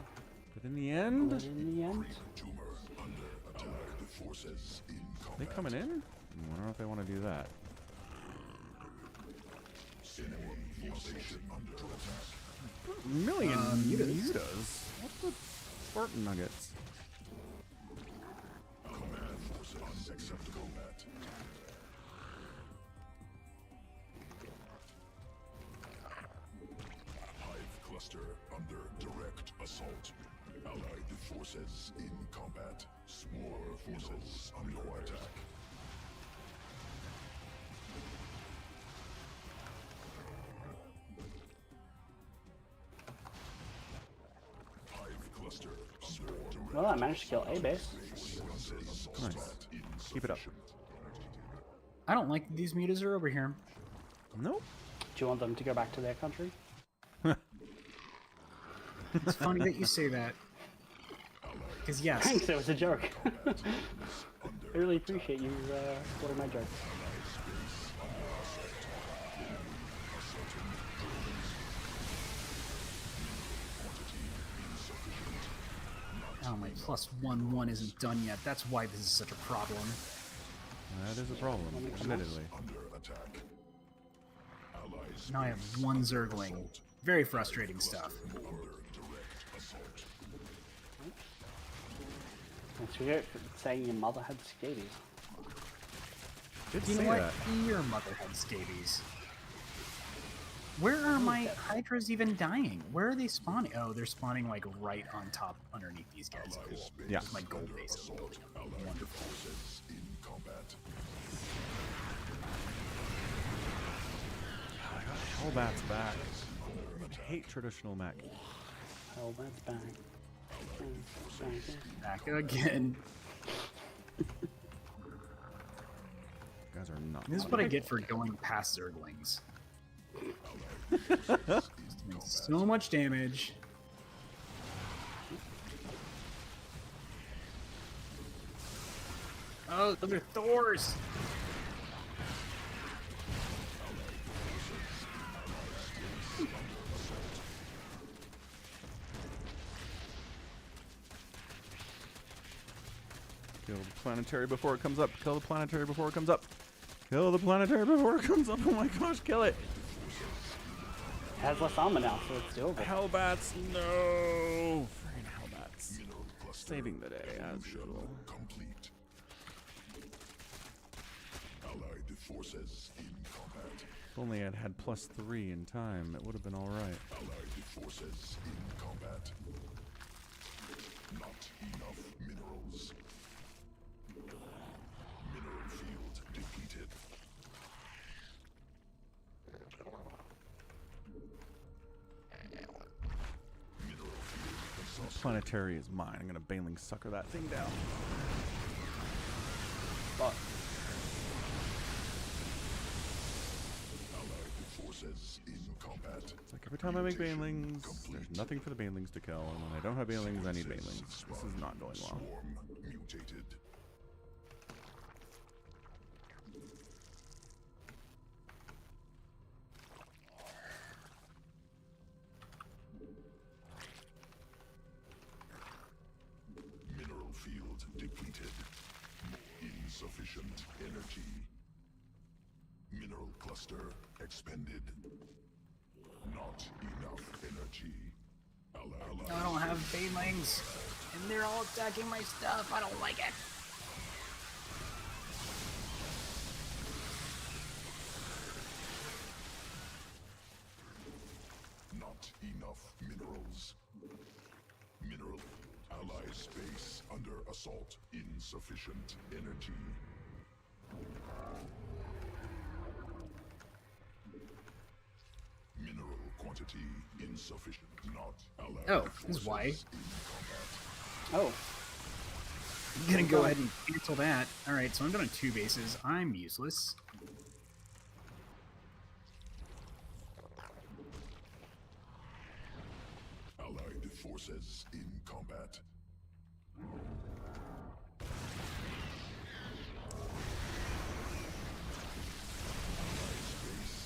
But in the end, but in the end, tumor under attack. The forces in they combat. coming in? I wonder if they want to do that. Swarm formation under attack. Million mutas. mutas. What the Spartan nuggets? Command forces unacceptable combat. Hive cluster under direct assault. Allied forces in combat. Swarm forces under attack. Hive cluster under direct well, I managed to kill a base. Nice. Keep it up. I don't like that these mutas are over here. Nope. Do you want them to go back to their country? It's funny that you say that. Because yes, Thanks, it was a joke. I really appreciate you quoting my joke. oh my +1/1 isn't done yet. That's why this is such a problem. That is a problem, admittedly. under attack. Allies Now I have one Zergling. Very frustrating stuff. under direct assault. It's weird saying your mother had scabies. Did You know say what? that. Your mother had scabies. Where are my Hydras even dying? Where are they spawning? Oh, they're spawning like right on top underneath these guys. Cool. Yeah. My gold base is building up. Wonderful. Forces in combat. Hellbat's back. I hate traditional mech. Oh, that's bad. Back again. You guys are not. This is what I get for going past Zerglings. Doing so much damage. Oh, those are Thors! Kill the planetary before it comes up. Kill the planetary before it comes up. Kill the planetary before it comes up. Oh my gosh, kill it. It has less armor now, so it's doable. Hellbats, no. Friggin' Hellbats. Saving the day, as usual. Complete. Allied forces in combat. If only I'd had +3 in time, it would have been alright. Allied forces in combat. Not enough minerals. Mineral field depleted. Mineral field exhausted. Planetary is mine. I'm gonna Baneling sucker that thing down. But Allied forces in combat. It's like every time I make Banelings, there's nothing for the Banelings to kill, and when I don't have Banelings, I need Banelings. This is not going well. Swarm mutated. Mineral field depleted. Insufficient energy. cluster expended. Not enough energy. I don't have banelings, and they're all attacking my stuff. I don't like it. Not enough minerals. Mineral. Ally space under assault. Insufficient energy. Mineral quantity insufficient. Not allied. Oh, this is why. forces in combat. Oh, I'm gonna go ahead and cancel that. Alright, so I'm done on 2 bases. I'm useless. Allied forces in combat.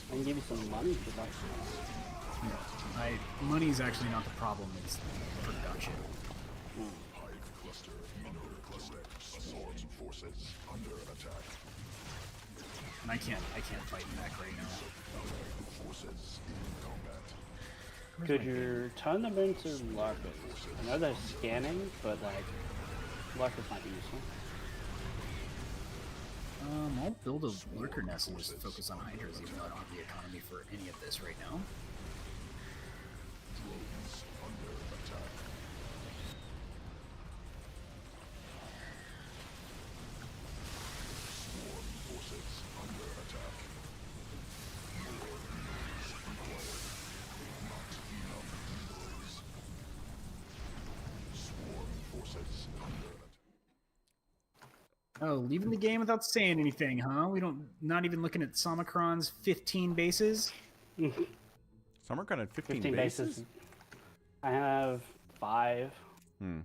I can give you some money for that. Money's actually not the problem, it's production. Hive cluster. Mineral cluster. Assault forces under attack. And I can't fight back right now. Allied forces in combat. Could you turn them into lurkers? I know they're scanning, but like, lurkers might be useful. I'll build a lurker nest and just focus on hydras, even though I don't have the economy for any of this right now. Drones under attack. Swarm forces under attack. More minerals required. Not enough minerals. Swarm forces under attack. Oh, leaving the game without saying anything, huh? Not even looking at SOMICRON's 15 bases? SOMICRON had 15 15 bases. I have 5. Hmm.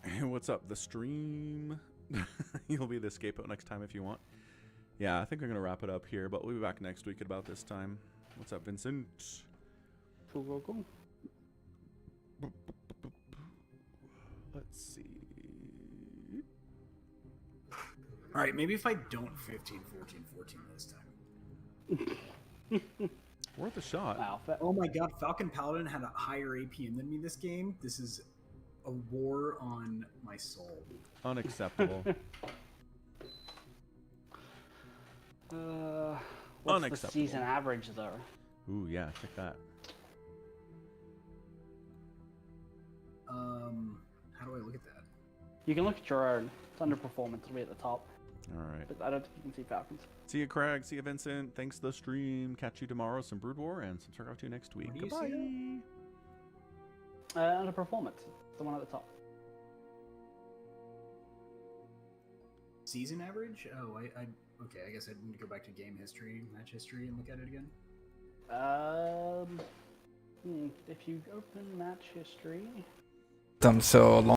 Hey, what's up? The stream. You'll be the scapegoat next time if you want. Yeah, I think I'm gonna wrap it up here, but we'll be back next week at about this time. What's up, Vincent? Cool. Let's see. Alright, maybe if I don't 15, 14 this time. Worth a shot. Wow. Oh my god, Falcon Paladin had a higher APM than me this game. This is a war on my soul. Unacceptable. What's the Unacceptable. season average though? Ooh, yeah, check that. How do I look at that? You can look at your own. It's under performance. It'll be at the top. All right. But I don't think you can see Falcons. See you, Craig. See you, Vincent. Thanks for the stream. Catch you tomorrow. Some Brood War and some StarCraft 2 next week. Where do you Goodbye. see Under performance. The one at the top. Season average? Oh, okay, I guess I need to go back to game history, match history, and look at it again. If you open match history. Them so long.